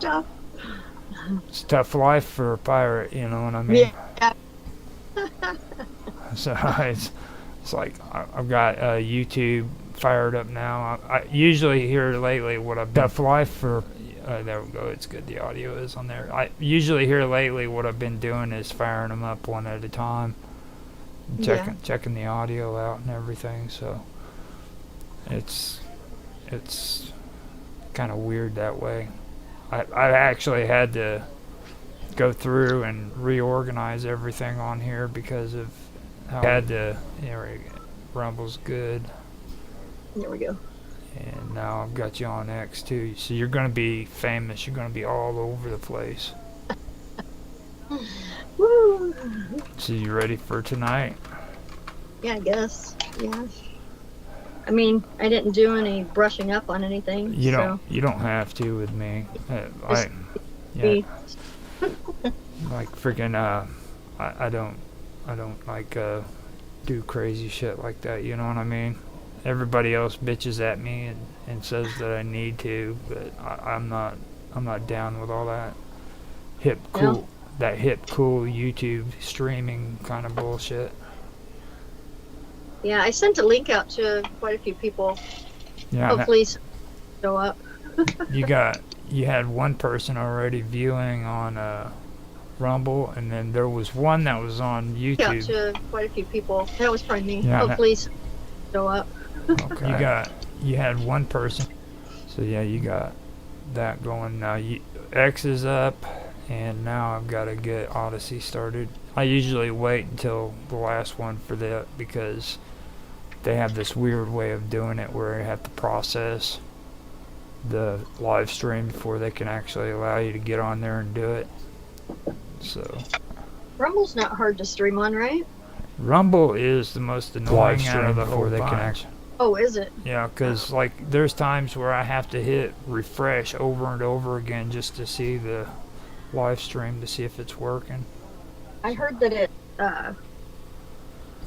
stuff. It's a tough life for a pirate, you know what I mean? Yeah. So it's like I've got YouTube fired up now. I usually here lately what I've been tough life for. There we go. It's good. The audio is on there. I usually here lately what I've been doing is firing them up one at a time, checking the audio out and everything. So it's kind of weird that way. I actually had to go through and reorganize everything on here because of how I had to. Rumble's good. There we go. And now I've got you on X too. So you're going to be famous. You're going to be all over the place. Woo! So you ready for tonight? Yeah, I guess. Yeah. I mean, I didn't do any brushing up on anything. You don't have to with me. Like freaking I don't like do crazy shit like that, you know what I mean? Everybody else bitches at me and says that I need to, but I'm not down with all that hip cool YouTube streaming kind of bullshit. Yeah, I sent a link out to quite a few people. Yeah. Hopefully show up. you had one person already viewing on Rumble, and then there was one that was on YouTube. Out to quite a few people. That was probably me. Yeah, hopefully show up. Okay. You had one person. So yeah, you got that going now. X is up, and now I've got to get Odyssey started. I usually wait until the last one for that because they have this weird way of doing it where you have to process the live stream before they can actually allow you to get on there and do it. So Rumble's not hard to stream on, right? Rumble is the most annoying out of the whole bunch. Oh, is it? Yeah, because like there's times where I have to hit refresh over and over again just to see the live stream to see if it's working. I heard that it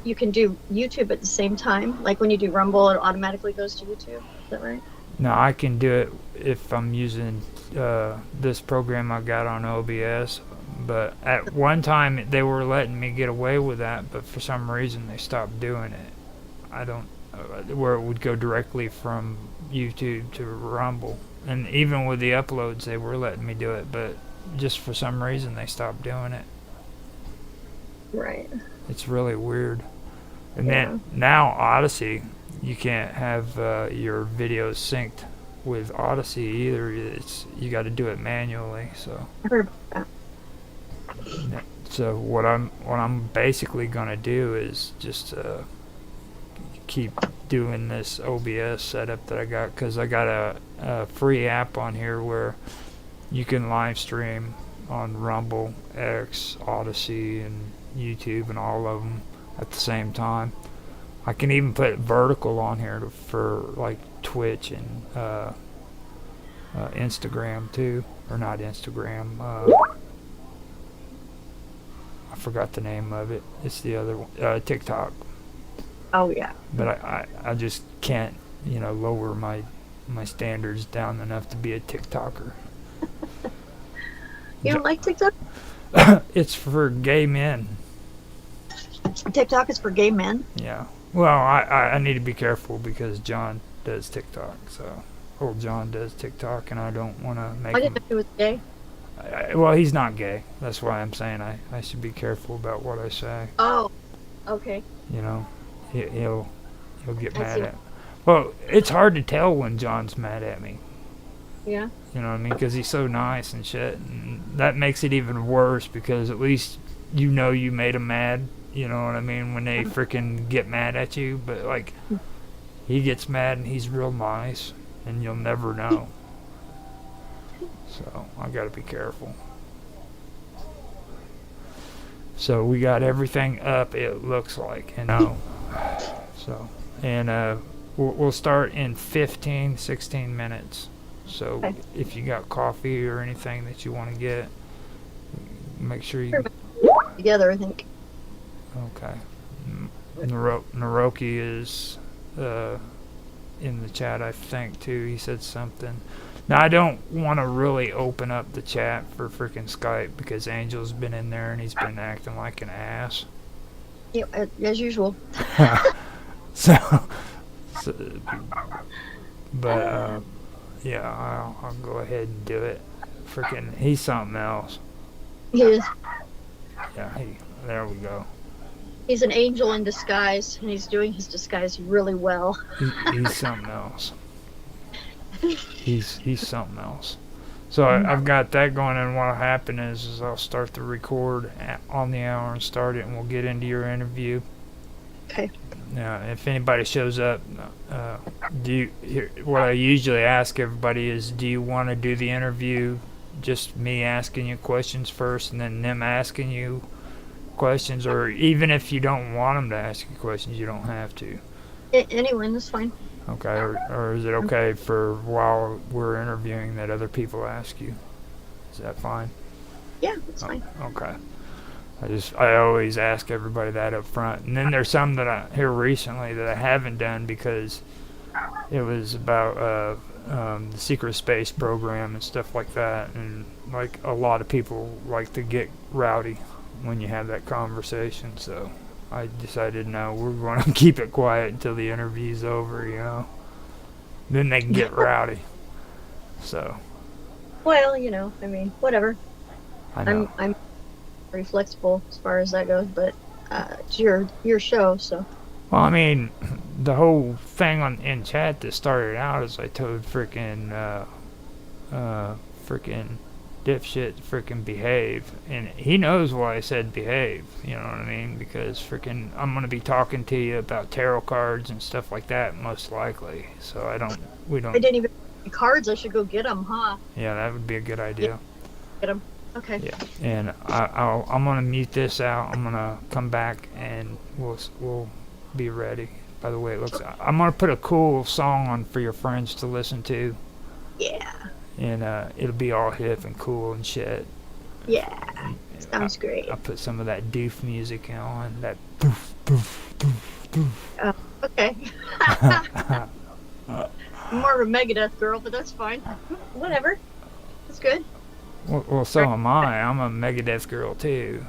you can do YouTube at the same time. Like when you do Rumble, it automatically goes to YouTube. Is that right? No, I can do it if I'm using this program I got on OBS. But at one time they were letting me get away with that, but for some reason they stopped doing it. I don't where it would go directly from YouTube to Rumble. And even with the uploads they were letting me do it, but just for some reason they stopped doing it. Right. It's really weird. And then now Odyssey, you can't have your videos synced with Odyssey either. You got to do it manually. So. I heard about that. So what I'm basically gonna do is just keep doing this OBS setup that I got, because I got a free app on here where you can live stream on Rumble, X, Odyssey, and YouTube, and all of them at the same time. I can even put vertical on here for like Twitch and Instagram too, or not Instagram. I forgot the name of it. It's the other one, TikTok. Oh yeah. But I just can't, lower my standards down enough to be a TikToker. You don't like TikTok? It's for gay men. TikTok is for gay men? Yeah. Well, I need to be careful because John does TikTok. So, old John does TikTok, and I don't want to make I didn't know he was gay. Well, he's not gay. That's why I'm saying I should be careful about what I say. Oh, okay. He'll get mad at me. Well, it's hard to tell when John's mad at me. Yeah. You know what I mean? Because he's so nice and shit. And that makes it even worse because at least you made him mad. You know what I mean? When they freaking get mad at you. But, like, he gets mad and he's real nice. And you'll never know. So, I gotta be careful. So, we got everything up, it looks like. And so, and we'll start in 16 minutes. So, okay. If you got coffee or anything that you want to get, make sure you... Together, I think. Okay. Naroki is in the chat, I think, too. He said something. Now, I don't want to really open up the chat for freaking Skype because Angel's been in there and he's been acting like an ass. Yeah, as usual. so, but yeah, I'll go ahead and do it. Freaking, he's something else. He is. Yeah, there we go. He's an angel in disguise, and he's doing his disguise really well. He's something else. He's something else. So I've got that going, and what'll happen is I'll start the record on the hour and start it, and we'll get into your interview. Okay. Now, if anybody shows up, what I usually ask everybody is, do you want to do the interview, just me asking you questions first, and then them asking you questions, or even if you don't want them to ask you questions, you don't have to. Anyone, that's fine. Okay, or is it okay for while we're interviewing that other people ask you? Is that fine? Yeah, that's fine. Okay. I always ask everybody that up front. And then there's some that I hear recently that I haven't done because it was about the secret space program and stuff like that. And like a lot of people like to get rowdy when you have that conversation. So I decided, no, we're going to keep it quiet until the interview's over, you know. Then they can get rowdy. So. Well, you know, I mean, whatever. I know. I'm pretty flexible as far as that goes, but it's your show, so. Well, I mean, the whole thing in chat that started out is I told freaking dipshit freaking behave, and he knows why I said behave, you know what I mean, because freaking I'm gonna be talking to you about tarot cards and stuff like that most likely, so we don't. I didn't even cards. I should go get them, huh? Yeah, that would be a good idea. Get them. Okay. Yeah, and I'm gonna mute this out. I'm gonna come back and we'll be ready. By the way, it looks. I'm gonna put a cool song on for your friends to listen to. Yeah. And it'll be all hip and cool and shit. Yeah. Sounds great. I'll put some of that doof music on. That doof, doof, doof, doof. Okay. I'm more of a Megadeth girl, but that's fine. Whatever. That's good. Well, so am I. I'm a Megadeth girl too.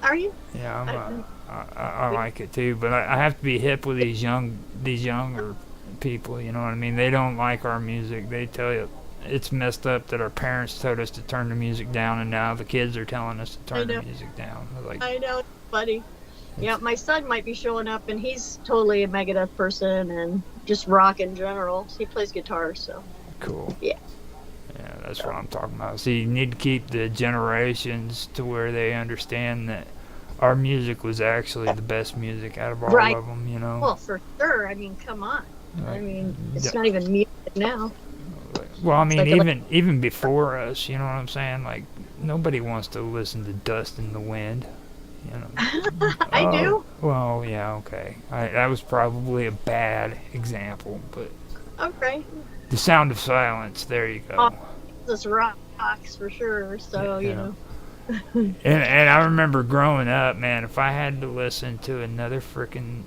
Are you? Yeah, I like it too, but I have to be hip with these younger people. You know what I mean? They don't like our music. They tell you it's messed up that our parents told us to turn the music down, and now the kids are telling us to turn the music down. Like, I know, it's funny. Yeah, my son might be showing up, and he's totally a Megadeth person and just rock in general. He plays guitar, so. Cool. Yeah. Yeah, that's what I'm talking about. See, you need to keep the generations to where they understand that our music was actually the best music out of all of them, you know? Well, for sure. I mean, come on. Like, I mean, it's not even music now. Well, I mean, even before us, you know what I'm saying? Like, nobody wants to listen to Dust in the Wind, you know? I do. Well, yeah, okay. That was probably a bad example, but... Okay. The Sound of Silence, there you go. This rocks for sure, so, you know. and I remember growing up, man, if I had to listen to another freaking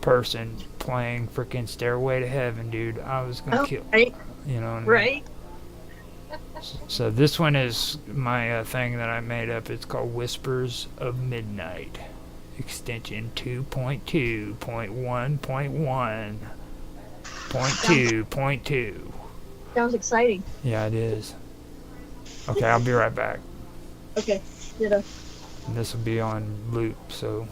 person playing freaking Stairway to Heaven, dude, I was going to kill. Right. You know what I mean? Right. So this one is my thing that I made up. It's called Whispers of Midnight. Extension 2.2.1.1.2.2. Sounds exciting. Yeah, it is. Okay, I'll be right back. Okay, ditto. And this will be on loop, so...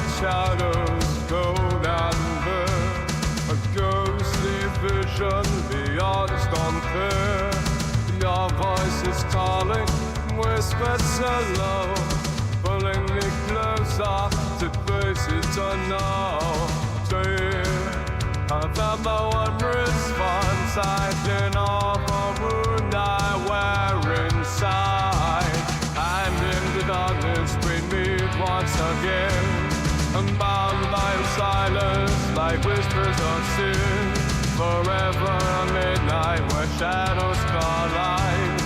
like shadows cold and bare, a ghostly vision beyond stone fair. Your voice is calling, whispered so low, pulling me closer to faces unknown. I felt my wondrous response, hiding off a wound I wear inside. And in the darkness we meet once again, I'm bound by your silence like whispers of sin. Forever at midnight where shadows collide,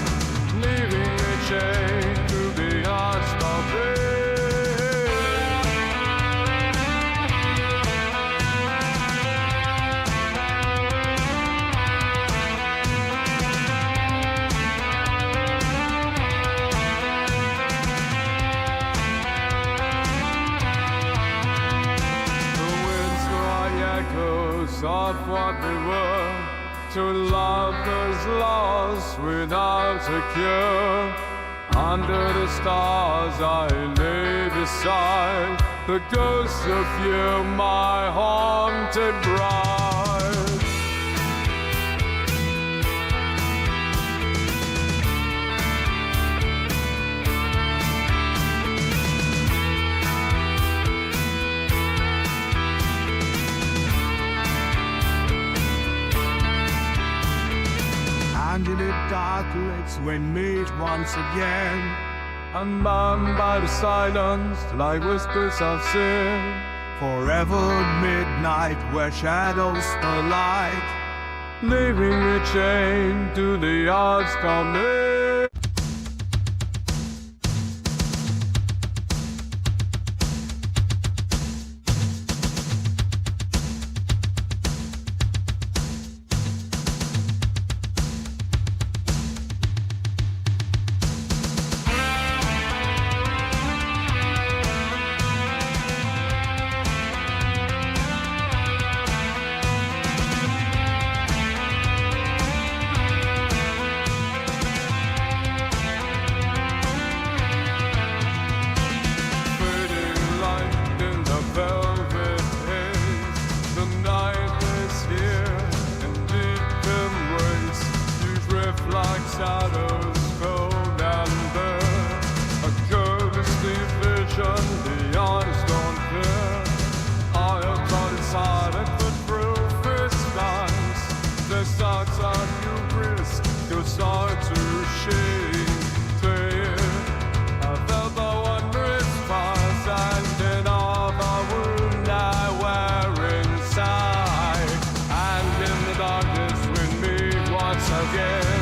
leaving me chained to the unspoken pain. Of what we were, two lovers lost without a cure. Under the stars I lay beside the ghost of you, my haunted bride. And in the dark lights we meet once again, Unbound by the silence like whispers of sin. forever at midnight where shadows collide, Leaving me chained to the odds coming. Shadows cold and bare, a ghostly vision beyond stone fair. I have gone silent but proof is nice. The stars of you risk, you start to shake clear. I felt the wondrous past and then all the wound I wear inside. And in the darkness we meet once again,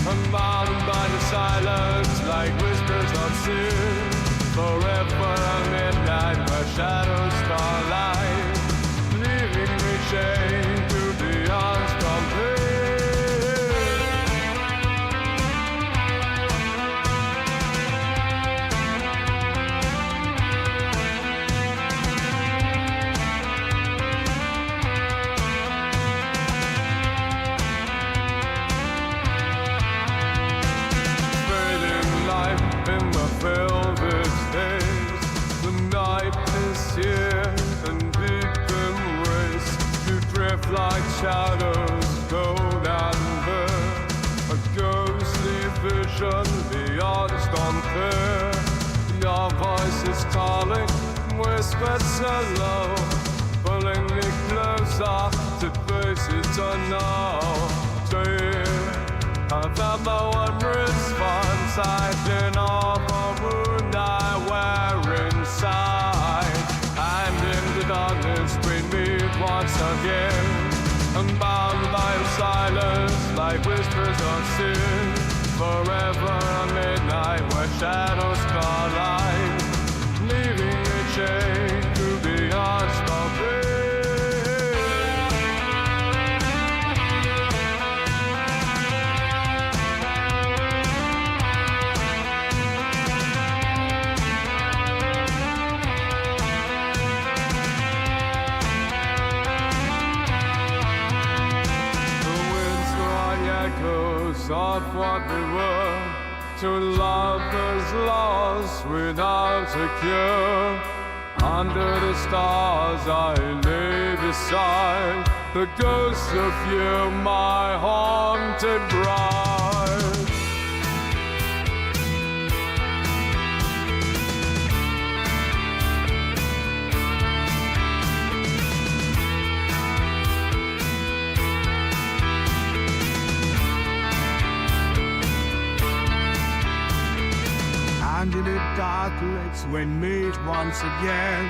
I'm bound by the silence like whispers of sin. Forever at midnight where shadows collide, leaving me chained to the unspoken pain. In the velvet days, the night is here and deep embrace. You drift like shadows, cold and bare, a ghostly vision beyond stone fair. Your voice is calling, whispered so low, pulling me closer to faces unknown. I found my wondrous response, hiding off a wound I wear inside. And in the darkness we meet once again, I'm bound by your silence like whispers of sin. Forever at midnight where shadows collide, leaving me chained to the unspoken. Of what we were, two lovers lost without a cure. Under the stars I lay beside the ghost of you, my haunted bride. And in the dark let's we meet once again.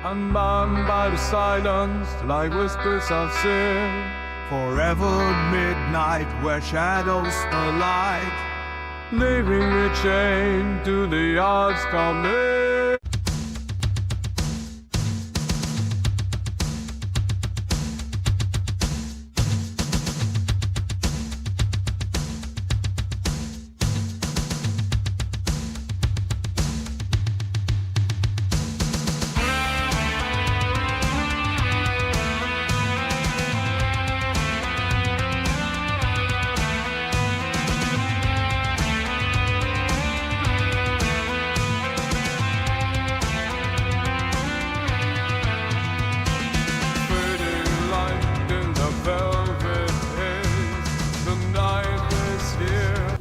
Unbound by the silence, like whispers of sin. Forever midnight where shadows alight. Leaving me chained to the odds come in. Fading light in the velvet haze. The night is here.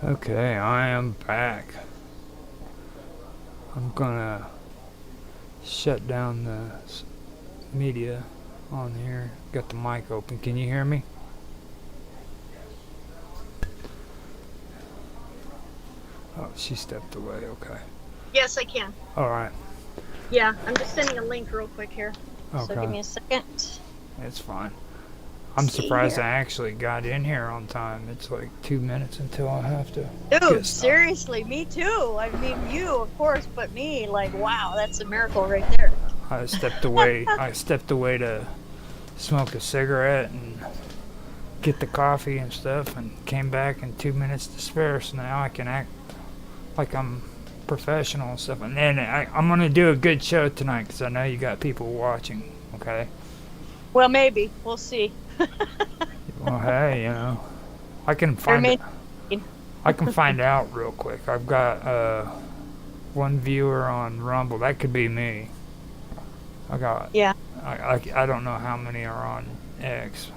Okay, I am back. I'm gonna shut down the media on here. Got the mic open. Can you hear me? Oh, she stepped away. Okay. Yes, I can. All right. Yeah, I'm just sending a link real quick here. So Okay. give me a second. It's fine. I'm See surprised here. I actually got in here on time. It's like 2 minutes until I have to. Dude, get started. seriously, me too. I mean, you, of course, but me, like, wow, that's a miracle right there. I stepped away. I stepped away to smoke a cigarette and get the coffee and stuff, and came back in 2 minutes to spare. So now I can act like I'm professional and stuff. And then I'm gonna do a good show tonight because I know you got people watching. Okay. Well, maybe. We'll see. Well, hey, you know, I can find main- I can find out real quick. I've got one viewer on Rumble. That could be me. I got. Yeah. I don't know how many are on X,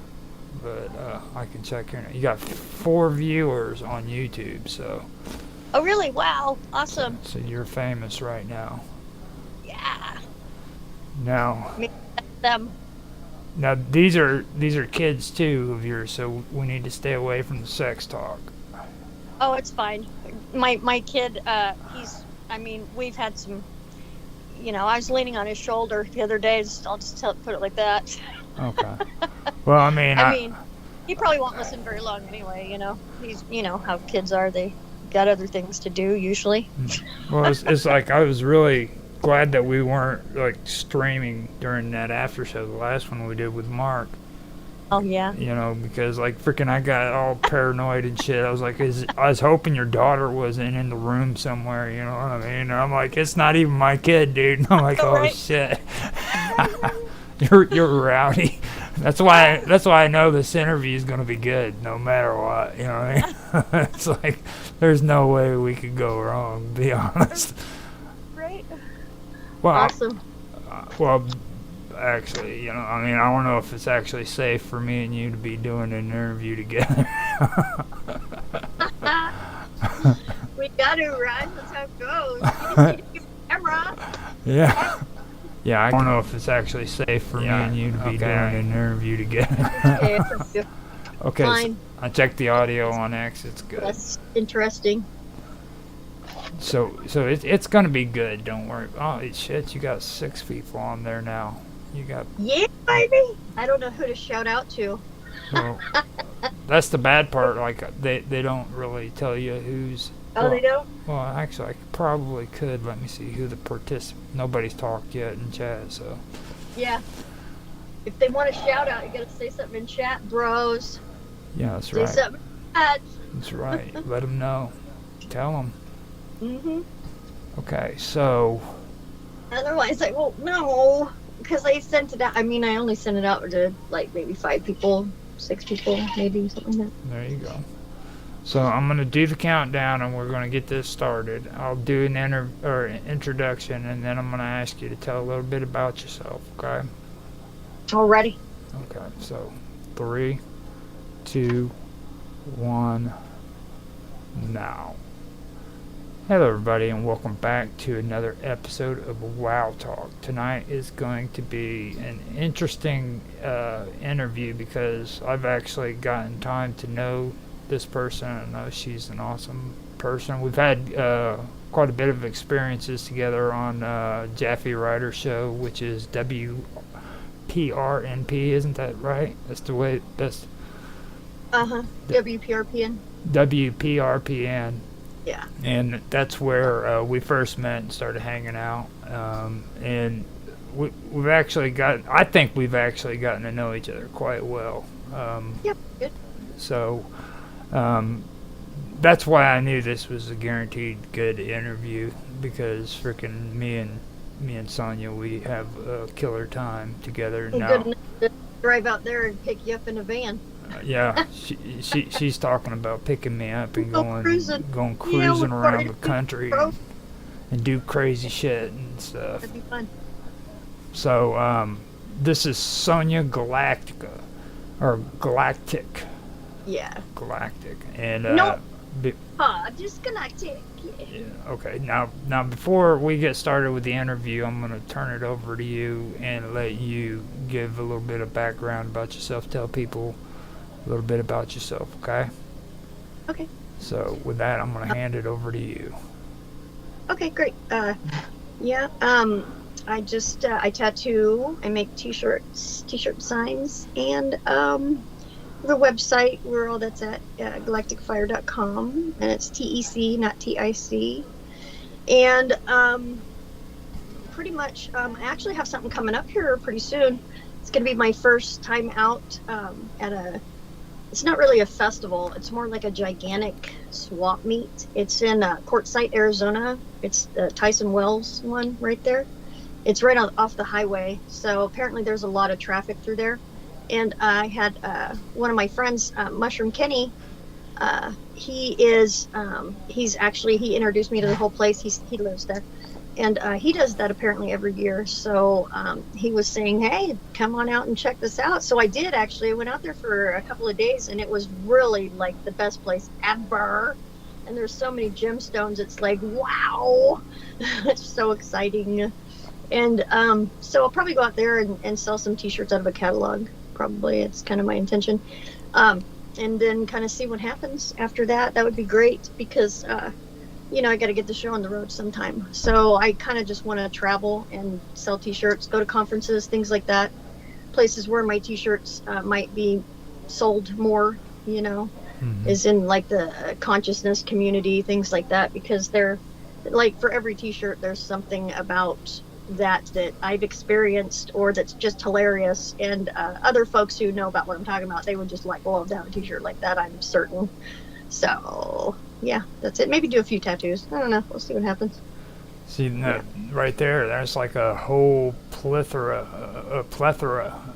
but I can check here. You got 4 viewers on YouTube, so Oh, really? Wow. Awesome. you're famous right now. Yeah. Now Them. these are kids too of yours, so we need to stay away from the sex talk. Oh, it's fine. My kid, I mean, we've had some, I was leaning on his shoulder the other day. I'll just put it like that. Okay. Well, I mean, I mean, he probably won't listen very long anyway, He's, how kids are. They got other things to do usually. well, it's like I was really glad that we weren't like streaming during that after show, the last one we did with Mark. Oh, yeah. Because like freaking I got all paranoid and shit. I was like, I was hoping your daughter wasn't in the room somewhere, you know what I mean? And I'm like, it's not even my kid, dude. And I'm like, oh Right. shit. You're rowdy. That's why I know this interview is gonna be good no matter what, you know what I mean? It's like there's no way we could go wrong, to be honest. Right? Well, Awesome. well, actually, I mean, I don't know if it's actually safe for me and you to be doing an interview together. We got to, right? That's how it goes. You need to keep the camera. Yeah. Yeah, I don't know if it's actually safe for me and you to be doing an interview together. Okay, that's good. Okay, Fine. I checked the audio on X. It's good. That's interesting. So it's gonna be good. Don't worry. Oh shit! You got 6 people on there now. You got. Yeah, baby. I don't know who to shout out to. Well, that's the bad part. Like they don't really tell you who's. Oh, they don't? Well, actually, I probably could. Let me see who the participant. Nobody's talked yet in chat, so. Yeah. If they want a shout out, you gotta say something in chat, bros. Yeah, that's Say right. something in chat. That's right. Let them know. Tell them. Mm-hmm. Okay, so. Otherwise, I won't know. Because I sent it out. I mean, I only sent it out to, like, maybe 5 people, 6 people, maybe, something like that. There you go. So I'm gonna do the countdown, and we're gonna get this started. I'll do an introduction, and then I'm gonna ask you to tell a little bit about yourself. Okay? Already. Okay. So, 3, 2, 1, now. Hello, everybody, and welcome back to another episode of WOW Talk. Tonight is going to be an interesting interview because I've actually gotten time to know this person. I know she's an awesome person. We've had quite a bit of experiences together on Jaffe Ryder show, which is WPRNP, isn't that right? That's the way. That's WPRPN. WPRPN. Yeah. And that's where we first met and started hanging out. And we've actually I think we've actually gotten to know each other quite well. Yep. Good. So that's why I knew this was a guaranteed good interview, because freaking me and Sonia, we have a killer time together now. Good enough to drive out there and pick you up in a van. Yeah, she's talking about picking me up and going cruising around the country and do crazy shit and stuff. That'd be fun. So this is Sonia Galactica, or Galactic. Yeah. Galactic, and just Galactic. yeah, okay. Now before we get started with the interview, I'm gonna turn it over to you and let you give a little bit of background about yourself. Tell people a little bit about yourself, okay? Okay. So with that, I'm gonna hand it over to you. Okay, great. I just I tattoo, I make t-shirt signs, and the website where all that's at, galacticfire.com, and it's TEC, not TIC. And pretty much, I actually have something coming up here pretty soon. It's going to be my first time out at it's not really a festival, it's more like a gigantic swap meet. It's in Quartzsite, Arizona. It's the Tyson Wells one right there. It's right off the highway, so apparently there's a lot of traffic through there. And I had one of my friends, Mushroom Kenny. He introduced me to the whole place. He lives there, and he does that apparently every year. So he was saying, "Hey, come on out and check this out." So I did actually. I went out there for a couple of days, and it was really like the best place ever. And there's so many gemstones. It's like, wow, it's so exciting. And so I'll probably go out there and sell some t-shirts out of a catalog. Probably, it's kind of my intention. And then kind of see what happens after that. That would be great, because I got to get the show on the road sometime. So I kind of just want to travel and sell t-shirts, go to conferences, things like that, places where my t-shirts might be sold more, is in like the consciousness community, things like that, because they're like, for every t-shirt there's something about that I've experienced or that's just hilarious, and other folks who know about what I'm talking about, they would just love to have a t-shirt like that, I'm certain. So yeah, that's it. Maybe do a few tattoos. I don't know, we'll see what happens. See that right there, there's like a whole plethora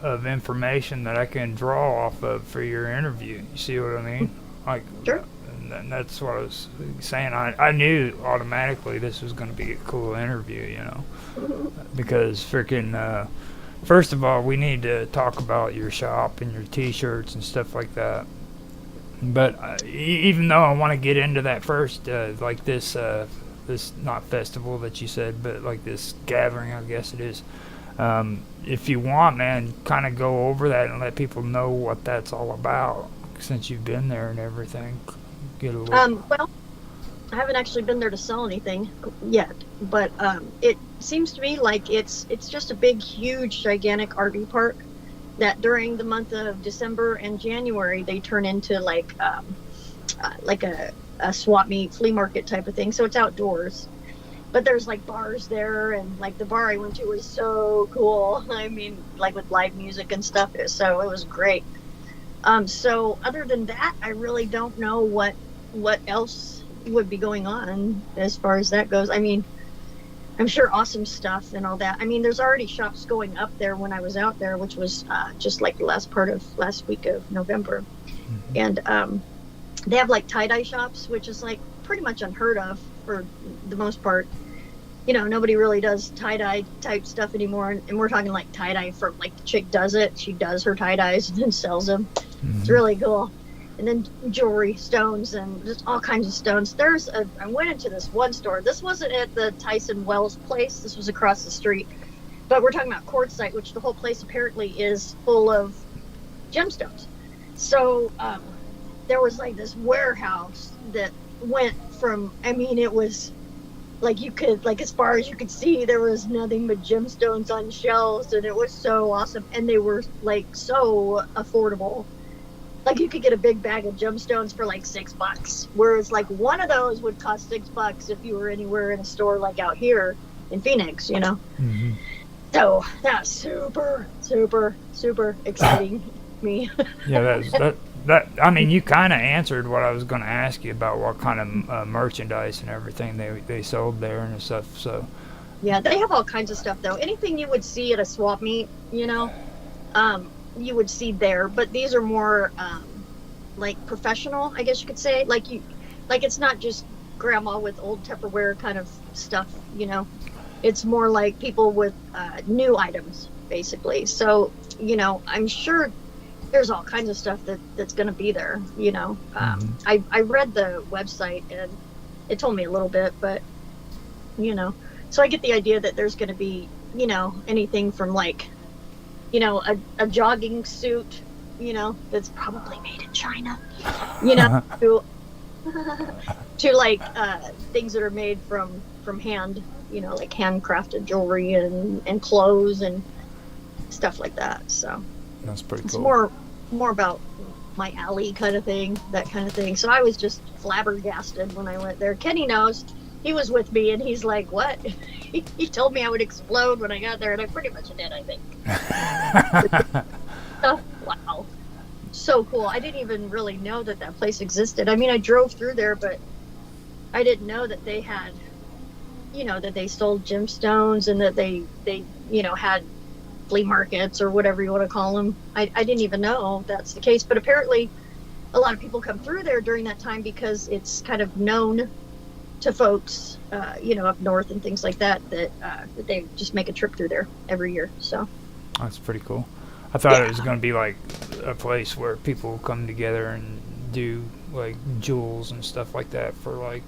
of information that I can draw off of for your interview. You see what I mean? Like, sure. And that's what I was saying. I knew automatically this was going to be a cool interview, because freaking, first of all, we need to talk about your shop and your t-shirts and stuff like that. But even though I want to get into that first, like this not festival that you said, but like this gathering, I guess it is. If you want, man, kind of go over that and let people know what that's all about, since you've been there and everything. Get a little... Well, I haven't actually been there to sell anything yet, but it seems to me like it's just a big, huge, gigantic RV park that during the month of December and January they turn into like a swap meet, flea market type of thing. So it's outdoors, but there's like bars there, and like the bar I went to was so cool. I mean, like with live music and stuff. So it was great. So other than that, I really don't know what else would be going on as far as that goes. I mean, I'm sure awesome stuff and all that. I mean, there's already shops going up there when I was out there, which was just like the last week of November. Mm-hmm. And They have like tie-dye shops, which is like pretty much unheard of for the most part. You know, nobody really does tie-dye type stuff anymore, and we're talking like tie-dye for like the chick does it. She does her tie-dyes and then sells them. It's really cool. And then jewelry, stones, and just all kinds of stones. I went into this one store. This wasn't at the Tyson Wells place. This was across the street. But we're talking about Quartzsite, which the whole place apparently is full of gemstones. So there was like this warehouse that went from, I mean, it was like you could, like as far as you could see, there was nothing but gemstones on shelves, and it was so awesome. And they were like so affordable. Like you could get a big bag of gemstones for like $6, whereas like one of those would cost $6 if you were anywhere in a store like out here in Phoenix, you know. So that's super, super, super exciting me. Yeah, that. I mean, you kind of answered what I was going to ask you about what kind of merchandise and everything they sold there and stuff. So. Yeah, they have all kinds of stuff though. Anything you would see at a swap meet, you know. You would see there, but these are more like professional, I guess you could say. Like it's not just grandma with old Tupperware kind of stuff, you know. It's more like people with new items, basically. So, you know, I'm sure there's all kinds of stuff that's going to be there, you know. I read the website and it told me a little bit, but, you know, so I get the idea that there's going to be, you know, anything from like, you know, a jogging suit, you know, that's probably made in China, you know, to like things that are made from hand, you know, like handcrafted jewelry and clothes and stuff like that. So that's pretty it's cool. more about my alley kind of thing, that kind of thing. So I was just flabbergasted when I went there. Kenny knows. He was with me, and he's like, what? He told me I would explode when I got there, and I pretty much did, I think. Oh, wow. So cool. I didn't even really know that place existed. I mean, I drove through there, but I didn't know that they had, you know, that they sold gemstones and that they you know, had flea markets or whatever you want to call them. I didn't even know that's the case, but apparently a lot of people come through there during that time because it's kind of known to folks, you know, up north and things like that they just make a trip through there every year. So that's pretty cool. I thought it was going to be like a place where people come together and do like jewels and stuff like that for like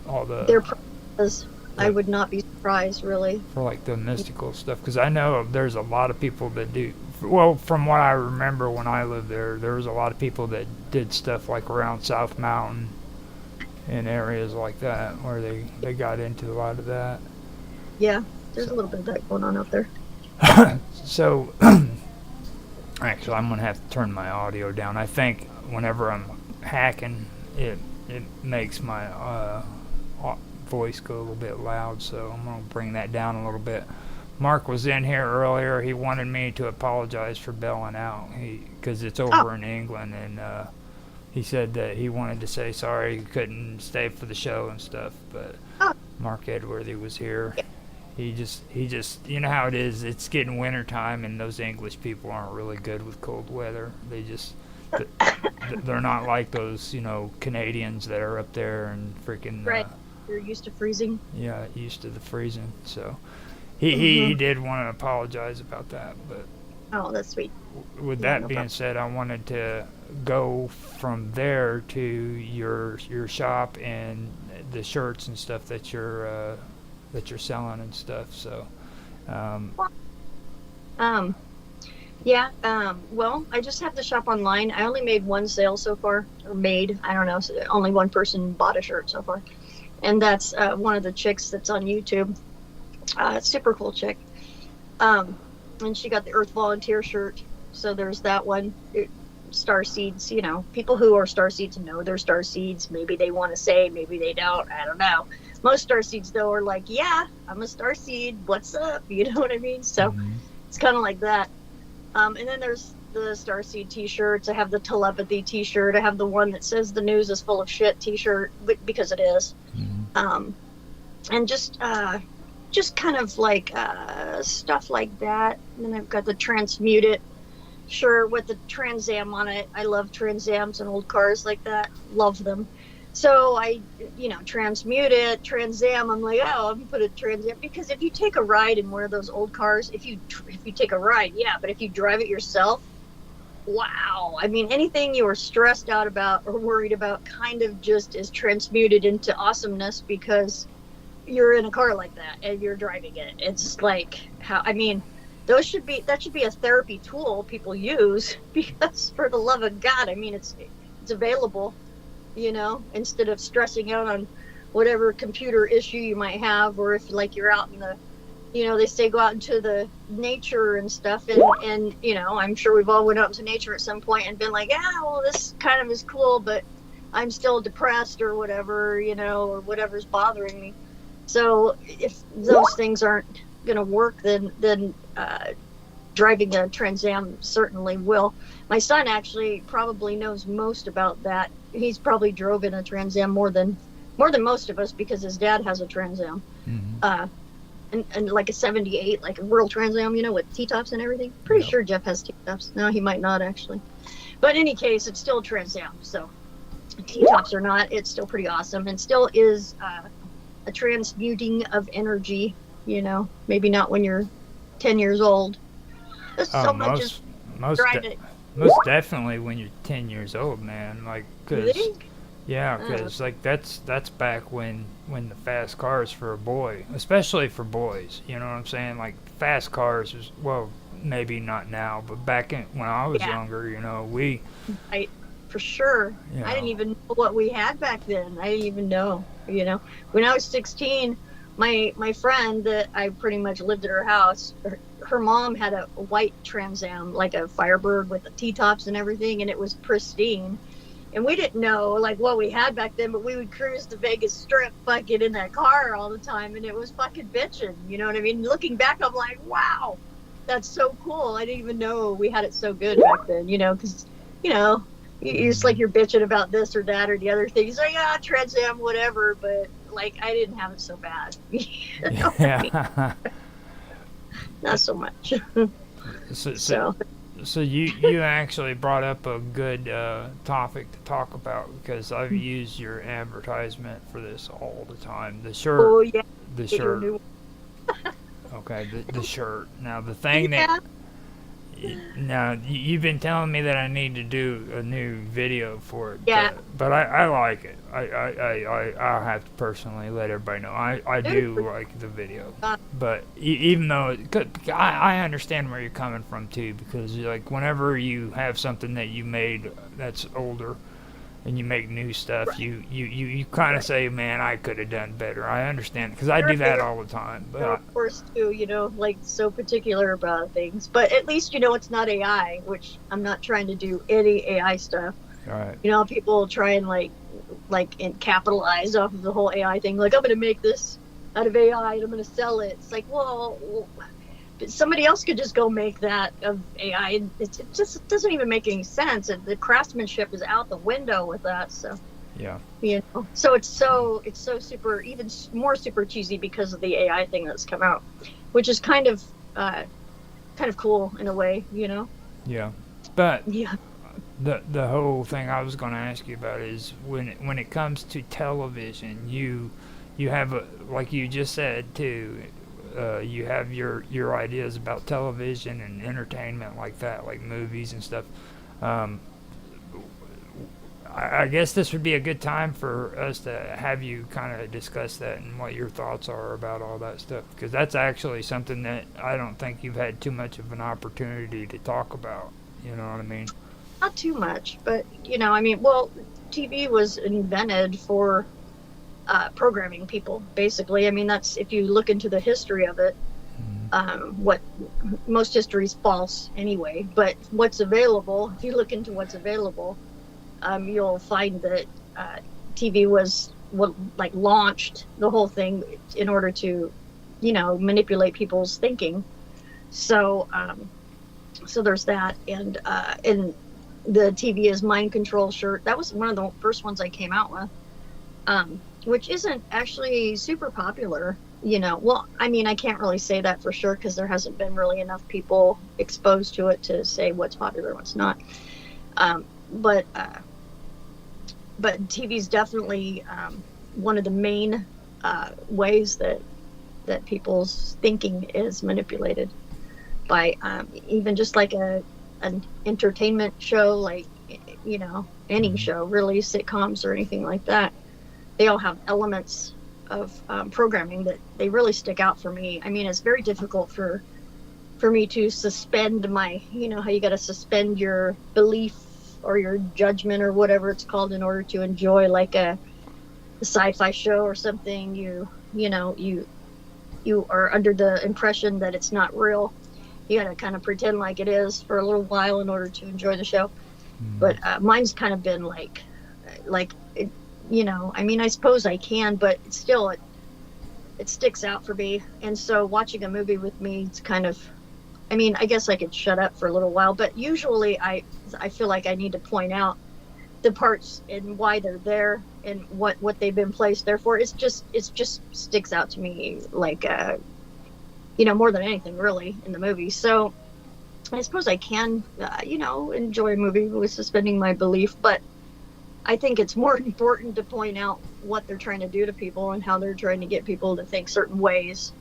all the. Their purposes. I would not be surprised, really. For like the mystical stuff, because I know there's a lot of people that do. Well, from what I remember when I lived there was a lot of people that did stuff like around South Mountain and areas like that where they got into a lot of that. Yeah, there's a little bit of that going on out there. So, actually, I'm gonna have to turn my audio down. I think whenever I'm hacking, it makes my voice go a little bit loud, so I'm gonna bring that down a little bit. Mark was in here earlier. He wanted me to apologize for bailing out, because it's over in England, and he said that he wanted to say sorry he couldn't stay for the show and stuff, but Mark Edworthy was here. He just, you know how it is. It's getting winter time, and those English people aren't really good with cold weather. They just, they're not like those, you know, Canadians that are up there and freaking. Right. You're used to freezing. Yeah, used to the freezing. So, he did want to apologize about that, but. Oh, that's sweet. With that being said, I wanted to go from there to your shop and the shirts and stuff that you're selling and stuff. So, well, I just have the shop online. I only made one sale so far, or made. I don't know. So only one person bought a shirt so far, and that's one of the chicks that's on YouTube. Super cool chick. And she got the Earth Volunteer shirt. So there's that one. Star seeds, you know, people who are star seeds know they're star seeds. Maybe they want to say, maybe they don't. I don't know. Most star seeds, though, are like, yeah, I'm a star seed. What's up? You know what I mean? So it's kind of like that. And then there's the star seed t-shirts. I have the telepathy t-shirt. I have the one that says the news is full of shit t-shirt, because it is. And just kind of like stuff like that. And then I've got the Transmute It sure, with the Trans Am on it. I love Trans Ams and old cars like that. Love them. So I, transmute it, Trans Am. I'm like, oh, I'm gonna put a Trans Am, because if you take a ride in one of those old cars, if you take a ride, yeah, but if you drive it yourself, wow. I mean, anything you were stressed out about or worried about kind of just is transmuted into awesomeness because you're in a car like that and you're driving it. It's like that should be a therapy tool people use, because for the love of God, I mean, it's available, instead of stressing out on whatever computer issue you might have, or if like you're out in the, they say go out into the nature and stuff, and I'm sure we've all went out into nature at some point and been like, well, this kind of is cool, but I'm still depressed or whatever, or whatever's bothering me. So if those things aren't going to work, then driving a Trans Am certainly will. My son actually probably knows most about that. He's probably drove in a Trans Am more than most of us, because his dad has a Trans Am. Mm-hmm. And like a 78, like a real Trans Am, with T-tops and everything. Pretty sure Jeff has T-tops. No, he might not actually. But in any case, it's still a Trans Am. So T-tops or not, it's still pretty awesome, and still is a transmuting of energy, maybe not when you're 10 years old. Most definitely when you're 10 years old, man. Like, cause, yeah, because like that's back when the fast cars for a boy, especially for boys, you know what I'm saying? Like, fast cars was, well, maybe not now, but back when I was younger, for sure. I didn't even know what we had back then. I didn't even know, When I was 16, my friend that I pretty much lived at her house, her mom had a white Trans Am, like a Firebird with the T-tops and everything, and it was pristine. And we didn't know like what we had back then, but we would cruise the Vegas Strip fucking in that car all the time, and it was fucking bitching. You know what I mean? Looking back, I'm like, wow, that's so cool. I didn't even know we had it so good back then, because, it's like you're bitching about this or that or the other thing. It's like, Trans Am, whatever, but like I didn't have it so bad. Yeah. Not so much. So you actually brought up a good topic to talk about, because I've used your advertisement for this all the time. The shirt. Oh yeah. The shirt. Okay, the shirt. Now the thing that. Now you've been telling me that I need to do a new video for it. Yeah. But I like it. I'll have to personally let everybody know. I do like the video. But even though I understand where you're coming from too, because like whenever you have something that you made that's older, and you make new stuff, you kind of say, man, I could have done better. I understand, because I do that all the time. But of course, too, like so particular about things. But at least, it's not AI, which I'm not trying to do any AI stuff. All right. People try and and capitalize off of the whole AI thing. Like, I'm going to make this out of AI and I'm going to sell it. It's like, well, somebody else could just go make that of AI, and it just doesn't even make any sense. And the craftsmanship is out the window with that. So yeah, so it's so super, even more super cheesy because of the AI thing that's come out, which is kind of cool in a way, Yeah, but yeah. The whole thing I was going to ask you about is when it comes to television, you have like you just said too. You have your ideas about television and entertainment like that, like movies and stuff. I guess this would be a good time for us to have you kind of discuss that and what your thoughts are about all that stuff, because that's actually something that I don't think you've had too much of an opportunity to talk about. You know what I mean? Not too much, but TV was invented for programming people, basically. I mean, that's, if you look into the history of it, what most history is false anyway, but what's available, if you look into what's available, you'll find that TV was what launched the whole thing in order to manipulate people's thinking. So there's that, and the TV is mind control shirt. That was one of the first ones I came out with, which isn't actually super popular. well, I mean, I can't really say that for sure because there hasn't been really enough people exposed to it to say what's popular and what's not. Um, but TV is definitely one of the main ways that people's thinking is manipulated by even just like an entertainment show, like any show, really, sitcoms or anything like that. They all have elements of programming that they really stick out for me. I mean, it's very difficult for me to suspend my, how you got to suspend your belief or your judgment or whatever it's called in order to enjoy like a sci-fi show or something. You are under the impression that it's not real. You got to kind of pretend like it is for a little while in order to enjoy the show. But mine's kind of been like I mean, I suppose I can, but it's still, it sticks out for me. And so watching a movie with me, it's kind of, I mean, I guess I could shut up for a little while, but usually I feel like I need to point out the parts and why they're there and what they've been placed there for. It's just sticks out to me like, more than anything really in the movie. So I suppose I can, enjoy a movie with suspending my belief, but I think it's more important to point out what they're trying to do to people and how they're trying to get people to think certain ways.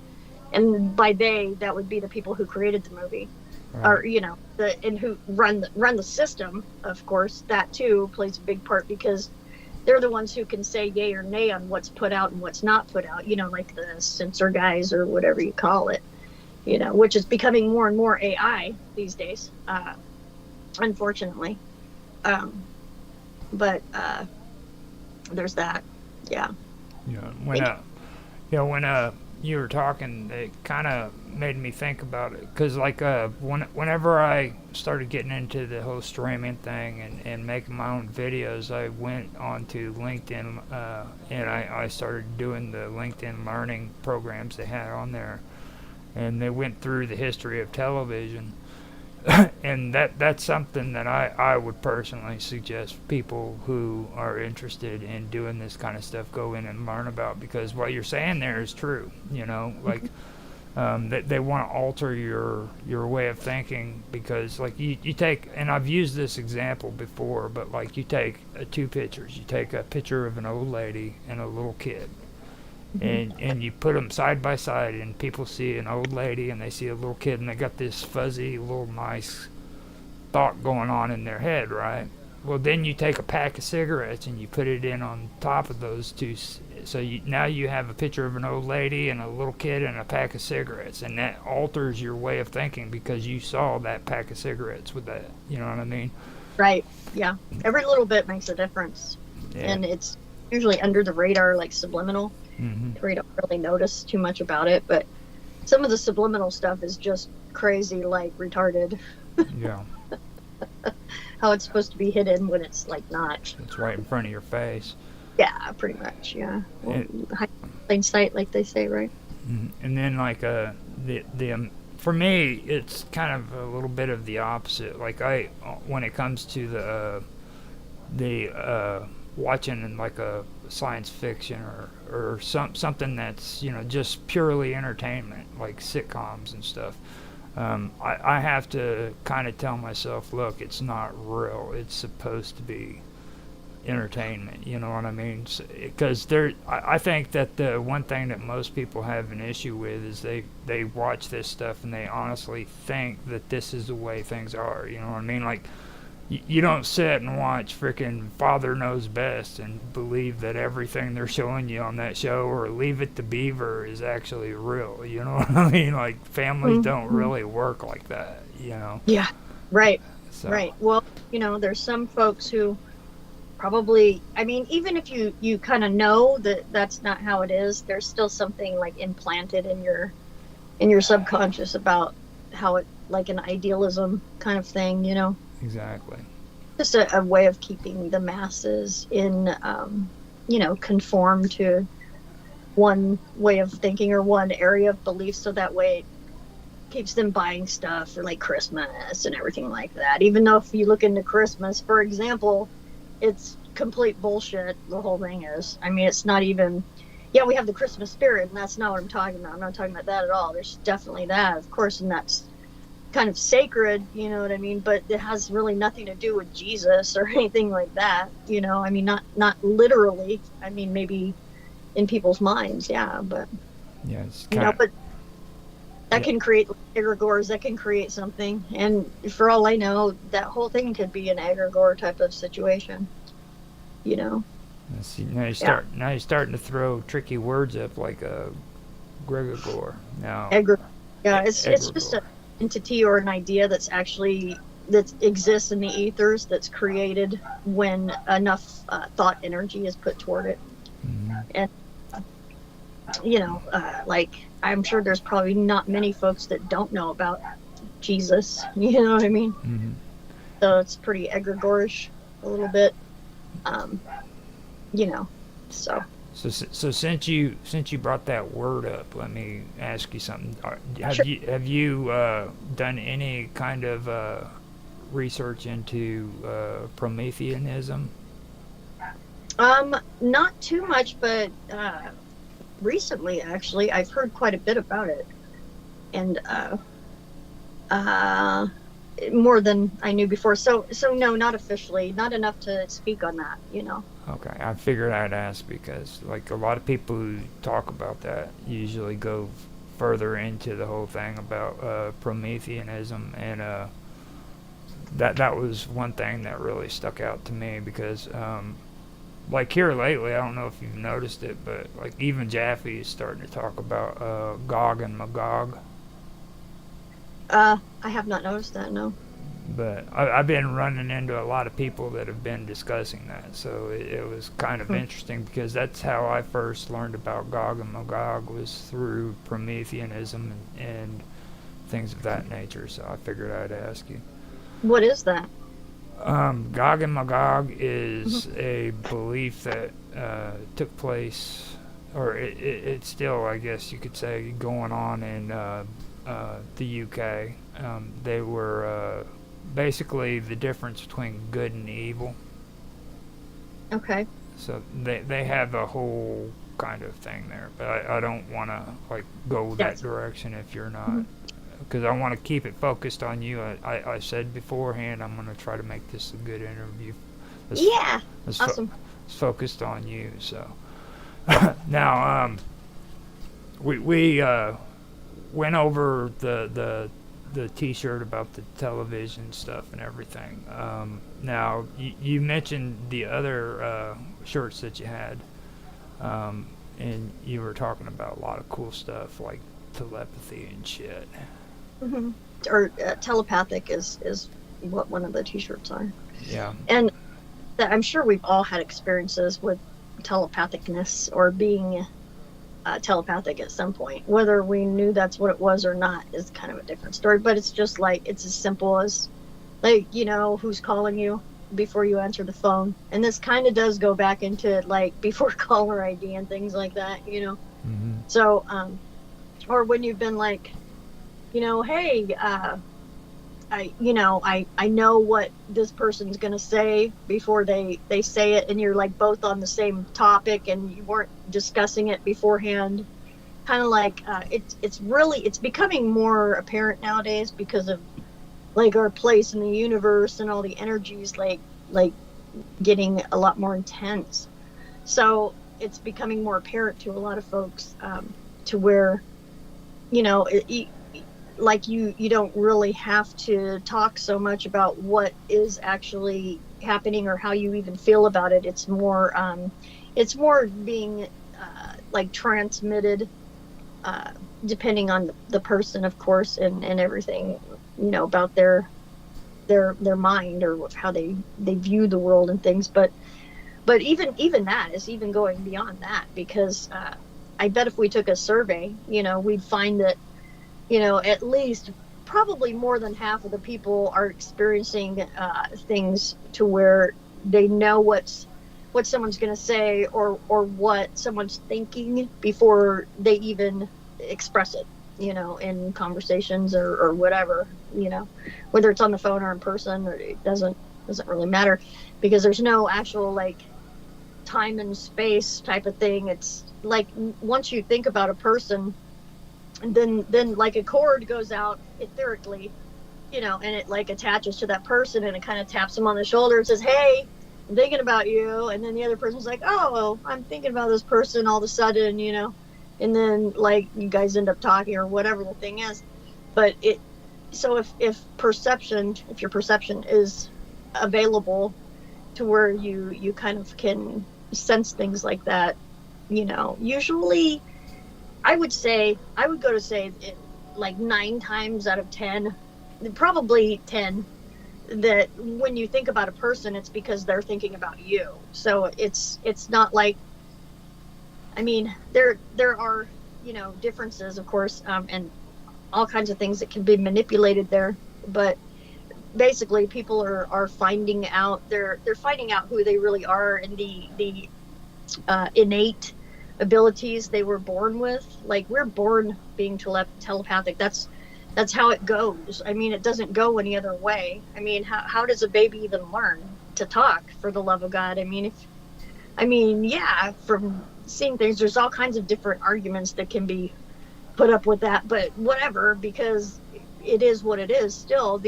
And by they, that would be the people who created the movie, right. Or and who run the system. Of course, that too plays a big part because they're the ones who can say yay or nay on what's put out and what's not put out. Like the censor guys or whatever you call it. Which is becoming more and more AI these days, unfortunately. But there's that, yeah. When you were talking, it kind of made me think about it, because whenever I started getting into the whole streaming thing and making my own videos, I went onto LinkedIn and I started doing the LinkedIn learning programs they had on there, and they went through the history of television. And that's something that I would personally suggest people who are interested in doing this kind of stuff go in and learn about, because what you're saying there is true. They want to alter your way of thinking, because you take, and I've used this example before, but you take two pictures. You take a picture of an old lady and a little kid. And you put them side by side, and people see an old lady and they see a little kid, and they got this fuzzy little nice thought going on in their head, right? Well, then you take a pack of cigarettes and you put it in on top of those two, so now you have a picture of an old lady and a little kid and a pack of cigarettes, and that alters your way of thinking because you saw that pack of cigarettes with that. You know what I mean? Right. Yeah. Every little bit makes a difference, and it's usually under the radar, like subliminal. We don't really notice too much about it, but some of the subliminal stuff is just crazy, like retarded. Yeah. How it's supposed to be hidden when it's not. It's right in front of your face. Yeah, pretty much. Yeah. Well, plain sight, like they say, right? And then for me, it's kind of a little bit of the opposite. When it comes to the watching in a science fiction or something that's just purely entertainment, like sitcoms and stuff, I have to kind of tell myself, look, it's not real, it's supposed to be entertainment, you know what I mean? Because I think that the one thing that most people have an issue with is they watch this stuff and they honestly think that this is the way things are, you know what I mean? You don't sit and watch frickin' Father Knows Best and believe that everything they're showing you on that show, or Leave It to Beaver, is actually real. You know what I mean? Families don't really work like that, Yeah, right, right. Well, there's some folks who probably, even if you kind of know that that's not how it is, there's still something implanted in your subconscious about how it, an idealism kind of thing, Exactly. Just a way of keeping the masses in, conform to one way of thinking or one area of belief, so that way it keeps them buying stuff for Christmas and everything like that. Even though if you look into Christmas, for example, it's complete bullshit. The whole thing is. It's not even, yeah, we have the Christmas spirit, and that's not what I'm talking about. I'm not talking about that at all. There's definitely that, of course, and that's kind of sacred, you know what I mean? But it has really nothing to do with Jesus or anything like that, you know. I mean, not literally. I mean, maybe in people's minds, yeah, but Yeah, it's you kind know, of. but that Yeah. can create egregores. That can create something, and for all I know, that whole thing could be an egregore type of situation, you know. Let's see. Now you Yeah. start. Now you're starting to throw tricky words up like a Gregor. Now, Egregore. Yeah, it's just egregore. an entity or an idea that's actually that exists in the ethers, that's created when enough thought energy is put toward it. Mhm. And you know, like, I'm sure there's probably not many folks that don't know about Jesus. You know what I mean? Mhm. So it's pretty egregorish a little bit. Um, you know, so So since you brought that word up, let me ask you something. sure. Have you done any kind of research into Prometheanism? Not too much, but recently, actually, I've heard quite a bit about it, and uh, more than I knew before. So no, not officially, not enough to speak on that. You know. Okay, I figured I'd ask because like a lot of people who talk about that usually go further into the whole thing about Prometheanism, and that was one thing that really stuck out to me because like here lately, I don't know if you've noticed it, but like even Jaffe is starting to talk about Gog and Magog. I have not noticed that. No. But I've been running into a lot of people that have been discussing that, so it was kind of interesting because that's how I first learned about Gog and Magog was through Prometheanism and things of that nature. So I figured I'd ask you. What is that? Gog and Magog is a belief that took place, or it's still, I guess you could say, going on in the UK. They were basically the difference between good and evil. Okay. So they have a whole kind of thing there, but I don't want to like go that Yes. direction if you're not, because I want to keep it focused on you. I said beforehand I'm going to try to make this a good interview. Yeah. It's Awesome. it's focused on you. So now we went over the T-shirt about the television stuff and everything. Now you mentioned the other shirts that you had, and you were talking about a lot of cool stuff like telepathy and shit. hmm Or telepathic is what one of the T-shirts are, Yeah. and I'm sure we've all had experiences with telepathicness or being telepathic at some point. Whether we knew that's what it was or not is kind of a different story. But it's just like, it's as simple as, like, you know, who's calling you before you answer the phone. And this kind of does go back into like before caller ID and things like that, you know. Mm-hmm. So, or when you've been like, you know, hey, I know what this person's going to say before they say it, and you're like both on the same topic and you weren't discussing it beforehand. Kind of like, it's becoming more apparent nowadays because of like our place in the universe and all the energies like getting a lot more intense. So it's becoming more apparent to a lot of folks, to where, you know, like you don't really have to talk so much about what is actually happening or how you even feel about it. It's more being like transmitted, depending on the person, of course, and everything, you know, about their mind or how they view the world and things. But even that is even going beyond that, because I bet if we took a survey, you know, we'd find that, you know, at least probably more than half of the people are experiencing things to where they know what someone's going to say or what someone's thinking before they even express it, you know, in conversations or whatever, you know, whether it's on the phone or in person, or it doesn't really matter, because there's no actual like time and space type of thing. It's like once you think about a person, then like a cord goes out etherically, and it like attaches to that person, and it kind of taps them on the shoulder and says, "Hey, I'm thinking about you." And then the other person's like, "Oh, well, I'm thinking about this person all of a sudden," and then like you guys end up talking or whatever the thing is. But so if your perception is available to where you kind of can sense things like that, usually I would go to say like 9 times out of 10, probably 10, that when you think about a person, it's because they're thinking about you. So it's not like, I mean, there are, differences, of course, and all kinds of things that can be manipulated there. But basically, people are finding out, they're finding out who they really are, and the innate abilities they were born with. Like, we're born being telepathic. That's how it goes. I mean, it doesn't go any other way. I mean, how does a baby even learn to talk, for the love of God? I mean, yeah, from seeing things, there's all kinds of different arguments that can be put up with that, but whatever, because it is what it is. Still,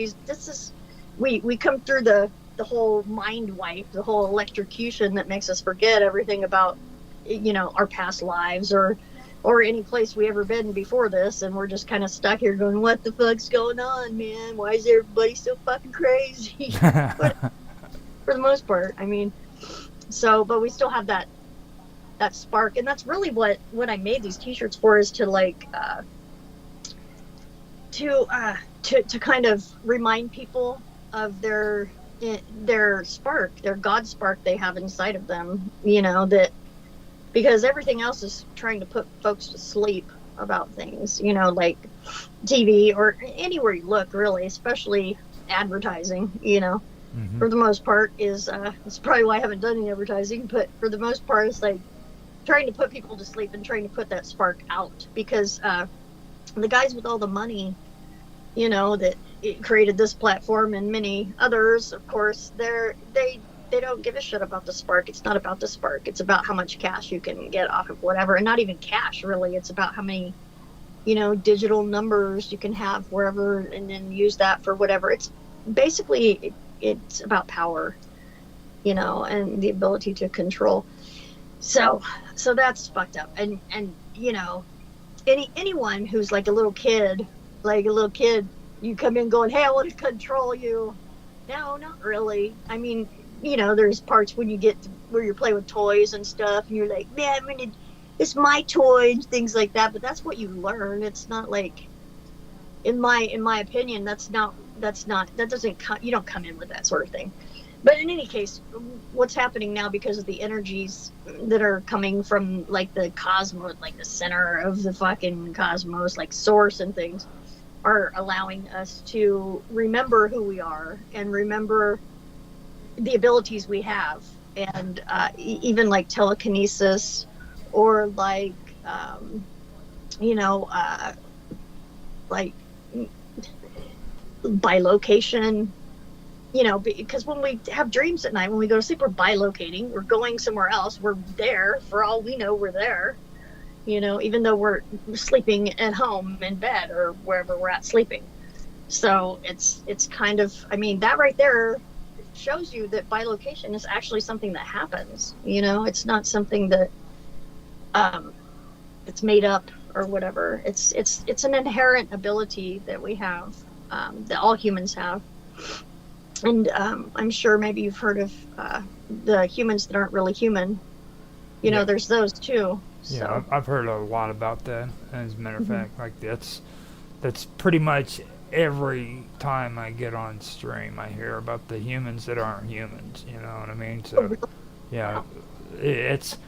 we come through the whole mind wipe, the whole electrocution that makes us forget everything about, our past lives or any place we ever been before this, and we're just kind of stuck here going, what the fuck's going on, man? Why is everybody so fucking crazy? But for the most part, I mean, but we still have that spark, and that's really what I made these t-shirts for, is to like to kind of remind people of their spark, their God spark they have inside of them, that, because everything else is trying to put folks to sleep about things, like TV or anywhere you look, really, especially advertising, Mm-hmm. for the most part is it's probably why I haven't done any advertising, but for the most part it's like trying to put people to sleep and trying to put that spark out, because the guys with all the money, that created this platform and many others, of course, they don't give a shit about the spark. It's not about the spark. It's about how much cash you can get off of whatever, and not even cash, really. It's about how many, digital numbers you can have wherever, and then use that for whatever. It's basically, it's about power, and the ability to control. So that's fucked up. And anyone who's like a little kid, you come in going, "Hey, I want to control you." No, not really. I mean, there's parts when you get to where you're playing with toys and stuff, and you're like, "Man, it's my toy," and things like that. But that's what you learn. It's not like, in my opinion, that doesn't come. You don't come in with that sort of thing. But in any case, what's happening now, because of the energies that are coming from like the cosmos, like the center of the fucking cosmos, like source and things, are allowing us to remember who we are and remember the abilities we have, and even like telekinesis, or like like bilocation, because when we have dreams at night, when we go to sleep, we're bilocating, we're going somewhere else, we're there, for all we know, we're there, even though we're sleeping at home in bed or wherever we're at sleeping. So it's kind of, I mean, that right there shows you that bilocation is actually something that happens. It's not something that it's made up or whatever. It's an inherent ability that we have, that all humans have. And I'm sure maybe you've heard of the humans that aren't really human. Yeah. There's those too. Yeah, So. I've heard a lot about that. As a matter of fact, like that's pretty much every time I get on stream, I hear about the humans that aren't humans. You know what I mean? So, yeah, it's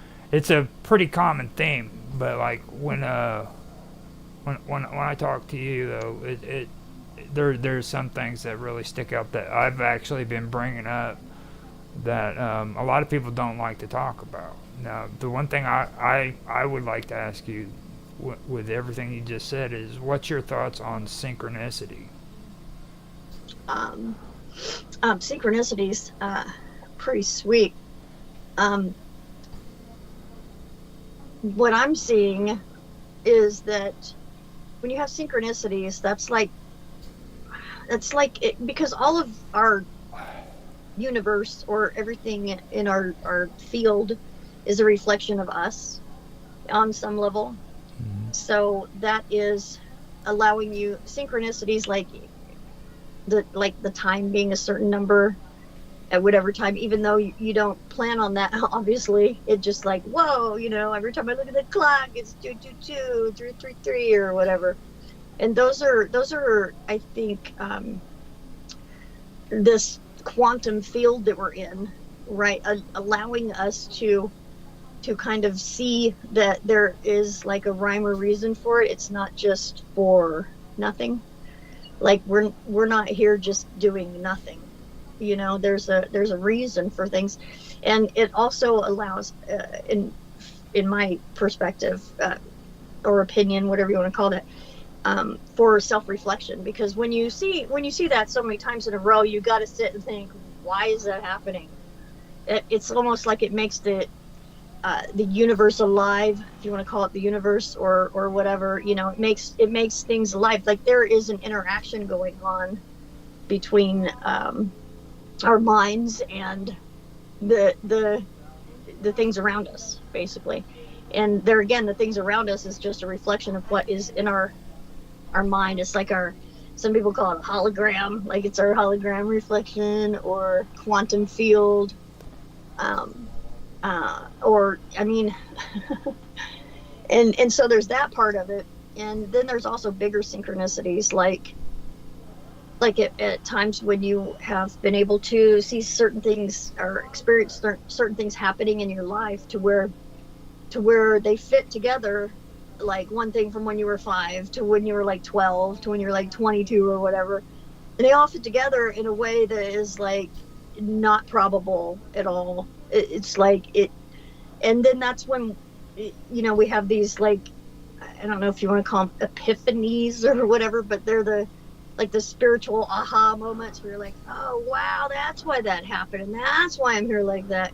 a pretty common theme. But like when I talk to you though, there's some things that really stick out that I've actually been bringing up that a lot of people don't like to talk about. Now, the one thing I would like to ask you with everything you just said is, what's your thoughts on synchronicity? Synchronicities, pretty sweet. what I'm seeing is that when you have synchronicities, that's like it, because all of our universe or everything in our field is a reflection of us on some level. So that is allowing you synchronicities, like the time being a certain number at whatever time, even though you don't plan on that. Obviously, it just like, whoa, every time I look at the clock, it's 222, 333, or whatever. And those are I think, this quantum field that we're in, right? Allowing us to kind of see that there is like a rhyme or reason for it. It's not just for nothing. Like we're not here just doing nothing. There's a reason for things, and it also allows, in my perspective, or opinion, whatever you want to call it, for self-reflection. Because when you see that so many times in a row, you got to sit and think, why is that happening? It's almost like it makes the universe alive, if you want to call it the universe or whatever. It makes things alive. Like there is an interaction going on between our minds and the things around us, basically. And there again, the things around us is just a reflection of what is in our mind. It's like some people call it a hologram, like it's our hologram reflection or quantum field, or I mean, and so there's that part of it. And then there's also bigger synchronicities, like at times when you have been able to see certain things or experience certain things happening in your life to where they fit together, like one thing from when you were 5 to when you were like 12 to when you were like 22 or whatever, and they all fit together in a way that is like not probable at all. It's like it, and then that's when we have these, like, I don't know if you want to call them epiphanies or whatever, but they're the spiritual aha moments where you're like, oh wow, that's why that happened, and that's why I'm here like that.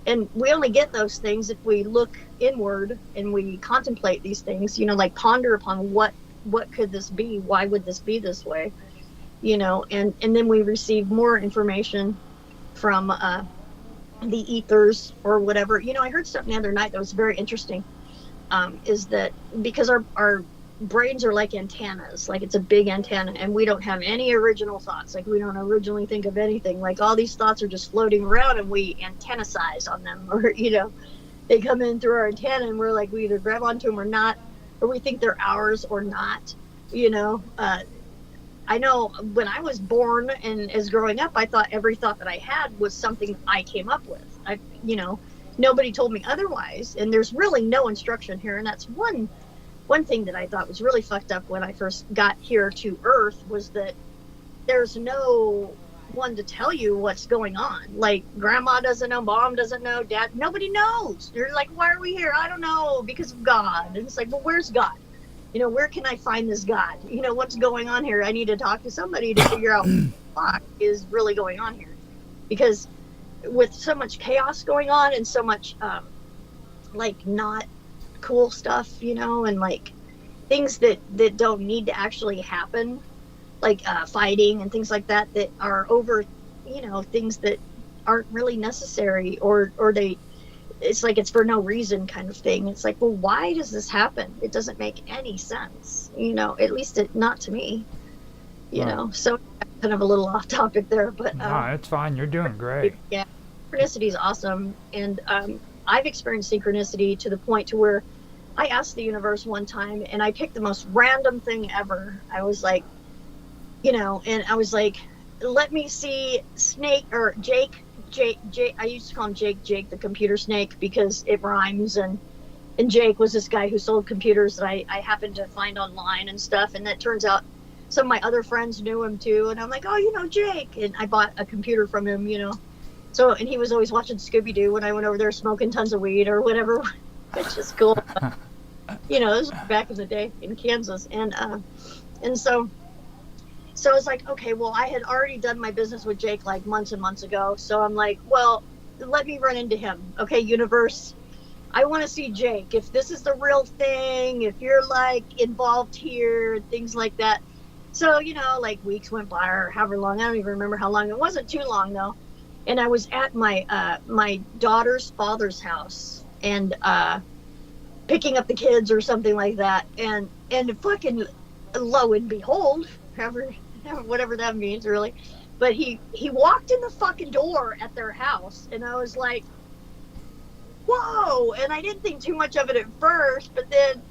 And we only get those things if we look inward and we contemplate these things, like ponder upon what could this be? Why would this be this way? And then we receive more information from the ethers or whatever. I heard something the other night that was very interesting, is that because our brains are like antennas, like it's a big antenna, and we don't have any original thoughts. Like we don't originally think of anything. Like all these thoughts are just floating around, and we antennicize on them, or they come in through our antenna, and we're like, we either grab onto them or not, or we think they're ours or not. I know when I was born and as growing up, I thought every thought that I had was something I came up with. Nobody told me otherwise, and there's really no instruction here. And that's one thing that I thought was really fucked up when I first got here to Earth, was that there's no one to tell you what's going on. Like grandma doesn't know, mom doesn't know, dad, nobody knows. They're like, why are we here? I don't know, because of God. And it's like, well, where's God? Where can I find this God? What's going on here? I need to talk to somebody to figure out what is really going on here. Because with so much chaos going on and so much like not cool stuff, and like things that don't need to actually happen, like fighting and things like that are over, things that aren't really necessary, or it's like it's for no reason kind of thing. It's like, well, why does this happen? It doesn't make any sense, at least not to me, so kind of a little off topic there, but no, it's fine. You're doing great. Yeah, synchronicity is awesome. And I've experienced synchronicity to the point to where I asked the universe one time, and I picked the most random thing ever. I was like, and I was like, let me see Snake or Jake. I used to call him Jake the computer snake, because it rhymes, and Jake was this guy who sold computers that I happened to find online and stuff, and that turns out some of my other friends knew him too, and I'm like, oh, Jake, and I bought a computer from him, so, and he was always watching Scooby-Doo when I went over there smoking tons of weed or whatever, which is cool. This was back in the day in Kansas, and so I was like, okay, well, I had already done my business with Jake like months and months ago. So I'm like, well, let me run into him. Okay, universe, I want to see Jake. If this is the real thing, if you're like involved here, things like that. So, like weeks went by or however long. I don't even remember how long. It wasn't too long though. And I was at my daughter's father's house and picking up the kids or something like that. And fucking lo and behold, whatever that means really. But he walked in the fucking door at their house and I was like, whoa. And I didn't think too much of it at first, but then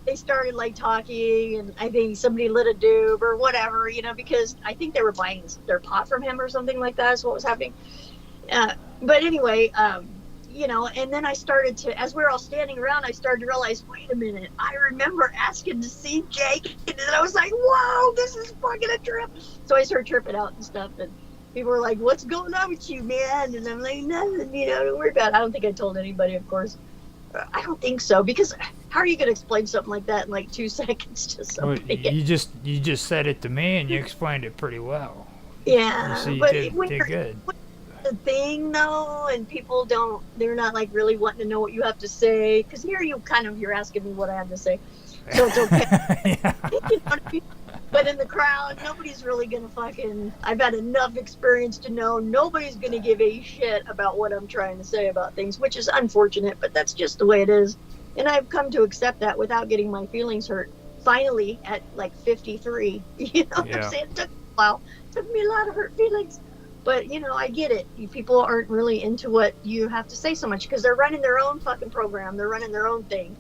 they started like talking and I think somebody lit a doob or whatever, because I think they were buying their pot from him or something like that is what was happening. But anyway, and then I started to, as we were all standing around, I started to realize, wait a minute, I remember asking to see Jake. And then I was like, whoa, this is fucking a trip. So I started tripping out and stuff. And people were like, what's going on with you, man? And I'm like, nothing, don't worry about it. I don't think I told anybody, of course. I don't think so, because how are you going to explain something like that in like 2 seconds to somebody? Well, you just said it to me and you explained it pretty well. Yeah, So you but did good. The thing though, and people they're not like really wanting to know what you have to say, because here you're asking me what I have to say, so it's okay. Yeah. You know what I mean? But in the crowd, nobody's really gonna I've had enough experience to know nobody's gonna give a shit about what I'm trying to say about things, which is unfortunate, but that's just the way it is. And I've come to accept that without getting my feelings hurt. Finally, at like 53, what I'm saying? It took a while. It took me a lot of hurt feelings. But, I get it. People aren't really into what you have to say so much because they're running their own fucking program. They're running their own thing.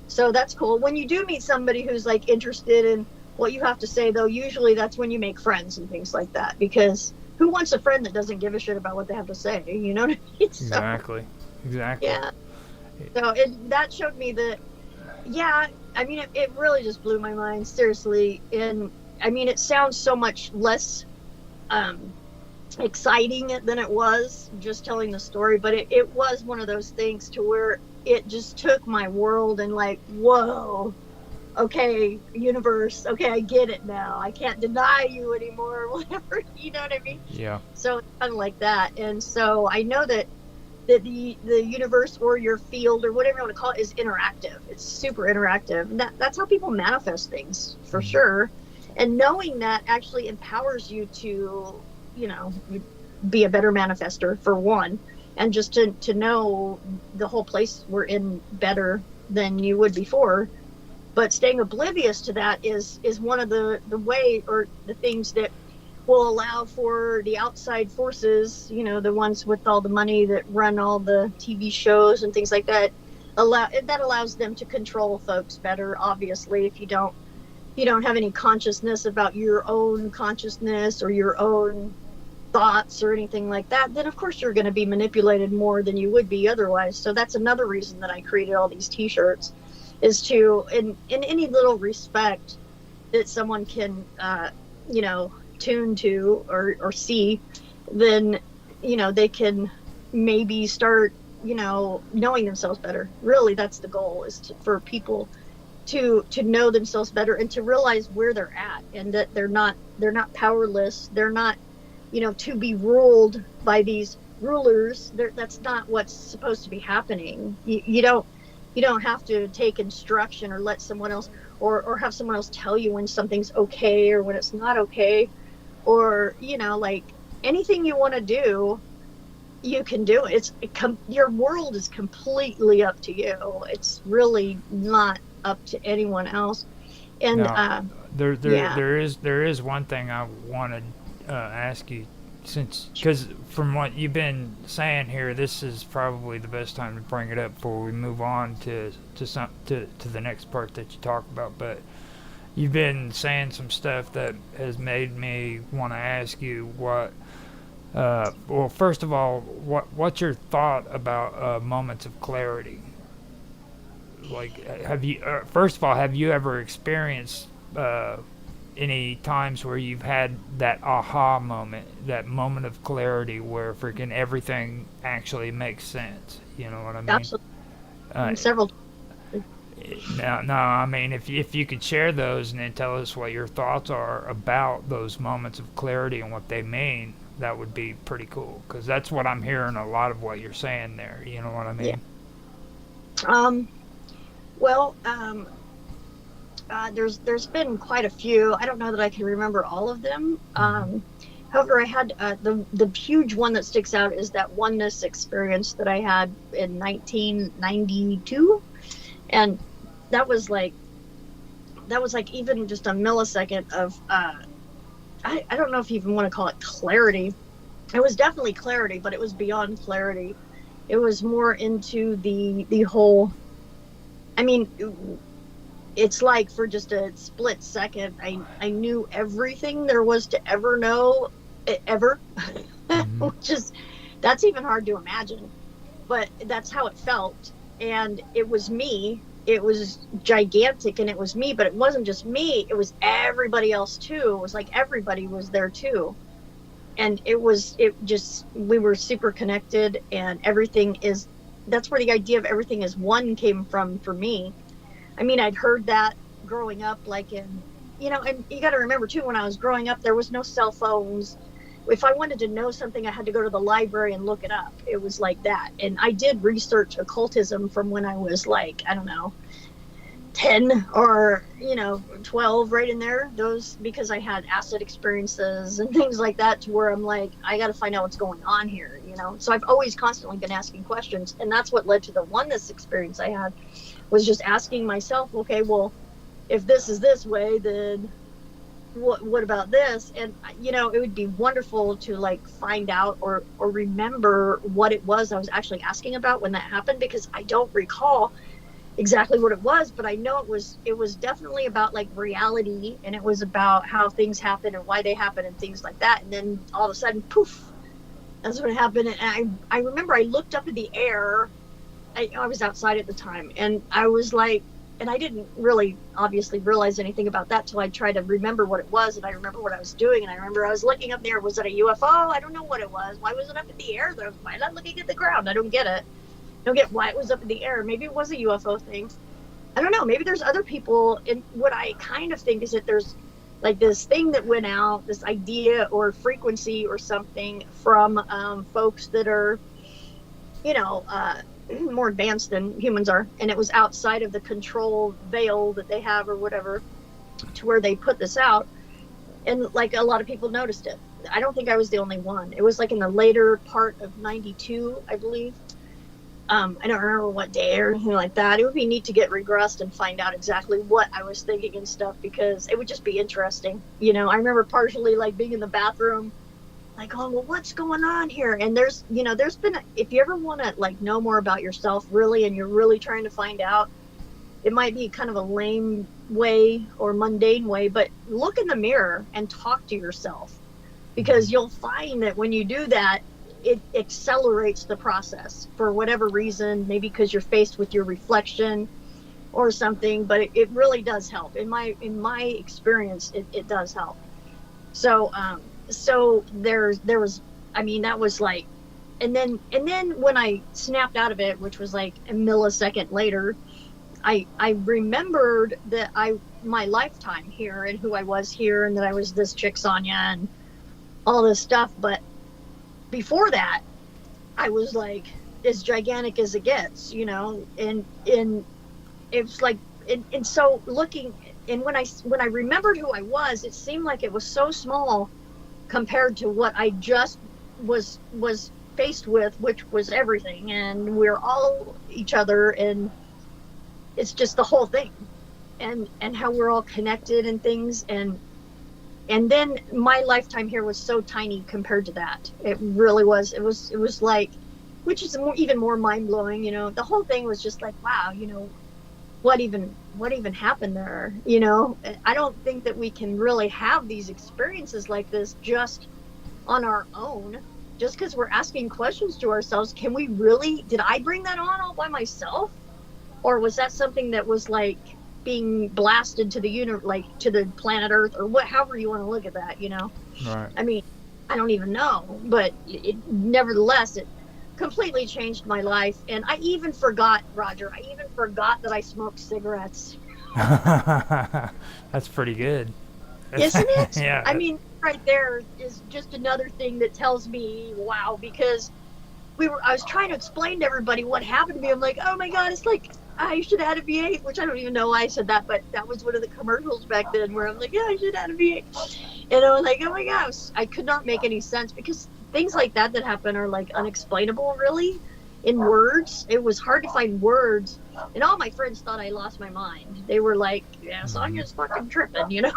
So that's cool. When you do meet somebody who's like interested in what you have to say, though, usually that's when you make friends and things like that. Because who wants a friend that doesn't give a shit about what they have to say? You know what I mean? So, Exactly. Yeah. So that showed me that, it really just blew my mind, seriously. And, it sounds so much less exciting than it was just telling the story, but it was one of those things to where it just took my world and like, whoa, okay, universe, okay, I get it now. I can't deny you anymore, whatever, you know what I mean? Yeah. So it's kind of like that. And so I know that the universe or your field or whatever you want to call it is interactive. It's super interactive. And that's how people manifest things for sure. And knowing that actually empowers you to, be a better manifester for one, and just to know the whole place we're in better than you would before. But staying oblivious to that is one of the way or the things that will allow for the outside forces, the ones with all the money that run all the TV shows and things like that, that allows them to control folks better. Obviously, if you don't have any consciousness about your own consciousness or your own thoughts or anything like that, then of course you're going to be manipulated more than you would be otherwise. So that's another reason that I created all these t-shirts, is to in any little respect that someone can tune to or see, then they can maybe start knowing themselves better. Really, that's the goal, is for people to know themselves better and to realize where they're at, and that they're not powerless. They're not to be ruled by these rulers. That's not what's supposed to be happening. You don't have to take instruction or let someone else or have someone else tell you when something's okay or when it's not okay, or like anything you want to do, you can do it. Your world is completely up to you. It's really not up to anyone else. And now, there is one thing I wanted ask you, because from what you've been saying here, this is probably the best time to bring it up before we move on to the next part that you talk about. But you've been saying some stuff that has made me want to ask you what. Well, first of all, what's your thought about moments of clarity? Like, have you ever experienced any times where you've had that aha moment, that moment of clarity where freaking everything actually makes sense? You know what I mean? Absolutely. Several. No, I mean, if you could share those and then tell us what your thoughts are about those moments of clarity and what they mean, that would be pretty cool, because that's what I'm hearing a lot of what you're saying there. You know what I mean? Um, well, there's been quite a few. I don't know that I can remember all of them. However, I had the huge one that sticks out is that oneness experience that I had in 1992, and that was like even just a millisecond of I don't know if you even want to call it clarity. It was definitely clarity, but it was beyond clarity. It was more into the whole. I mean, it's like for just a split second, I knew everything there was to ever know, ever, which is, that's even hard to imagine, but that's how it felt. And it was me. It was gigantic, and it was me, but it wasn't just me. It was everybody else too. It was like everybody was there too. And it just, we were super connected, and that's where the idea of everything is one came from for me. I mean, I'd heard that growing up, like and you got to remember too, when I was growing up, there was no cell phones. If I wanted to know something, I had to go to the library and look it up. It was like that. And I did research occultism from when I was like, I don't know, 10 or 12, right in there, those, because I had acid experiences and things like that, to where I'm like, I got to find out what's going on here. So I've always constantly been asking questions, and that's what led to the oneness experience I had, was just asking myself, okay, well, if this is this way, then what about this? And it would be wonderful to like find out or remember what it was I was actually asking about when that happened, because I don't recall exactly what it was, but I know it was definitely about like reality, and it was about how things happen and why they happen and things like that. And then all of a sudden, poof, that's what happened. And I remember I looked up in the air. I was outside at the time, and I was like, and I didn't really obviously realize anything about that till I tried to remember what it was. And I remember what I was doing, and I remember I was looking up there. Was it a UFO? I don't know what it was. Why was it up in the air though? Why not looking at the ground? I don't get it. Don't get why it was up in the air. Maybe it was a UFO thing. I don't know. Maybe there's other people. And what I kind of think is that there's like this thing that went out, this idea or frequency or something from folks that are, more advanced than humans are. And it was outside of the control veil that they have or whatever, to where they put this out. And like a lot of people noticed it. I don't think I was the only one. It was like in the later part of 92, I believe. I don't remember what day or anything like that. It would be neat to get regressed and find out exactly what I was thinking and stuff, because it would just be interesting. I remember partially like being in the bathroom, like, oh, well, what's going on here? And there's been, if you ever want to like know more about yourself really, and you're really trying to find out, it might be kind of a lame way or mundane way, but look in the mirror and talk to yourself, because you'll find that when you do that, it accelerates the process for whatever reason, maybe because you're faced with your reflection or something, but it really does help. In my experience, it does help. So there was, I mean, that was like, and then when I snapped out of it, which was like a millisecond later, I remembered that my lifetime here and who I was here, and that I was this chick Sonia and all this stuff. But before that, I was like as gigantic as it gets, and it was like, and so looking, and when I remembered who I was, it seemed like it was so small compared to what I just was faced with, which was everything, and we're all each other, and it's just the whole thing, and how we're all connected and things, and then my lifetime here was so tiny compared to that. It really was. It was like, which is even more mind blowing. The whole thing was just like, wow. What even happened there? I don't think that we can really have these experiences like this just on our own, just because we're asking questions to ourselves. Can we really? Did I bring that on all by myself, or was that something that was like being blasted to the universe, like to the planet Earth, or however you want to look at that, Right. I mean, I don't even know, but nevertheless, it completely changed my life. And I even forgot, Roger, that I smoked cigarettes. That's pretty good. Isn't it? Yeah. I mean, right there is just another thing that tells me, wow, because I was trying to explain to everybody what happened to me. I'm like, oh my God, it's like I should have had a V8, which I don't even know why I said that, but that was one of the commercials back then where I'm like, yeah, I should have had a V8. And I was like, oh my gosh, I could not make any sense because things like that happen are like unexplainable, really, in words. It was hard to find words. And all my friends thought I lost my mind. They were like, yeah, Sonya's fucking tripping, you know?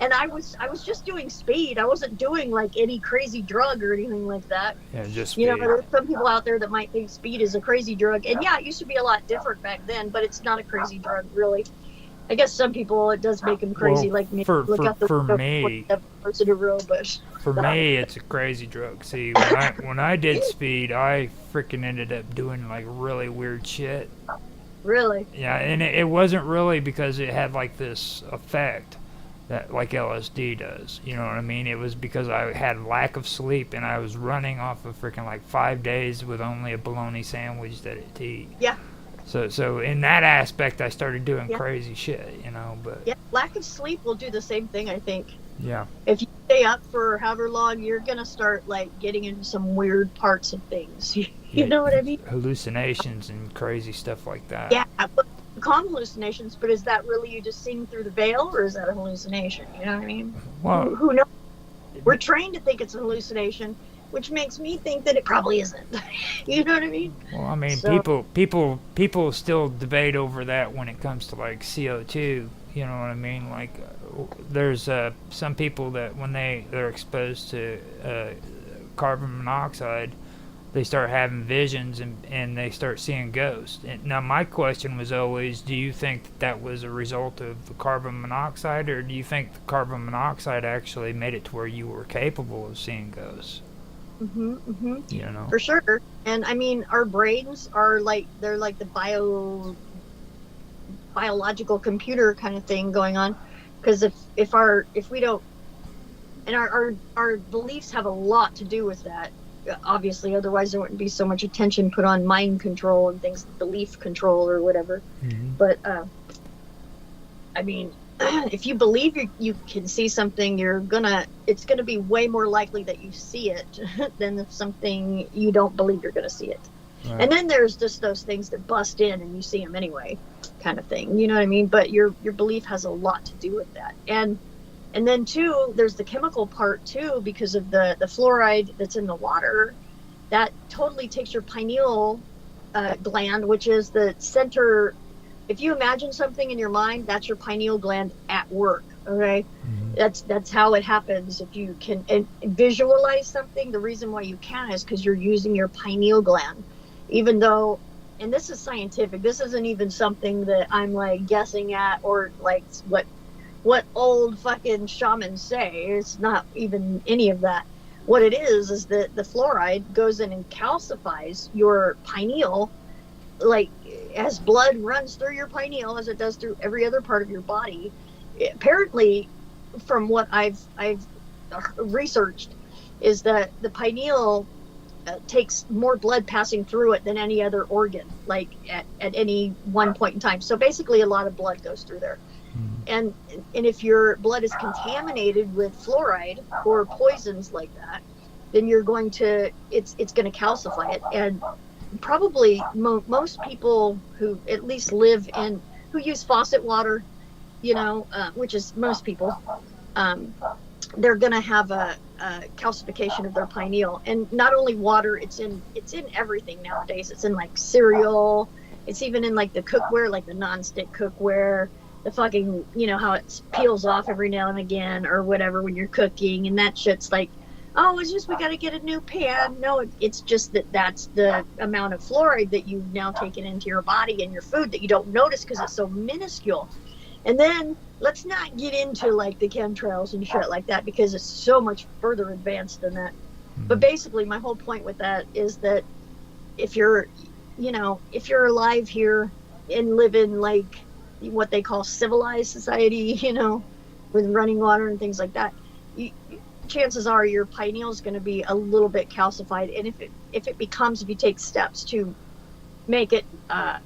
And I was just doing speed. I wasn't doing like any crazy drug or anything like that. Yeah, just speed. You know, there's some people out there that might think speed is a crazy drug. And yeah, it used to be a lot different back then, but it's not a crazy drug, really. I guess some people, it does make them crazy, like me. For me, but for me, it's a crazy drug. See, when I did speed, I freaking ended up doing like really weird shit. Really? Yeah, and it wasn't really because it had like this effect that like LSD does. You know what I mean? It was because I had lack of sleep and I was running off of freaking like 5 days with only a bologna sandwich to eat. Yeah. So in that aspect, I started doing crazy shit, you know. But yeah, lack of sleep will do the same thing, I think. Yeah. If you stay up for however long, you're gonna start like getting into some weird parts of things. You know what I mean? Hallucinations and crazy stuff like that. Yeah, but calm hallucinations. But is that really you just seeing through the veil, or is that a hallucination? You know what I mean? Well, who knows? We're trained to think it's a hallucination, which makes me think that it probably isn't. You know what I mean? Well, I mean, So, people still debate over that when it comes to like CO2. You know what I mean? Like, there's some people that when they're exposed to carbon monoxide, they start having visions and they start seeing ghosts. And now, my question was always, do you think that was a result of the carbon monoxide, or do you think the carbon monoxide actually made it to where you were capable of seeing ghosts? You know, for sure. And I mean, our brains are like, they're like the biological computer kind of thing going on. Because if we don't, and our beliefs have a lot to do with that. Obviously, otherwise there wouldn't be so much attention put on mind control and things, belief control or whatever. But I mean, if you believe you can see something, it's gonna be way more likely that you see it than if something you don't believe you're gonna see it. Right. And then there's just those things that bust in and you see them anyway, kind of thing. You know what I mean? But your belief has a lot to do with that. And then too, there's the chemical part too, because of the fluoride that's in the water, that totally takes your pineal gland, which is the center. If you imagine something in your mind, that's your pineal gland at work. Okay, that's how it happens. If you can visualize something, the reason why you can is because you're using your pineal gland, even though. And this is scientific. This isn't even something that I'm like guessing at or like what old fucking shamans say. It's not even any of that. What it is that the fluoride goes in and calcifies your pineal, like as blood runs through your pineal as it does through every other part of your body. Apparently, from what I've researched, is that the pineal takes more blood passing through it than any other organ, like at any one point in time. So basically a lot of blood goes through there. And if your blood is contaminated with fluoride or poisons like that, then you're going to it's going to calcify it. And probably most people who at least live in who use faucet water, you know, which is most people, they're going to have a calcification of their pineal. And not only water, it's in everything nowadays. It's in like cereal. It's even in like the cookware, like the nonstick cookware. The fucking, you know, how it peels off every now and again or whatever when you're cooking, and that shit's like, oh, it's just we got to get a new pan. No, it's just that's the amount of fluoride that you've now taken into your body and your food that you don't notice because it's so minuscule. And then let's not get into like the chemtrails and shit like that because it's so much further advanced than that. But basically my whole point with that is that if you're alive here and live in like what they call civilized society, you know, with running water and things like that, chances are your pineal is going to be a little bit calcified. And if you take steps to make it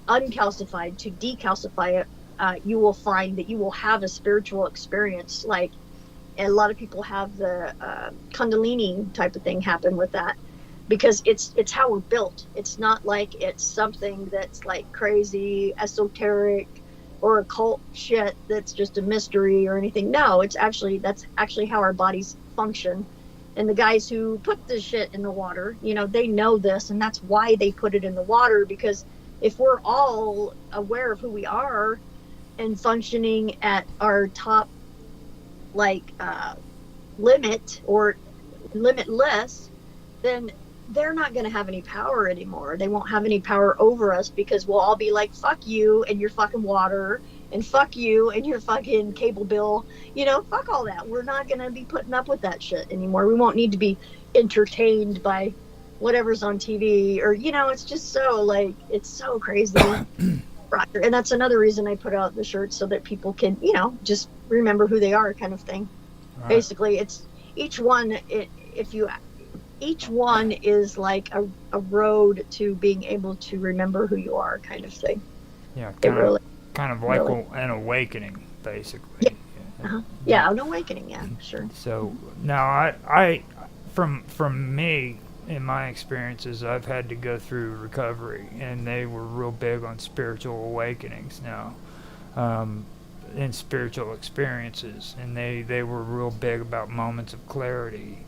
uncalcified, to decalcify it, you will find that you will have a spiritual experience. Like a lot of people have the Kundalini type of thing happen with that. because it's how we're built. It's not like it's something that's like crazy esoteric or occult shit that's just a mystery or anything. No, that's actually how our bodies function. And the guys who put this shit in the water, they know this, and that's why they put it in the water, because if we're all aware of who we are and functioning at our top limit or limitless, then they're not going to have any power anymore. They won't have any power over us, because we'll all be like, fuck you and your fucking water, and fuck you and your fucking cable bill. Fuck all that. We're not going to be putting up with that shit anymore. We won't need to be entertained by whatever's on TV, or it's just so it's so crazy. And that's another reason I put out the shirt, so that people can just remember who they are, kind of thing. Right. Basically, it's each one is like a road to being able to remember who you are, kind of thing. Yeah, kind of like an awakening, basically. Yeah. Uh-huh. Yeah, an awakening. Yeah, sure. So now I from me, in my experiences, I've had to go through recovery, and they were real big on spiritual awakenings now, and spiritual experiences, and they were real big about moments of clarity.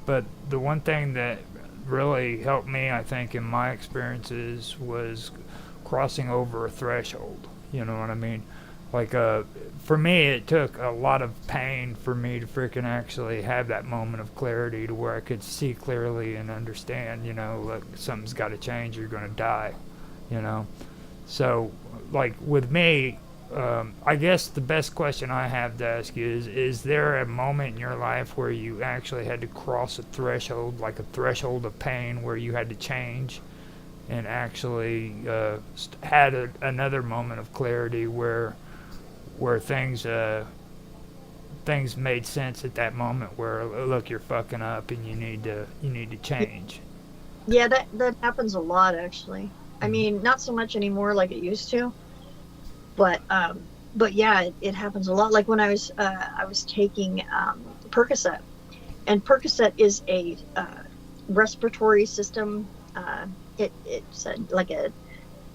But the one thing that really helped me, I think, in my experiences was crossing over a threshold. You know what I mean? For me, it took a lot of pain for me to freaking actually have that moment of clarity, to where I could see clearly and understand, something's got to change, you're going to die, So, with me, I guess the best question I have to ask you is there a moment in your life where you actually had to cross a threshold, like a threshold of pain, where you had to change and actually had another moment of clarity where things made sense at that moment, where, look, you're fucking up and you need to change? Yeah, that happens a lot, actually. I mean, not so much anymore like it used to, but yeah, it happens a lot. Like when I was taking Percocet, and Percocet is a respiratory system. It's like a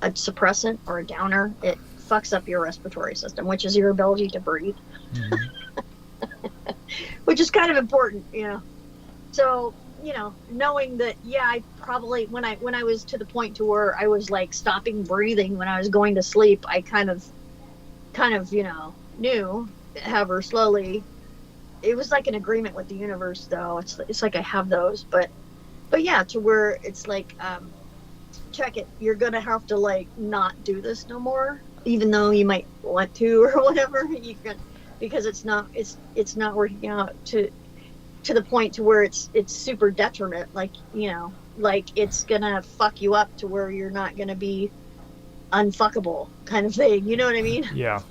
suppressant or a downer. It fucks up your respiratory system, which is your ability to breathe. Mm-hmm. Which is kind of important, So, knowing that, yeah, I probably, when I was to the point to where I was like stopping breathing when I was going to sleep, I kind of, knew, however slowly. It was like an agreement with the universe, though. It's like I have those, but yeah, to where it's like, check it, you're gonna have to not do this no more, even though you might want to or whatever, because it's not working out to the point to where it's super detriment, it's gonna fuck you up to where you're not gonna be unfuckable, kind of thing. You know what I mean? Yeah,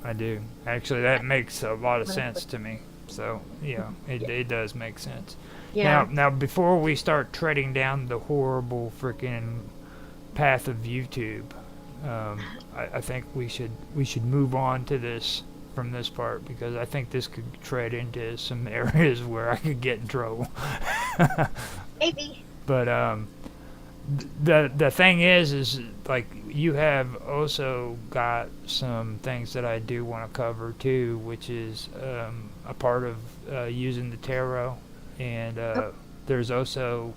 I do. Actually, that makes a lot of sense to me. So yeah, it does make sense. Yeah. Now, before we start treading down the horrible freaking path of YouTube, I think we should move on to this from this part, because I think this could tread into some areas where I could get in trouble. Maybe. But the thing is you have also got some things that I do want to cover too, which is a part of using the tarot. And there's also,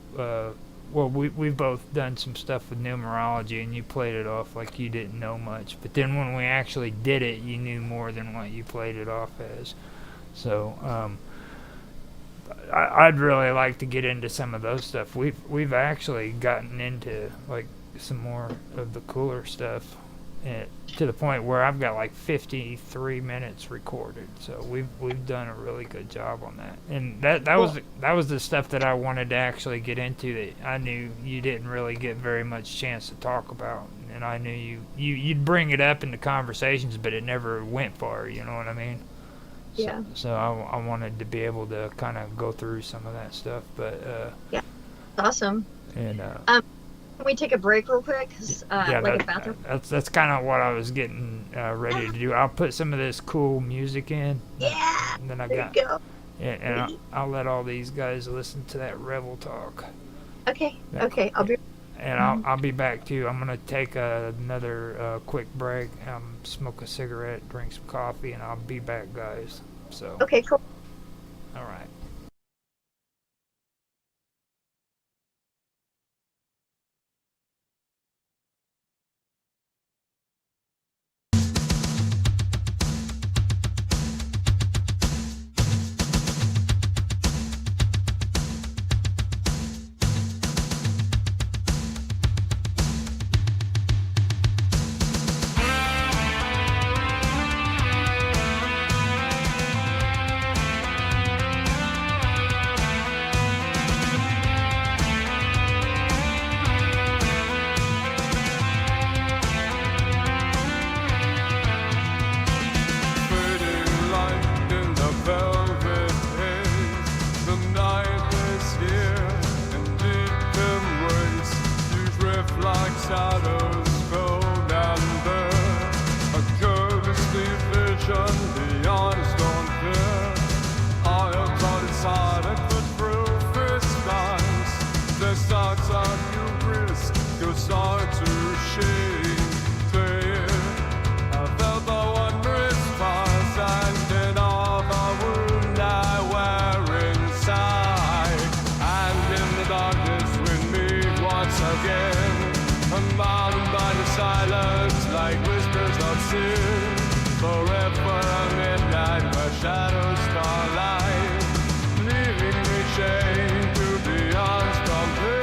we've both done some stuff with numerology, and you played it off like you didn't know much. But then when we actually did it, you knew more than what you played it off as. So I'd really like to get into some of those stuff. We've actually gotten into some more of the cooler stuff, to the point where I've got 53 minutes recorded. So we've done a really good job on that. And that was the stuff that I wanted to actually get into, that I knew you didn't really get very much chance to talk about. And I knew you'd bring it up in the conversations, but it never went far. You know what I mean? Yeah. So I wanted to be able to kind of go through some of that stuff. But yeah, awesome. And can we take a break real quick? Yeah, a bathroom? That's kind of what I was getting ready to do. I'll put some of this cool music in. Yeah. And then there you go. Yeah, and I'll let all these guys listen to that Rebel talk. Okay. Yeah. Okay. I'll be. And I'll be back too. I'm gonna take another quick break, smoke a cigarette, drink some coffee, and I'll be back, guys. So, Okay. Cool. all right. Fading light in the velvet haze. The night is here in deep embrace. You drift like shadows, cold and bare. A ghostly vision beyond stone fear. I have thought it silent, but through his skies. The stars of you risk, you start to shake. I felt the wondrous pulse and of a wound I wear inside. And in the darkness we meet once again, unbound by the silence like whispers of sin. Forever a midnight where shadows starlight, leaving me chained to the arms complete.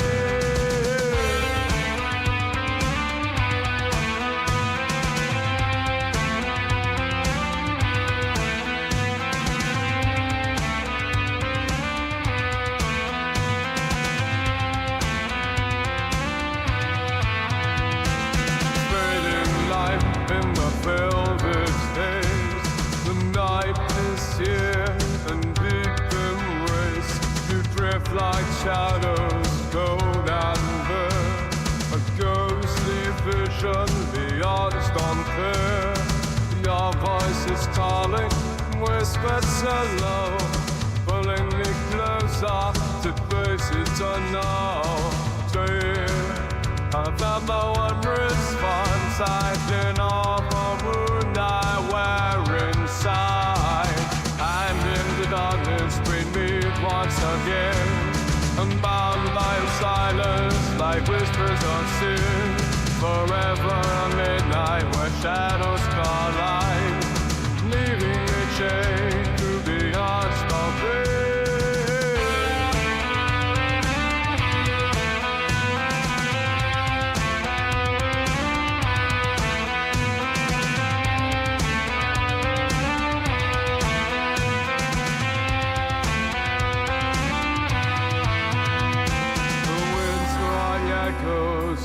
Fading light in the velvet haze. The night is here in deep embrace. You drift like shadows, cold and bare. A ghostly vision beyond stone fair. Your voice is calling, whispered so low, pulling me closer to places unknown. I felt the wondrous fun sighting of a wound I wear inside. And in the darkness we meet once again, unbound by silence like whispers of sin. Forever a midnight where shadows collide, leaving me chained to the unspoken.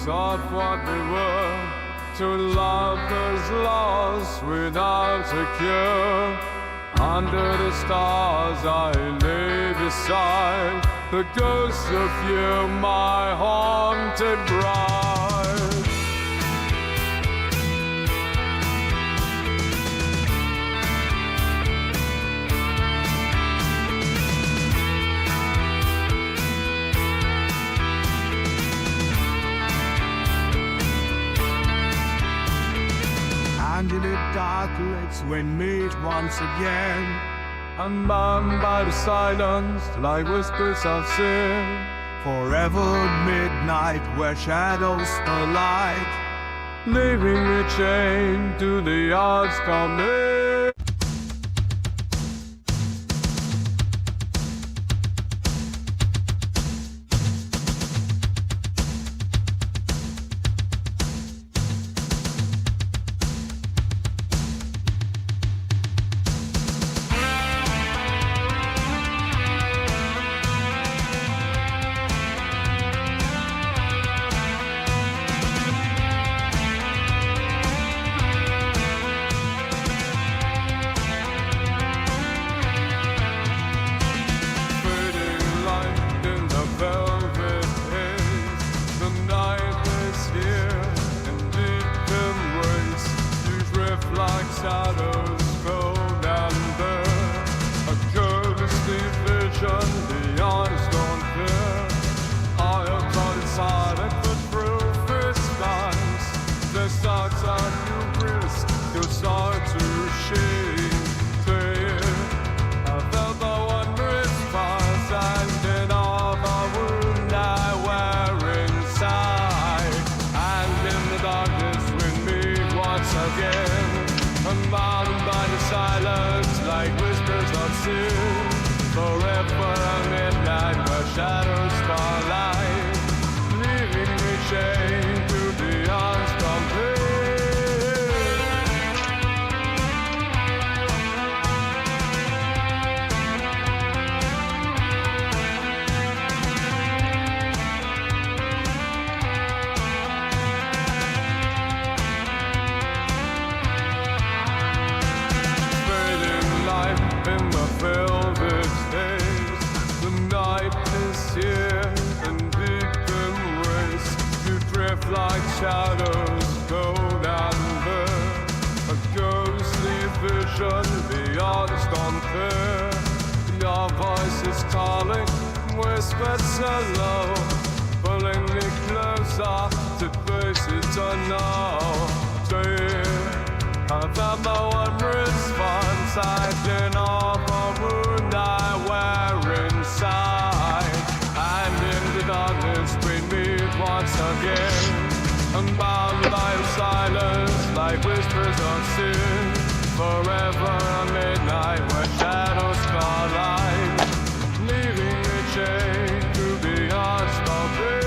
Of what we were, to lovers lost without a cure. Under the stars I lay beside the ghost of you, my haunted bride. And in the dark lakes we meet once again, Unbound by the silence like whispers of sin. forever midnight where shadows collide, Leaving me chained to the odds coming. starts on you risk, you start to shake. I felt the wondrous pulse and all the wound I wear inside. And in the darkness we meet once again, unbound by the silence like whispers of sin. Forever a midnight where shadows starlight, leaving me chained to the arms complete. Fading light in the velvet days, the night is here and deep embrace. You drift like shadows, cold and bare, a ghostly vision beyond compare. Your voice is calling, whispered so low, pulling me closer to places unknown. I found my wondrous fun sight in all the wound I wear inside. And in the darkness we meet once again, unbound by silence like whispers of sin. Forever a midnight where shadows collide, leaving me chained to the arms of pain.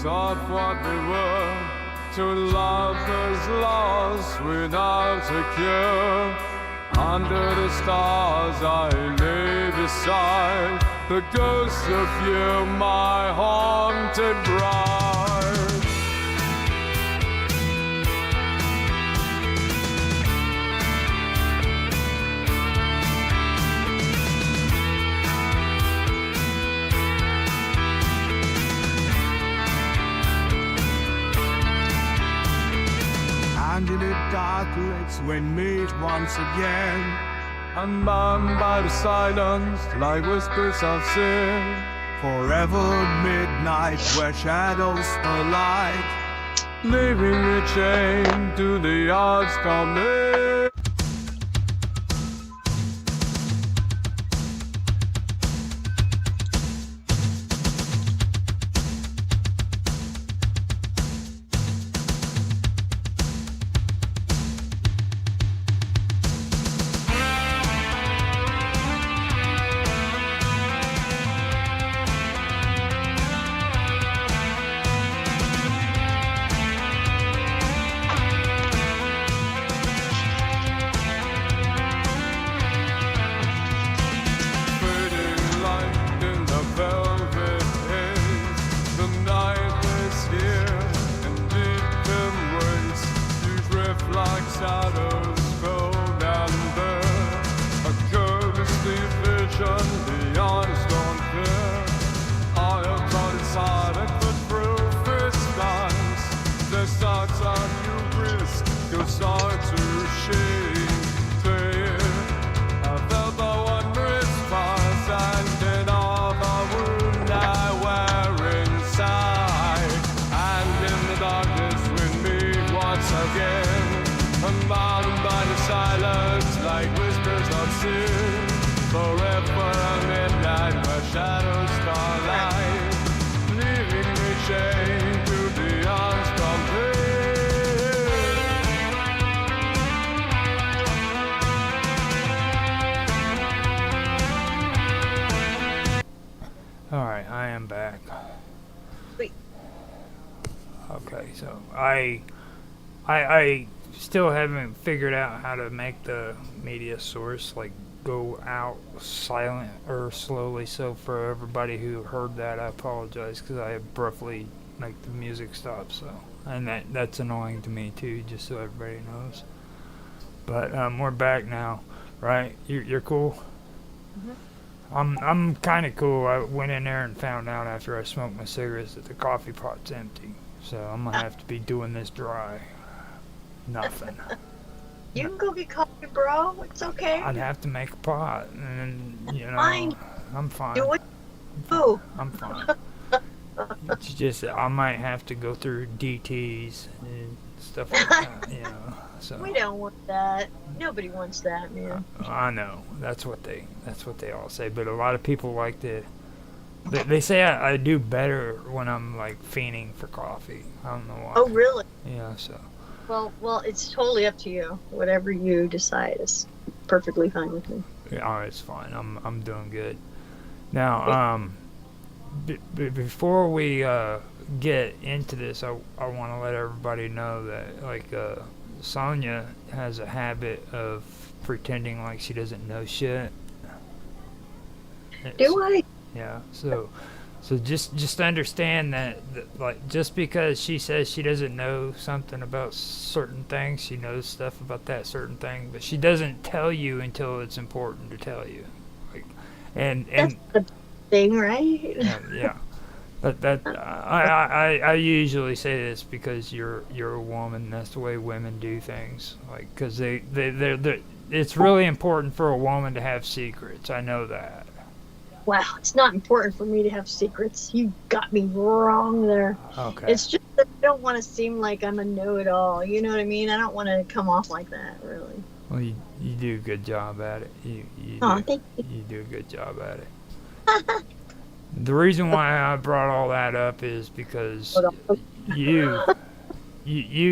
Of what we were, two lovers lost without a cure. Under the stars I lay beside the ghost of you, my haunted bride. And in the dark lakes we meet once again, Unbound by the silence like whispers of sin. forever midnight where shadows collide, Leaving me chained to the odds coming. Alright, I am back. Sweet. Okay, so I still haven't figured out how to make the media source like go out silent or slowly, so for everybody who heard that, I apologize because I abruptly make the music stop, so and that's annoying to me too, just so everybody knows. But we're back now, right? You're cool? Mhm. I'm kind of cool. I went in there and found out after I smoked my cigarettes that the coffee pot's empty. So I'm gonna have to be doing this dry. Nothing. You can go get coffee, bro. It's okay. I'd have to make a pot, and Fine. I'm fine. Do what you do. I'm fine. It's just I might have to go through DTs and stuff like that, So We don't want that. Nobody wants that, man. I know that's what they all say, but a lot of people like to. They say I do better when I'm like fiending for coffee. I don't know why. Oh, really? Yeah. So. Well, it's totally up to you. Whatever you decide is perfectly fine with me. Yeah, it's fine. I'm doing good. Now, before we get into this, I want to let everybody know that Sonia has a habit of pretending like she doesn't know shit. Do I? Yeah. So just understand that like just because she says she doesn't know something about certain things, she knows stuff about that certain thing, but she doesn't tell you until it's important to tell you. And That's the thing, right? yeah. But I usually say this because you're a woman. That's the way women do things. Like, because they're it's really important for a woman to have secrets. I know that. Wow, it's not important for me to have secrets. You got me wrong there. Okay. It's just that I don't want to seem like I'm a know-it-all. You know what I mean? I don't want to come off like that, really. Well, you do a good job at it. You Thank you. You do a good job at it. The reason why I brought all that up is because you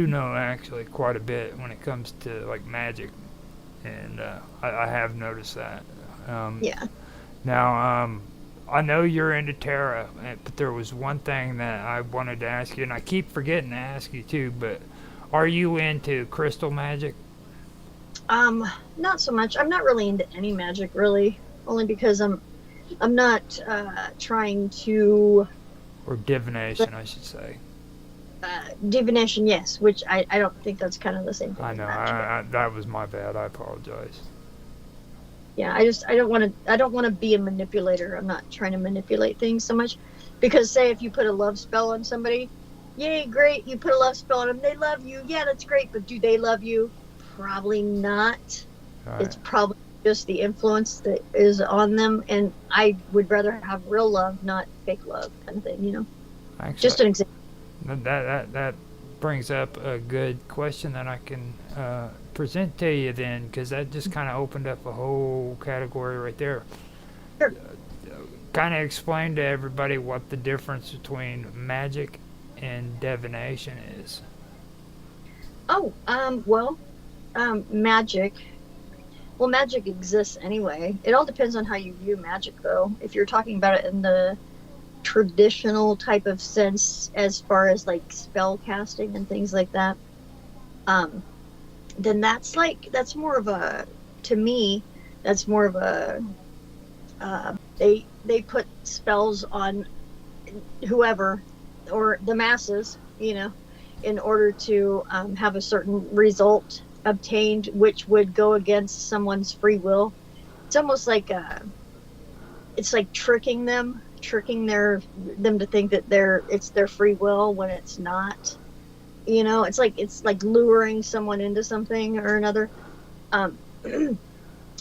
know actually quite a bit when it comes to like magic, and I have noticed that. Yeah. Now, I know you're into tarot, but there was one thing that I wanted to ask you, and I keep forgetting to ask you too, but are you into crystal magic? Not so much. I'm not really into any magic, really, only because I'm not trying to... Or divination, I should say. Divination, yes, which I don't think that's kind of the same thing. I know, that was my bad, I apologize. Yeah, I don't want to be a manipulator. I'm not trying to manipulate things so much, because say if you put a love spell on somebody, yay, great, you put a love spell on them, they love you, yeah, that's great, but do they love you? Probably not. Right. It's probably just the influence that is on them, and I would rather have real love, not fake love, kind of thing. Actually, just an example. That brings up a good question that I can present to you then, because that just kind of opened up a whole category right there. Sure. Kind of explain to everybody what the difference between magic and divination is. Oh, magic. Well, magic exists anyway. It all depends on how you view magic, though. If you're talking about it in the traditional type of sense, as far as like spell casting and things like that, then that's more of a, to me, that's more of a, they put spells on whoever, or the masses, in order to have a certain result obtained, which would go against someone's free will. It's almost like it's like tricking them to think that it's their free will when it's not. It's like luring someone into something or another.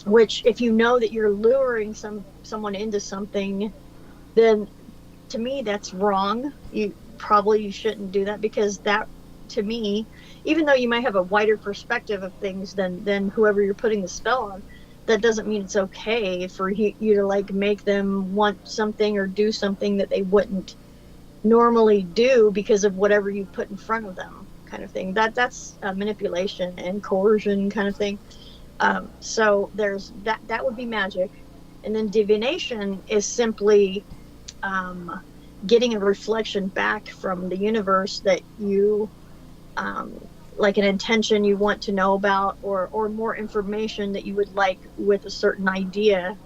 Which, if you know that you're luring someone into something, then to me that's wrong. You shouldn't do that, because that, to me, even though you might have a wider perspective of things than whoever you're putting the spell on, that doesn't mean it's okay for you to like make them want something or do something that they wouldn't normally do because of whatever you put in front of them, kind of thing. That's manipulation and coercion kind of thing. So there's that would be magic. And then divination is simply getting a reflection back from the universe that you like an intention you want to know about, or more information that you would like with a certain idea,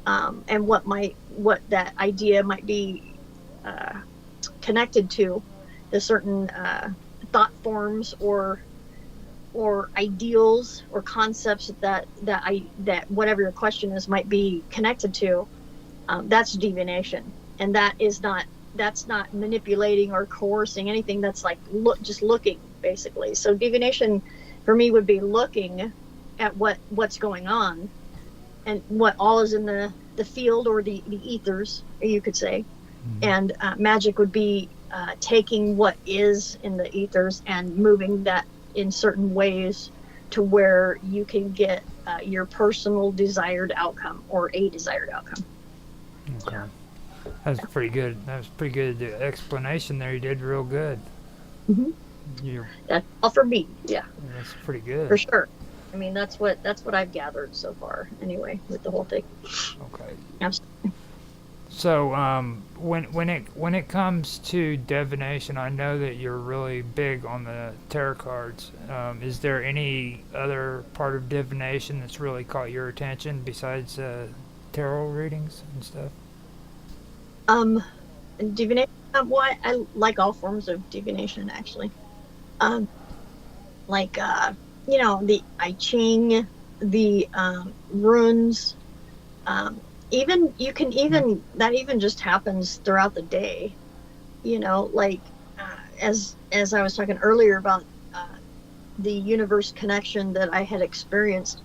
and what that idea might be connected to, the certain thought forms or or ideals or concepts that whatever your question is might be connected to, that's divination. And that's not manipulating or coercing anything. That's like just looking, basically. So divination for me would be looking at what's going on and what all is in the field, or the ethers, you could say. And magic would be taking what is in the ethers and moving that in certain ways to where you can get your personal desired outcome, or a desired outcome. Okay. That's pretty good. That was pretty good explanation there. You did real good. That's all for me. Yeah, that's pretty good. For sure. I mean, that's what I've gathered so far, anyway, with the whole thing. Okay. Absolutely. So, when it comes to divination, I know that you're really big on the tarot cards. Is there any other part of divination that's really caught your attention besides tarot readings and stuff? Divination. Well, I like all forms of divination, actually. Like the I Ching, the runes. Even you can that even just happens throughout the day. Like as I was talking earlier about the universe connection that I had experienced.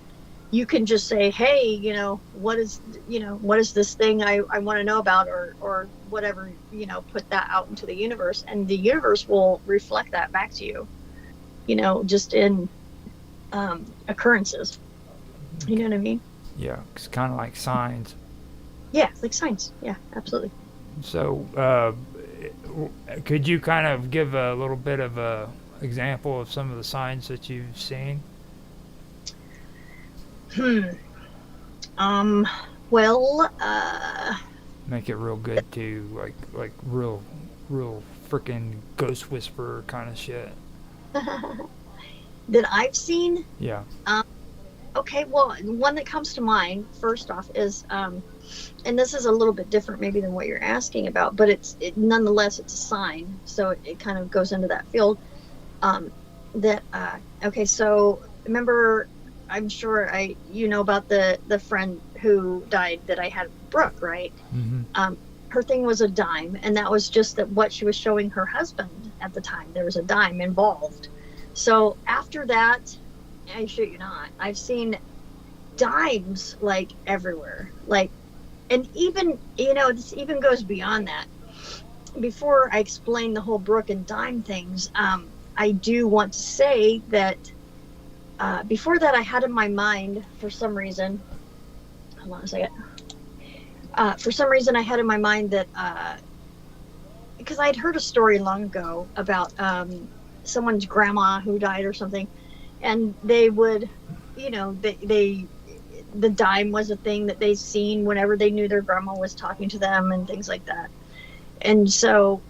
You can just say, hey, what is this thing I want to know about, or whatever, put that out into the universe, and the universe will reflect that back to you, just in occurrences. You know what I mean? Yeah, it's kind of like signs. Yeah, like signs. Yeah, absolutely. So, could you kind of give a little bit of a example of some of the signs that you've seen? Well, make it real good too, like real freaking ghost whisperer kind of shit. That I've seen? Yeah. Okay, well, one that comes to mind first off is, and this is a little bit different maybe than what you're asking about, but nonetheless it's a sign, so it kind of goes into that field. Okay, so remember, I'm sure you know about the friend who died that I had, Brooke, right? Mm-hmm. Her thing was a dime, and that was just what she was showing her husband at the time. There was a dime involved. So after that, I shit you not, I've seen dimes like everywhere. Like, and even, this even goes beyond that. Before I explain the whole Brooke and dime things, I do want to say that before that, I had in my mind, for some reason, hold on a second. For some reason, I had in my mind that, because I'd heard a story long ago about someone's grandma who died or something, and they would, the dime was a thing that they'd seen whenever they knew their grandma was talking to them and things like that. And so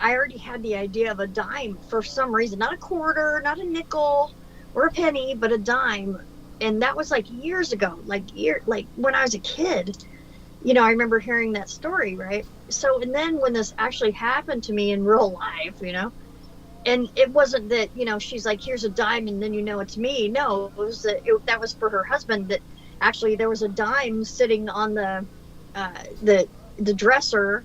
I already had the idea of a dime for some reason, not a quarter, not a nickel or a penny, but a dime. And that was like years ago, like when I was a kid, I remember hearing that story, right? So, and then when this actually happened to me in real life, and it wasn't that, she's like, here's a dime and then it's me. No, it was that was for her husband, that actually there was a dime sitting on the dresser,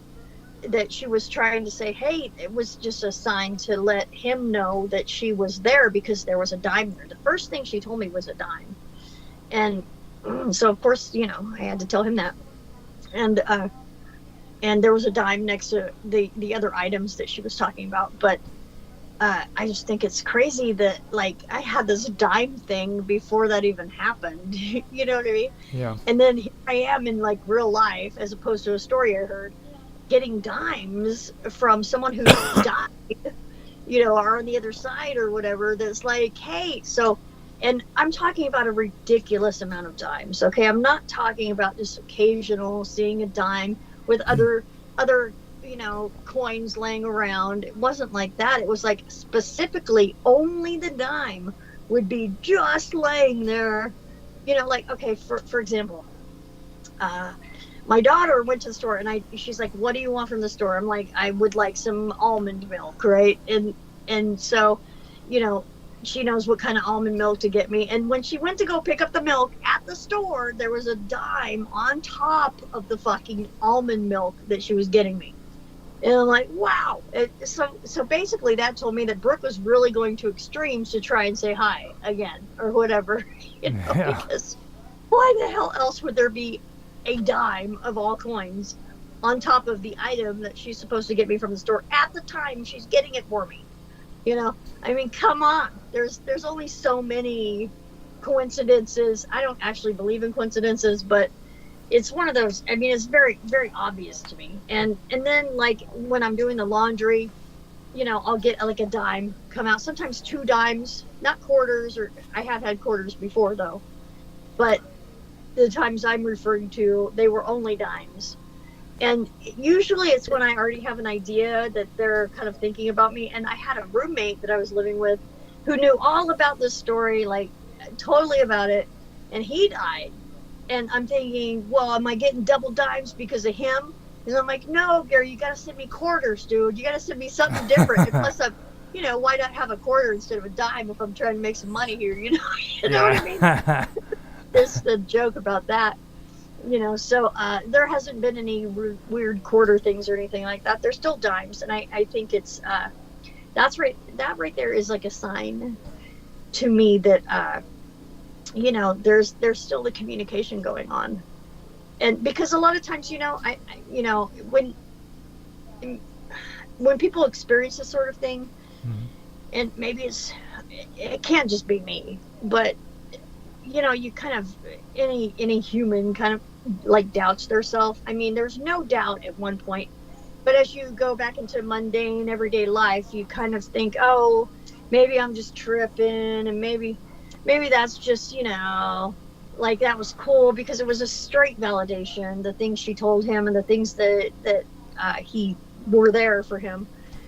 that she was trying to say, hey, it was just a sign to let him know that she was there because there was a dime there. The first thing she told me was a dime. And so of course, I had to tell him that. And there was a dime next to the other items that she was talking about. But I just think it's crazy that, like, I had this dime thing before that even happened. You know what I mean? Yeah. And then here I am in, like, real life, as opposed to a story I heard, getting dimes from someone who died, or on the other side or whatever, that's like, hey, so, and I'm talking about a ridiculous amount of dimes, okay? I'm not talking about just occasional seeing a dime with other coins laying around. It wasn't like that. It was like specifically only the dime would be just laying there, like, okay, for example, my daughter went to the store and she's like, what do you want from the store? I'm like, I would like some almond milk, right? And so, she knows what kind of almond milk to get me. And when she went to go pick up the milk at the store, there was a dime on top of the fucking almond milk that she was getting me. And I'm like, wow. So basically that told me that Brooke was really going to extremes to try and say hi again or whatever, because why the hell else would there be a dime of all coins on top of the item that she's supposed to get me from the store at the time she's getting it for me? I mean, come on. There's only so many coincidences. I don't actually believe in coincidences, but it's one of those. I mean, it's very, very obvious to me. And then, like, when I'm doing the laundry, I'll get like a dime come out. Sometimes 2 dimes, not quarters, or I have had quarters before though. But the times I'm referring to, they were only dimes. And usually it's when I already have an idea that they're kind of thinking about me. And I had a roommate that I was living with who knew all about this story, like totally about it. And he died. And I'm thinking, well, am I getting double dimes because of him? And I'm like, no, Gary, you got to send me quarters, dude. You got to send me something different. Plus, why not have a quarter instead of a dime if I'm trying to make some money here? You know what I mean? There's the joke about that. So there hasn't been any weird quarter things or anything like that. They're still dimes. And I think it's, that right there is like a sign to me that, there's still the communication going on. And because a lot of times, when people experience this sort of thing, and maybe it can't just be me, but you kind of, any human kind of like doubts their self. I mean, there's no doubt at one point, but as you go back into mundane everyday life, you kind of think, oh, maybe I'm just tripping, and maybe that's just, like that was cool because it was a straight validation. The things she told him and the things that he were there for him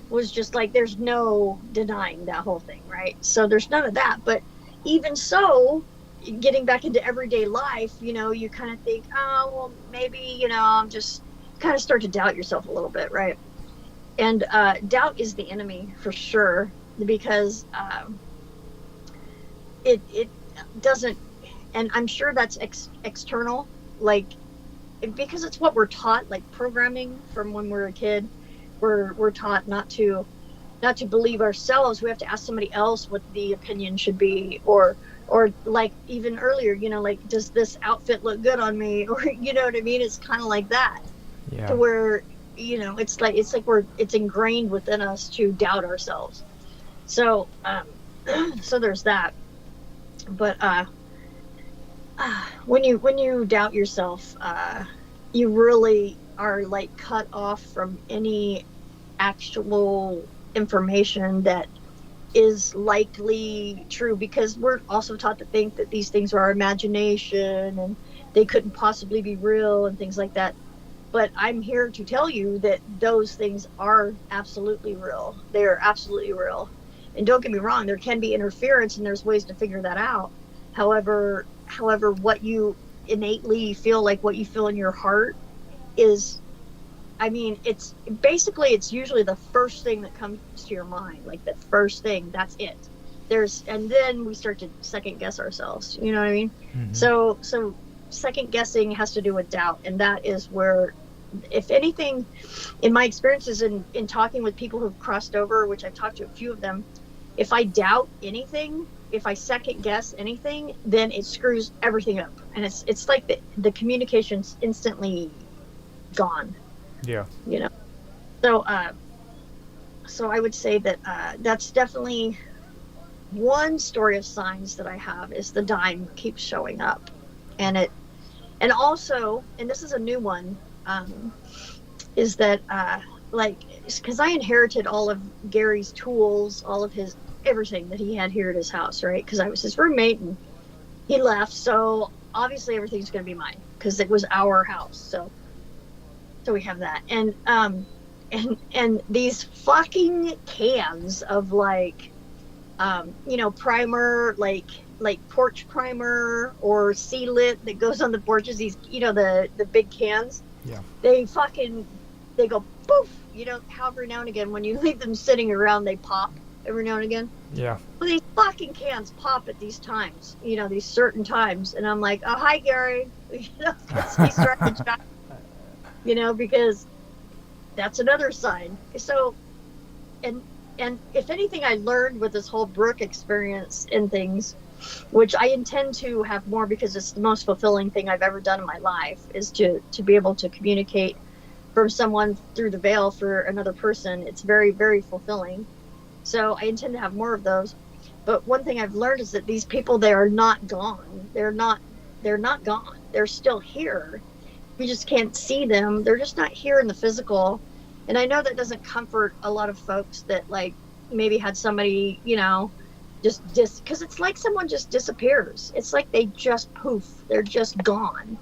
was just like, there's no denying that whole thing, right? So there's none of that. But even so, getting back into everyday life, you kind of think, oh, well, maybe, I'm just kind of start to doubt yourself a little bit, right? And doubt is the enemy for sure, because it doesn't, and I'm sure that's external, like, because it's what we're taught, like programming from when we're a kid. We're taught not to believe ourselves. We have to ask somebody else what the opinion should be, or like even earlier, like, does this outfit look good on me? Or you know what I mean? It's kind of like that. Yeah. To where, it's like it's ingrained within us to doubt ourselves. So so there's that. But when you doubt yourself, you really are like cut off from any actual information that is likely true, because we're also taught to think that these things are our imagination and they couldn't possibly be real and things like that. But I'm here to tell you that those things are absolutely real. They are absolutely real. And don't get me wrong, there can be interference and there's ways to figure that out. However, what you innately feel, like what you feel in your heart, is, I mean, it's usually the first thing that comes to your mind, like the first thing, that's it. And then we start to second guess ourselves, you know what I mean? Mm-hmm. So second guessing has to do with doubt. And that is where, if anything, in my experiences in talking with people who've crossed over, which I've talked to a few of them, if I doubt anything, if I second guess anything, then it screws everything up. And it's like the communication's instantly gone. Yeah. So I would say that that's definitely one story of signs that I have, is the dime keeps showing up. And also, and this is a new one, is that like, because I inherited all of Gary's tools, all of his everything that he had here at his house, right? Because I was his roommate and he left, so obviously everything's going to be mine because it was our house. So we have that, and these fucking cans of like, primer, like porch primer or Seal-It that goes on the porches. These, the big cans. Yeah. They go poof. However, now and again when you leave them sitting around, they pop. every now and again. Yeah. Well, these fucking cans pop at these times, these certain times. And I'm like, oh, hi, Gary. He's starting to chat, because that's another sign. So, and if anything I learned with this whole Brooke experience and things, which I intend to have more because it's the most fulfilling thing I've ever done in my life, is to be able to communicate from someone through the veil for another person. It's very, very fulfilling. So I intend to have more of those. But one thing I've learned is that these people, they are not gone. They're not gone. They're still here. We just can't see them. They're just not here in the physical. And I know that doesn't comfort a lot of folks that like maybe had somebody, just because it's like someone just disappears. It's like they just poof. They're just gone,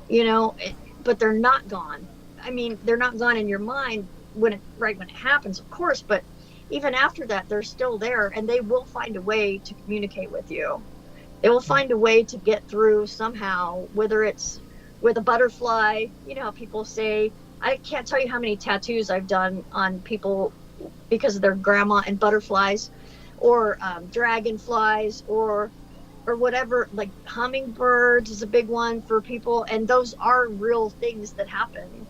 but they're not gone. I mean, they're not gone in your mind when it happens, of course, but even after that, they're still there, and they will find a way to communicate with you. They will find a way to get through somehow, whether it's with a butterfly. How people say, I can't tell you how many tattoos I've done on people because of their grandma and butterflies, or dragonflies, or whatever. Like hummingbirds is a big one for people, and those are real things that happen.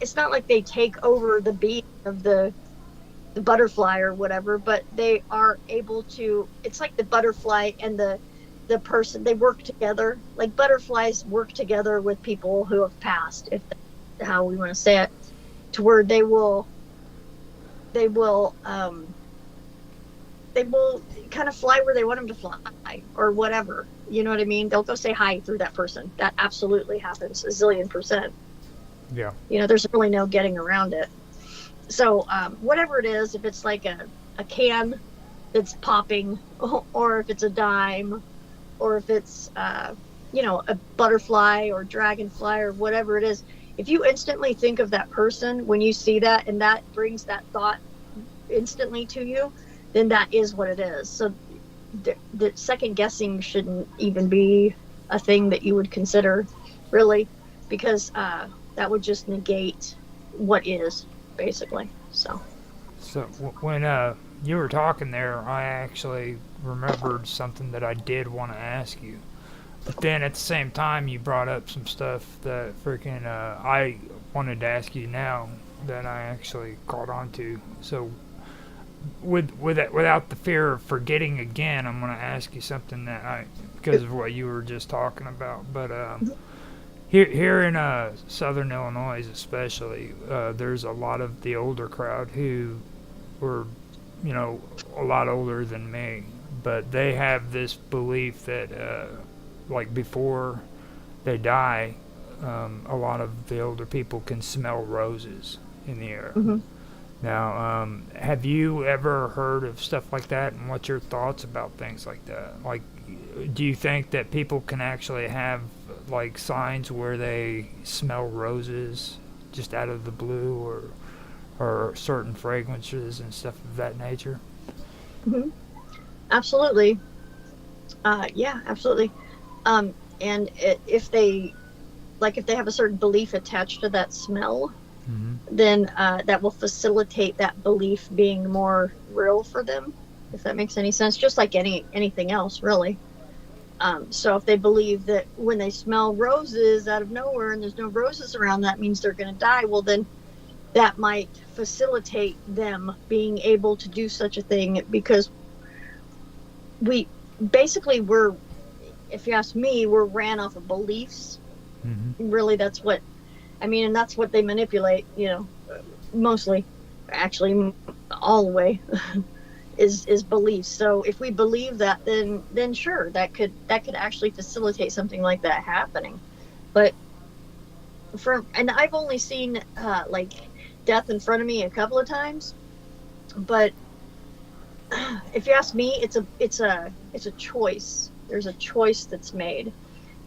It's not like they take over the being of the butterfly or whatever, but they are able to. It's like the butterfly and the person, they work together. Like butterflies work together with people who have passed, if that's how we want to say it, to where they will kind of fly where they want them to fly, or whatever. You know what I mean? They'll go say hi through that person. That absolutely happens, a zillion %. Yeah. There's really no getting around it. So whatever it is, if it's like a can that's popping, or if it's a dime, or if it's a butterfly or dragonfly or whatever it is, if you instantly think of that person when you see that, and that brings that thought instantly to you, then that is what it is. So the second guessing shouldn't even be a thing that you would consider, really, because that would just negate what is, basically. So when you were talking there, I actually remembered something that I did want to ask you. But then at the same time, you brought up some stuff that freaking I wanted to ask you now that I actually caught on to. So without the fear of forgetting again, I'm going to ask you something that because of what you were just talking about. But here in Southern Illinois, especially, there's a lot of the older crowd who were, a lot older than me, but they have this belief that, like before they die, a lot of the older people can smell roses in the air. Mm-hmm. Now, have you ever heard of stuff like that, and what's your thoughts about things like that? Like, do you think that people can actually have like signs where they smell roses just out of the blue, or certain fragrances and stuff of that nature? Mm-hmm. Absolutely. Yeah, absolutely. And if they have a certain belief attached to that smell, mm-hmm. then that will facilitate that belief being more real for them, if that makes any sense. Just like anything else, really. So if they believe that when they smell roses out of nowhere and there's no roses around, that means they're going to die, well, then that might facilitate them being able to do such a thing, because we're, if you ask me, we're ran off of beliefs. Mm-hmm. Really, that's what, and that's what they manipulate, mostly, actually, all the way. is beliefs. So if we believe that, then sure, that could actually facilitate something like that happening. But and I've only seen like death in front of me a couple of times, but if you ask me, it's a choice. There's a choice that's made.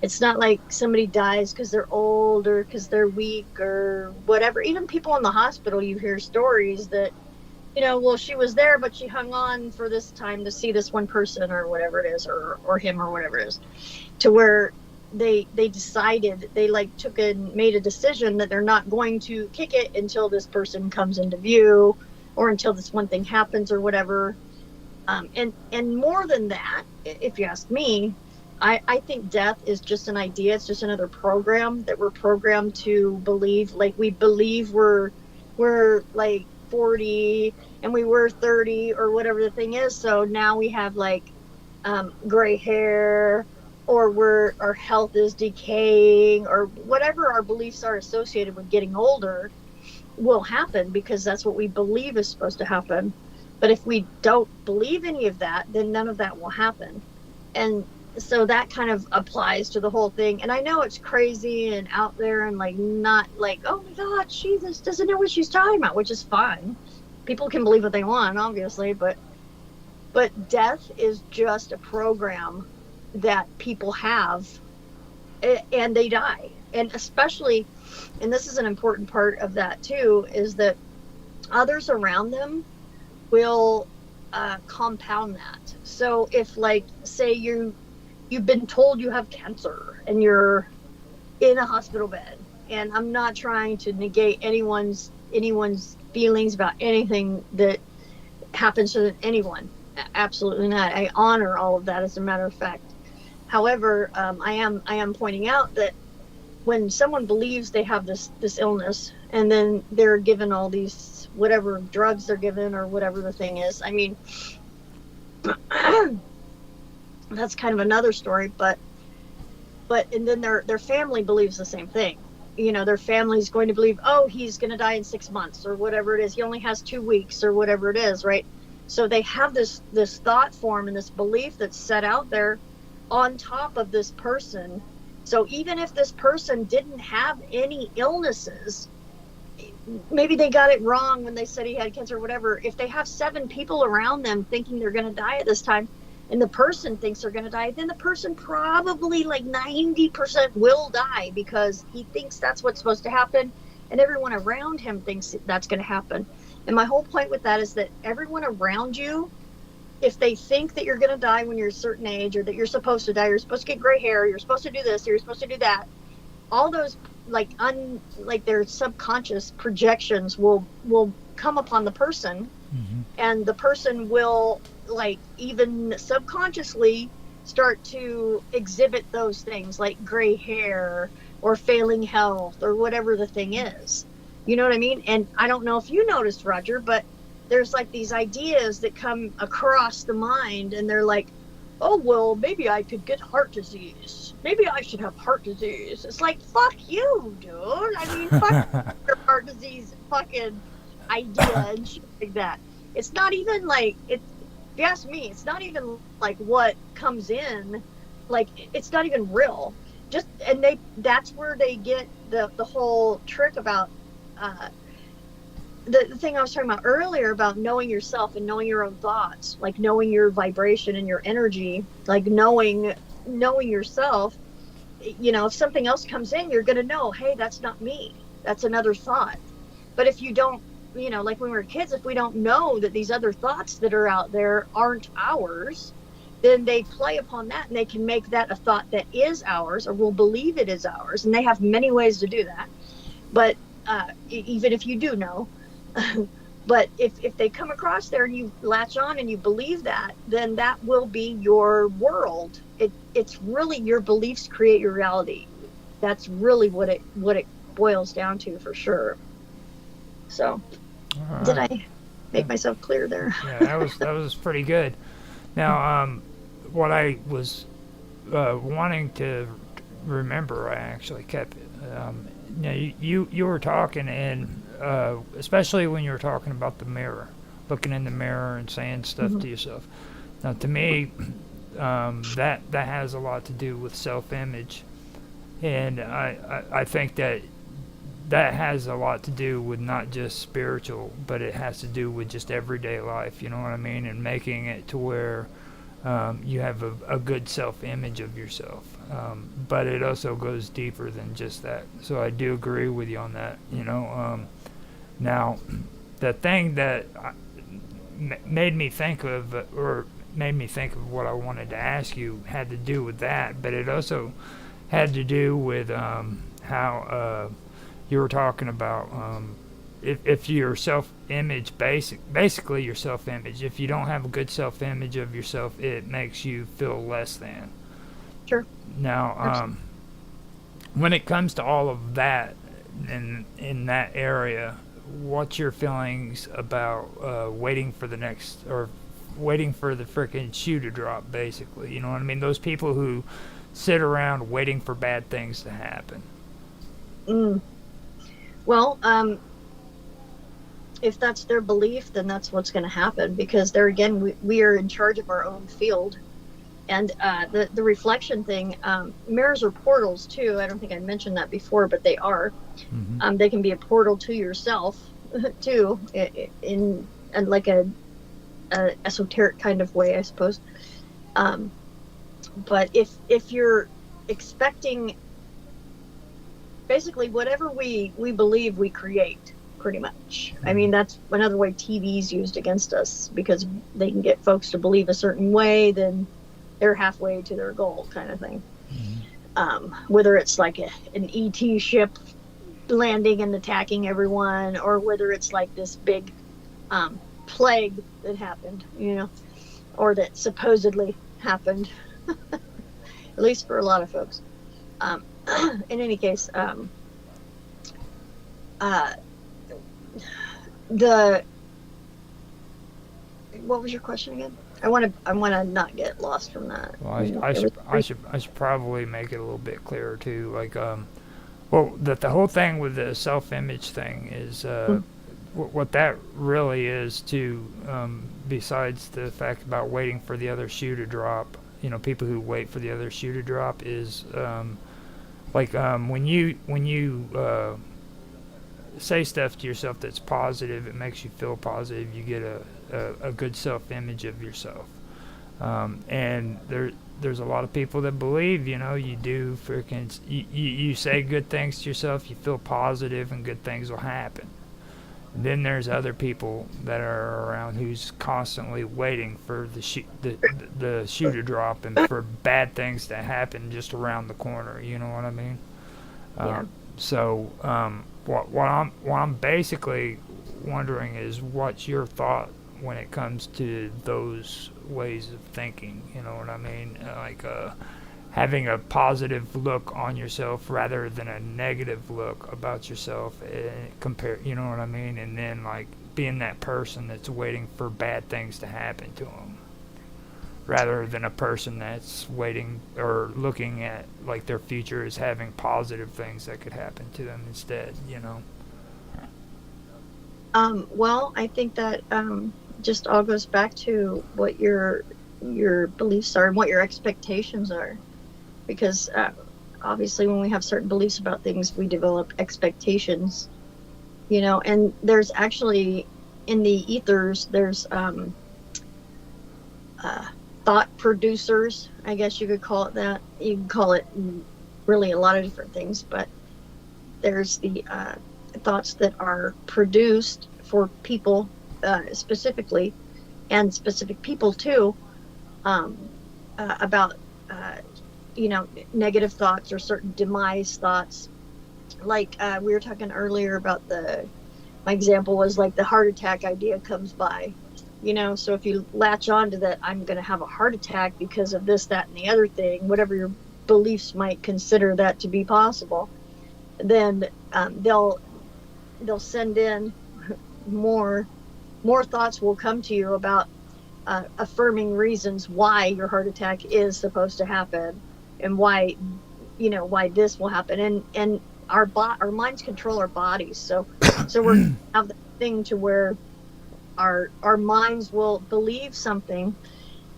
It's not like somebody dies because they're old or because they're weak or whatever. Even people in the hospital, you hear stories that, well, she was there, but she hung on for this time to see this one person or whatever it is, or him or whatever it is, to where they decided, they made a decision that they're not going to kick it until this person comes into view, or until this one thing happens or whatever. And more than that, if you ask me, I think death is just an idea. It's just another program that we're programmed to believe. Like we believe we're like 40 and we were 30 or whatever the thing is. So now we have like gray hair, or our health is decaying, or whatever our beliefs are associated with getting older will happen because that's what we believe is supposed to happen. But if we don't believe any of that, then none of that will happen. And so that kind of applies to the whole thing. And I know it's crazy and out there and like not like, oh my God, she just doesn't know what she's talking about, which is fine. People can believe what they want, obviously, but death is just a program that people have, and they die. And especially, and this is an important part of that too, is that others around them will compound that. So if, like, say you've been told you have cancer and you're in a hospital bed, and I'm not trying to negate anyone's feelings about anything that happens to anyone, absolutely not. I honor all of that, as a matter of fact. However, I am pointing out that when someone believes they have this illness, and then they're given all these whatever drugs they're given or whatever the thing is, I mean, that's kind of another story. But and then their family believes the same thing. You know, their family's going to believe, oh, he's going to die in 6 months or whatever it is. He only has 2 weeks or whatever it is, right? So they have this thought form and this belief that's set out there on top of this person. So even if this person didn't have any illnesses, maybe they got it wrong when they said he had cancer or whatever. If they have 7 people around them thinking they're going to die at this time, and the person thinks they're going to die, then the person probably like 90% will die because he thinks that's what's supposed to happen, and everyone around him thinks that's going to happen. And my whole point with that is that everyone around you, if they think that you're going to die when you're a certain age, or that you're supposed to die, you're supposed to get gray hair, you're supposed to do this, you're supposed to do that, all those like their subconscious projections will come upon the person, and the person will like even subconsciously start to exhibit those things like gray hair or failing health or whatever the thing is. You know what I mean? And I don't know if you noticed, Roger, but there's like these ideas that come across the mind, and they're like, oh, well, maybe I could get heart disease. Maybe I should have heart disease. It's like, fuck you, dude. I mean, fuck your heart disease fucking idea and shit like that. It's not even like, if you ask me, it's not even like what comes in, like, it's not even real. Just, and that's where they get the whole trick about, the thing I was talking about earlier about knowing yourself and knowing your own thoughts, like knowing your vibration and your energy, like knowing yourself. You know, if something else comes in, you're going to know, hey, that's not me. That's another thought. But if you don't, you know, like when we were kids, if we don't know that these other thoughts that are out there aren't ours, then they play upon that, and they can make that a thought that is ours, or will believe it is ours. And they have many ways to do that. But even if you do know, but if they come across there and you latch on and you believe that, then that will be your world. It's really your beliefs create your reality. That's really what it boils down to, for sure. So, right. Did I make myself clear there? Yeah, that was pretty good. Now, what I was wanting to remember, I actually kept it. You were talking, and especially when you were talking about the mirror, looking in the mirror and saying stuff to yourself. Now, to me, that has a lot to do with self-image, and I think that has a lot to do with not just spiritual, but it has to do with just everyday life. You know what I mean? And making it to where you have a good self-image of yourself. But it also goes deeper than just that. So I do agree with you on that. You know, now the thing that made me think of what I wanted to ask you had to do with that, but it also had to do with how you were talking about if your self-image, basically your self-image, if you don't have a good self-image of yourself, it makes you feel less than. Sure. Now, when it comes to all of that in that area, what's your feelings about waiting for the freaking shoe to drop, basically? You know what I mean? Those people who sit around waiting for bad things to happen. Well, if that's their belief, then that's what's going to happen, because there again, we are in charge of our own field. And the reflection thing, mirrors are portals too. I don't think I mentioned that before, but they are. Mm-hmm. They can be a portal to yourself too, in like a esoteric kind of way, I suppose. But if you're expecting, basically whatever we believe, we create, pretty much. I mean, that's another way TV's used against us, because they can get folks to believe a certain way, then they're halfway to their goal, kind of thing. Whether it's like an ET ship landing and attacking everyone, or whether it's like this big plague that happened, or that supposedly happened, at least for a lot of folks. In any case, what was your question again? I want to not get lost from that. Well, I should probably make it a little bit clearer too. Like, the whole thing with the self-image thing is what that really is too. Besides the fact about waiting for the other shoe to drop, people who wait for the other shoe to drop is when you say stuff to yourself that's positive, it makes you feel positive. You get a good self-image of yourself, and there's a lot of people that believe, you do freaking, you say good things to yourself, you feel positive, and good things will happen. And then there's other people that are around who's constantly waiting for the shoe to drop and for bad things to happen just around the corner. You know what I mean? Yeah. So what I'm basically wondering is, what's your thought when it comes to those ways of thinking? You know what I mean? Like having a positive look on yourself rather than a negative look about yourself, you know what I mean? And then like being that person that's waiting for bad things to happen to them, rather than a person that's waiting or looking at like their future as having positive things that could happen to them instead, Well, I think that just all goes back to what your beliefs are and what your expectations are, because obviously when we have certain beliefs about things, we develop expectations, and there's actually in the ethers, there's thought producers, I guess you could call it that. You can call it really a lot of different things, but there's the thoughts that are produced for people specifically, and specific people too, about negative thoughts or certain demise thoughts. Like we were talking earlier about my example was like the heart attack idea comes by. So if you latch on to that, I'm going to have a heart attack because of this, that, and the other thing, whatever your beliefs might consider that to be possible, then they'll send in more thoughts will come to you about affirming reasons why your heart attack is supposed to happen, and why this will happen. And our minds control our bodies, so we're have the thing to where our minds will believe something,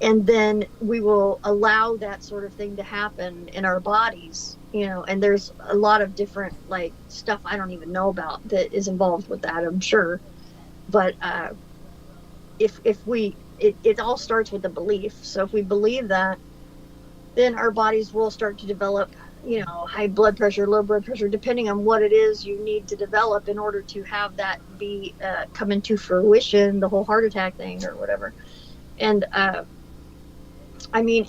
and then we will allow that sort of thing to happen in our bodies, and there's a lot of different like stuff I don't even know about that is involved with that, I'm sure. But it all starts with the belief. So if we believe that, then our bodies will start to develop, high blood pressure, low blood pressure, depending on what it is you need to develop in order to have that be come into fruition, the whole heart attack thing or whatever. And I mean,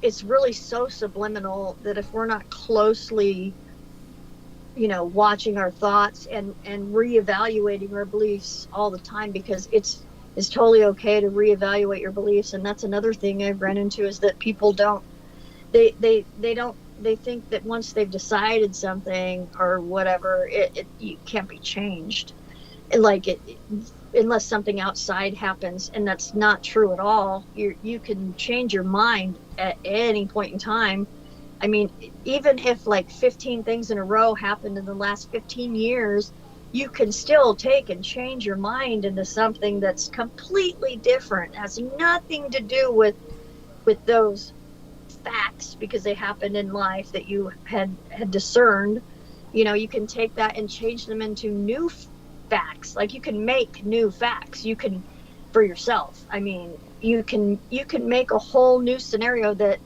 it's really so subliminal that if we're not closely watching our thoughts and reevaluating our beliefs all the time, because it's totally okay to reevaluate your beliefs. And that's another thing I've run into, is that people don't, they think that once they've decided something or whatever, you can't be changed. And like unless something outside happens, and that's not true at all. You can change your mind at any point in time. I mean, even if like 15 things in a row happened in the last 15 years, you can still take and change your mind into something that's completely different. It has nothing to do with those facts, because they happened in life that you had discerned. You can take that and change them into new facts. Like, you can make new facts. You can, for yourself. I mean, you can make a whole new scenario that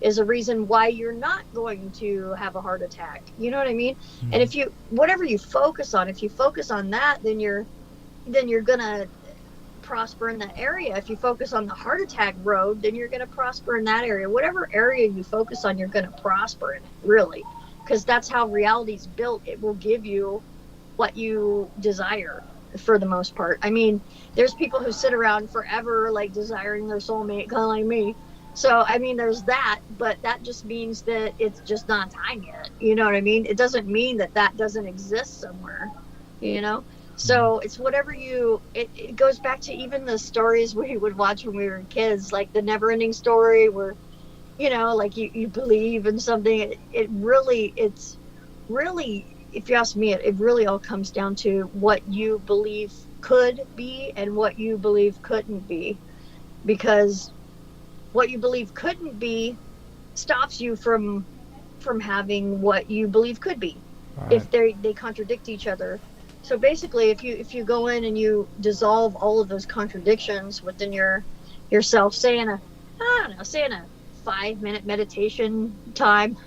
is a reason why you're not going to have a heart attack. You know what I mean? Mm-hmm. And if whatever you focus on, if you focus on that, then you're gonna prosper in that area. If you focus on the heart attack road, then you're gonna prosper in that area. Whatever area you focus on, you're gonna prosper in, really, because that's how reality's built. It will give you what you desire, for the most part. I mean, there's people who sit around forever like desiring their soulmate, kind of like me. So, I mean, there's that, but that just means that it's just not time yet. You know what I mean? It doesn't mean that doesn't exist somewhere, So it's whatever it goes back to even the stories we would watch when we were kids, like the never ending story where, like you believe in something. It's really, if you ask me, it really all comes down to what you believe could be and what you believe couldn't be, because what you believe couldn't be stops you from having what you believe could be. Right. If they contradict each other. So basically, if you go in and you dissolve all of those contradictions within yourself, say in a 5-minute meditation time.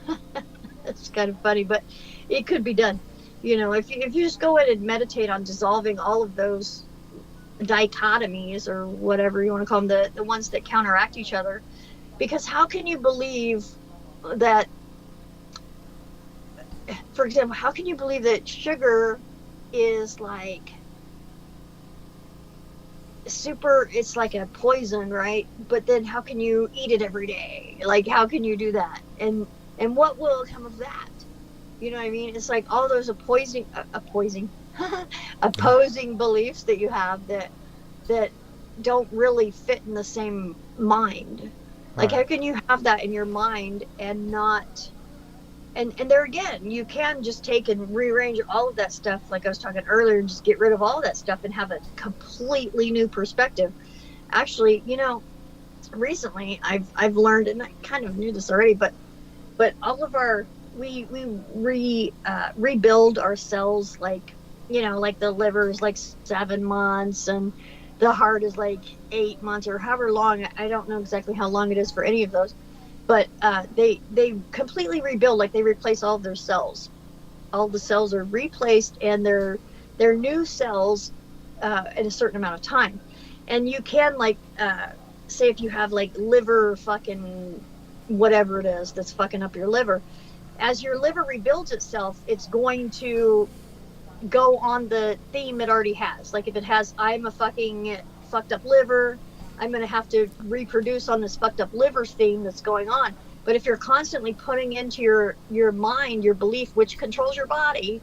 It's kind of funny, but it could be done. If you just go in and meditate on dissolving all of those dichotomies, or whatever you want to call them, the ones that counteract each other. Because how can you believe that, for example, how can you believe that sugar is like it's like a poison, right? But then how can you eat it every day? Like, how can you do that? And what will come of that? You know what I mean? It's like all those opposing beliefs that you have that don't really fit in the same mind. Like, how can you have that in your mind and not? And there again, you can just take and rearrange all of that stuff, like I was talking earlier, and just get rid of all of that stuff and have a completely new perspective. Actually, recently I've learned, and I kind of knew this already, but all of we rebuild our cells, like the liver is like 7 months, and the heart is like 8 months, or however long. I don't know exactly how long it is for any of those, but they completely rebuild. Like, they replace all of their cells. All the cells are replaced, and they're new cells in a certain amount of time. And you can, like, say if you have like liver fucking whatever it is that's fucking up your liver, as your liver rebuilds itself, it's going to go on the theme it already has. Like, if it has, I'm a fucking fucked up liver, I'm going to have to reproduce on this fucked up liver theme that's going on. But if you're constantly putting into your mind, your belief, which controls your body,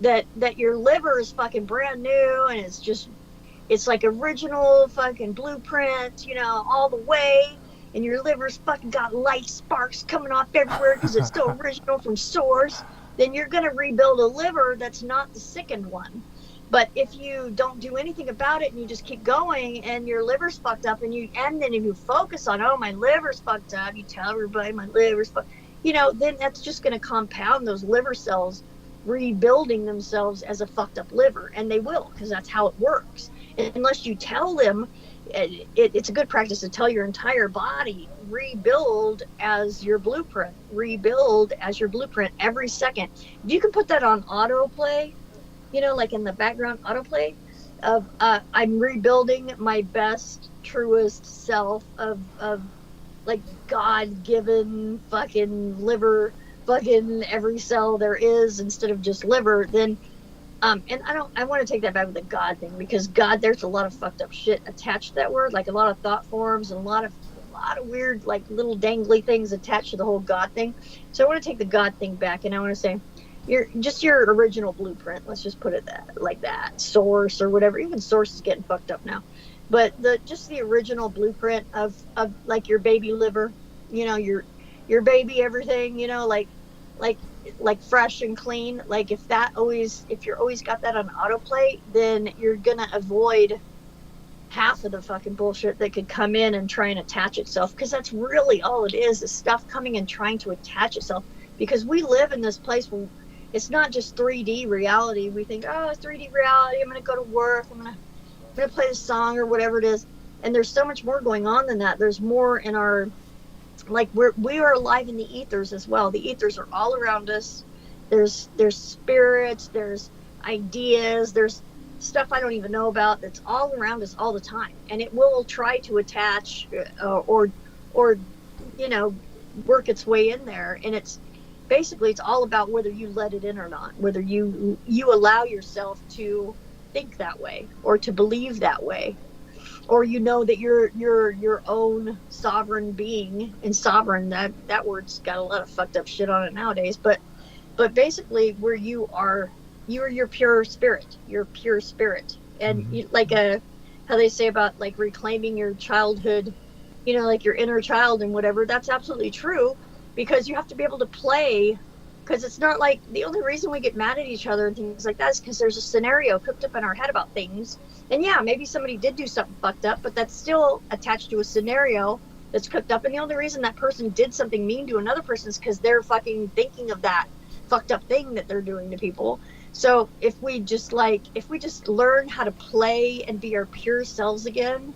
that your liver is fucking brand new, and it's like original fucking blueprint, all the way, and your liver's fucking got light sparks coming off everywhere because it's still original from source, then you're going to rebuild a liver that's not the sickened one. But if you don't do anything about it and you just keep going and your liver's fucked up, and then if you focus on, oh, my liver's fucked up, you tell everybody my liver's fucked, then that's just going to compound those liver cells rebuilding themselves as a fucked up liver. And they will, because that's how it works. And unless you tell them, it's a good practice to tell your entire body, rebuild as your blueprint every second. If you can put that on autoplay, like in the background autoplay of I'm rebuilding my best, truest self of like God-given fucking liver fucking every cell there is instead of just liver, then and I want to take that back with the God thing, because God, there's a lot of fucked up shit attached to that word, like a lot of thought forms and a lot of weird, like, little dangly things attached to the whole God thing. So I want to take the God thing back, and I want to say your original blueprint. Let's just put it like that. Source or whatever. Even source is getting fucked up now. But the original blueprint of like your baby liver, your baby everything, like like fresh and clean. Like if you're always got that on autoplay, then you're gonna avoid half of the fucking bullshit that could come in and try and attach itself, because that's really all it is stuff coming and trying to attach itself. Because we live in this place where it's not just 3D reality. We think, oh, it's 3D reality, I'm gonna go to work, I'm gonna play the song or whatever it is. And there's so much more going on than that. There's more in our, like, we are alive in the ethers as well. The ethers are all around us. There's spirits, there's ideas, there's stuff I don't even know about that's all around us all the time, and it will try to attach or work its way in there. And it's all about whether you let it in or not, whether you allow yourself to think that way or to believe that way, or that you're your own sovereign being. And sovereign, that word's got a lot of fucked up shit on it nowadays, but basically where you're your pure spirit, and how they say about, like, reclaiming your childhood, like your inner child and whatever. That's absolutely true, because you have to be able to play. Because it's not like the only reason we get mad at each other and things like that is because there's a scenario cooked up in our head about things. And yeah, maybe somebody did do something fucked up, but that's still attached to a scenario that's cooked up. And the only reason that person did something mean to another person is because they're fucking thinking of that fucked up thing that they're doing to people. So if we just learn how to play and be our pure selves again,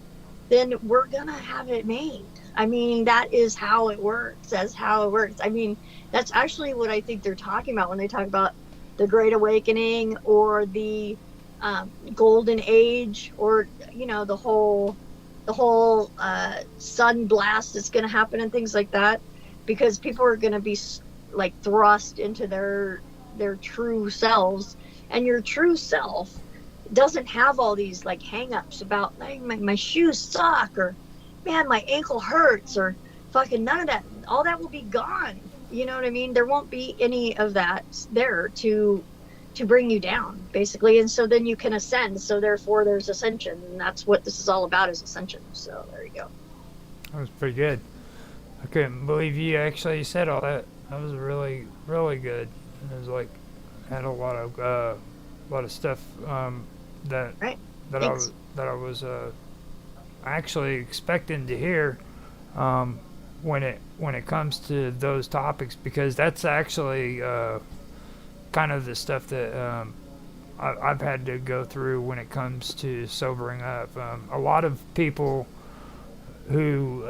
then we're gonna have it made. I mean, that is how it works. That's how it works. I mean, that's actually what I think they're talking about when they talk about the Great Awakening or the Golden Age, or the whole sun blast that's going to happen and things like that, because people are going to be, like, thrust into their true selves. And your true self doesn't have all these, like, hang-ups about, like, my shoes suck, or man, my ankle hurts, or fucking none of that. All that will be gone. You know what I mean? There won't be any of that there to bring you down, basically. And so then you can ascend. So therefore there's ascension, and that's what this is all about, is ascension. So there you go. That was pretty good. I couldn't believe you actually said all that. That was really, really good. It was like, had a lot of stuff that Right. that Thanks. I was actually expecting to hear when it comes to those topics, because that's actually kind of the stuff that I've had to go through when it comes to sobering up. A lot of people who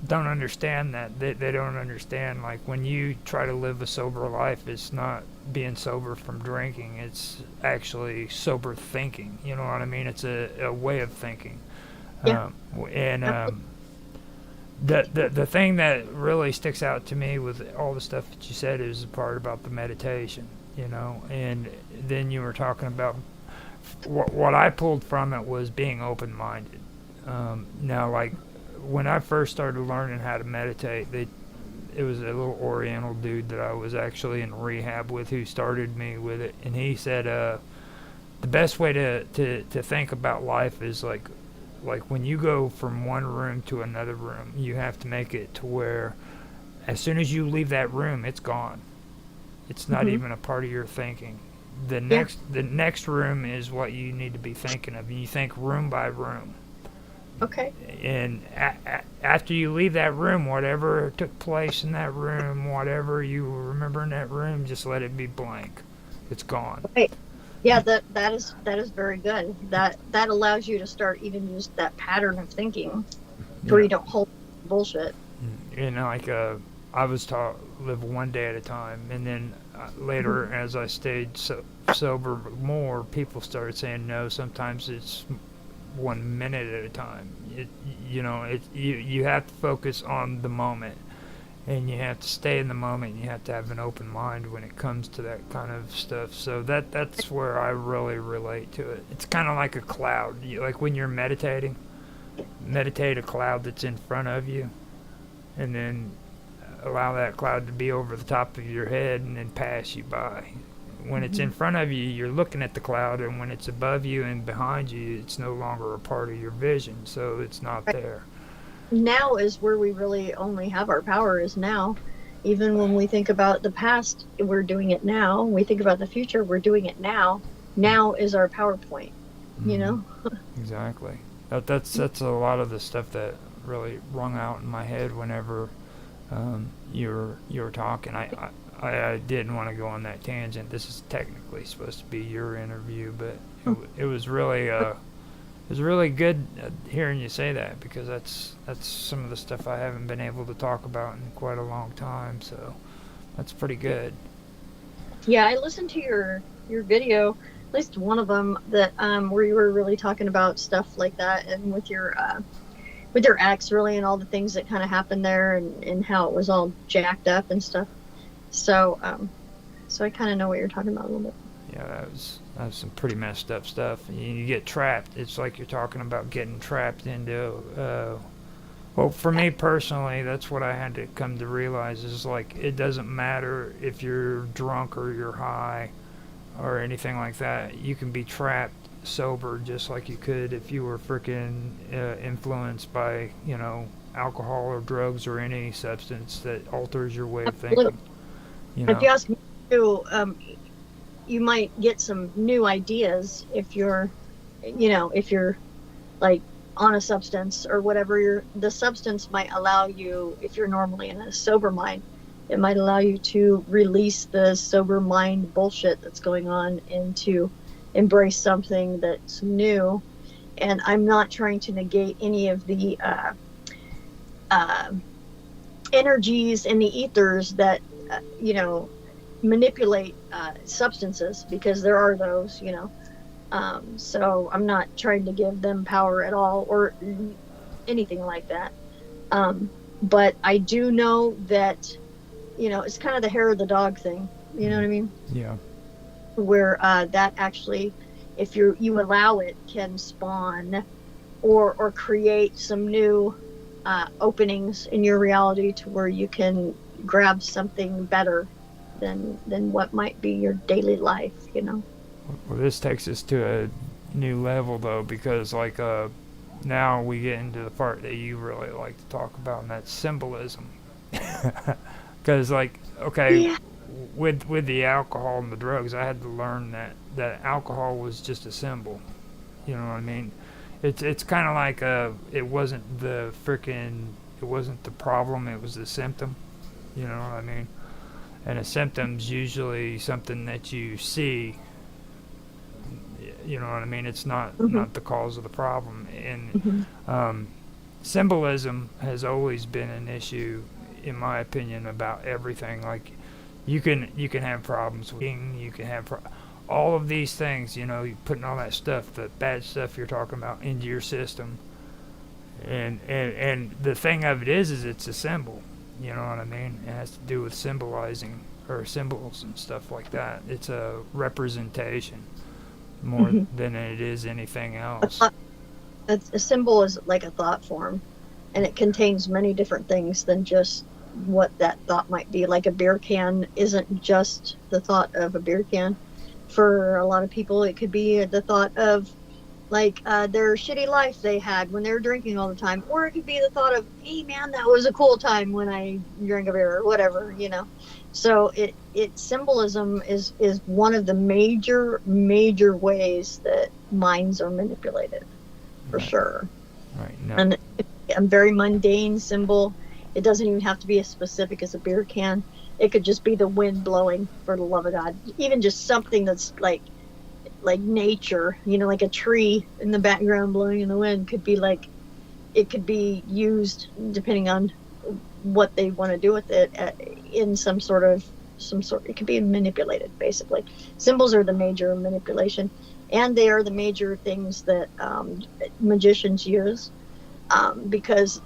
don't understand that, they don't understand, like, when you try to live a sober life, it's not being sober from drinking, it's actually sober thinking. You know what I mean? It's a way of thinking. Yeah. The thing that really sticks out to me with all the stuff that you said is the part about the meditation, and then you were talking about what I pulled from it was being open-minded. Now, like, when I first started learning how to meditate, it was a little Oriental dude that I was actually in rehab with who started me with it, and he said the best way to think about life is like when you go from one room to another room, you have to make it to where as soon as you leave that room, it's gone. It's not even a part of your thinking. The next room is what you need to be thinking of. You think room by room. Okay. And after you leave that room, whatever took place in that room, whatever you remember in that room, just let it be blank. It's gone. Right. Yeah, that is very good. That allows you to start even just that pattern of thinking, where you don't hold bullshit. Like I was taught live one day at a time, and then later, as I stayed sober more, people started saying no. Sometimes it's 1 minute at a time. You have to focus on the moment, and you have to stay in the moment. You have to have an open mind when it comes to that kind of stuff. So that's where I really relate to it. It's kind of like a cloud. Like when you're meditating, meditate a cloud that's in front of you, and then allow that cloud to be over the top of your head and then pass you by. When it's in front of you, you're looking at the cloud, and when it's above you and behind you, it's no longer a part of your vision, so it's not there. Now is where we really only have our power, is now. Even when we think about the past, we're doing it now. We think about the future, we're doing it now. Now is our PowerPoint, you know? Exactly. That's a lot of the stuff that really rung out in my head whenever you were talking. I didn't want to go on that tangent. This is technically supposed to be your interview, but it was really good hearing you say that, because that's some of the stuff I haven't been able to talk about in quite a long time. So that's pretty good. Yeah, I listened to your video, at least one of them, that where you were really talking about stuff like that, and with your ex, really, and all the things that kind of happened there, and how it was all jacked up and stuff. So I kind of know what you're talking about a little bit. Yeah, that was some pretty messed up stuff. You get trapped. It's like you're talking about getting trapped into. Well, for me personally, that's what I had to come to realize, is like, it doesn't matter if you're drunk or you're high or anything like that. You can be trapped sober just like you could if you were freaking influenced by, alcohol or drugs or any substance that alters your way of thinking. If you ask me too, you might get some new ideas if you're like on a substance or whatever. The substance might allow you, if you're normally in a sober mind, it might allow you to release the sober mind bullshit that's going on and to embrace something that's new. And I'm not trying to negate any of the energies in the ethers that manipulate substances, because there are those, so I'm not trying to give them power at all or anything like that. But I do know that, it's kind of the hair of the dog thing. You know what I mean? Yeah. Where that actually, if you allow it, can spawn or create some new openings in your reality to where you can grab something better than what might be your daily life, Well, this takes us to a new level, though, because now we get into the part that you really like to talk about, and that's symbolism. Because yeah. with the alcohol and the drugs, I had to learn that alcohol was just a symbol. You know what I mean? It's kind of like it wasn't the problem, it was the symptom. You know what I mean? And a symptom's usually something that you see. You know what I mean? It's not the cause of the problem. And symbolism has always been an issue, in my opinion, about everything. Like, you can have problems with eating, you can have all of these things. You're putting all that stuff, the bad stuff you're talking about, into your system. And the thing of it is it's a symbol. You know what I mean? It has to do with symbolizing, or symbols and stuff like that. It's a representation more than it is anything else. A symbol is like a thought form, and it contains many different things than just what that thought might be. Like a beer can isn't just the thought of a beer can. For a lot of people, it could be the thought of their shitty life they had when they were drinking all the time, or it could be the thought of, hey man, that was a cool time when I drank a beer, or whatever. So symbolism is one of the major ways that minds are manipulated, for sure. Right. No. And a very mundane symbol, it doesn't even have to be as specific as a beer can. It could just be the wind blowing, for the love of God. Even just something that's like nature, like a tree in the background blowing in the wind, could be it could be used, depending on what they want to do with it, in some sort, it could be manipulated, basically. Symbols are the major manipulation, and they are the major things that magicians use, because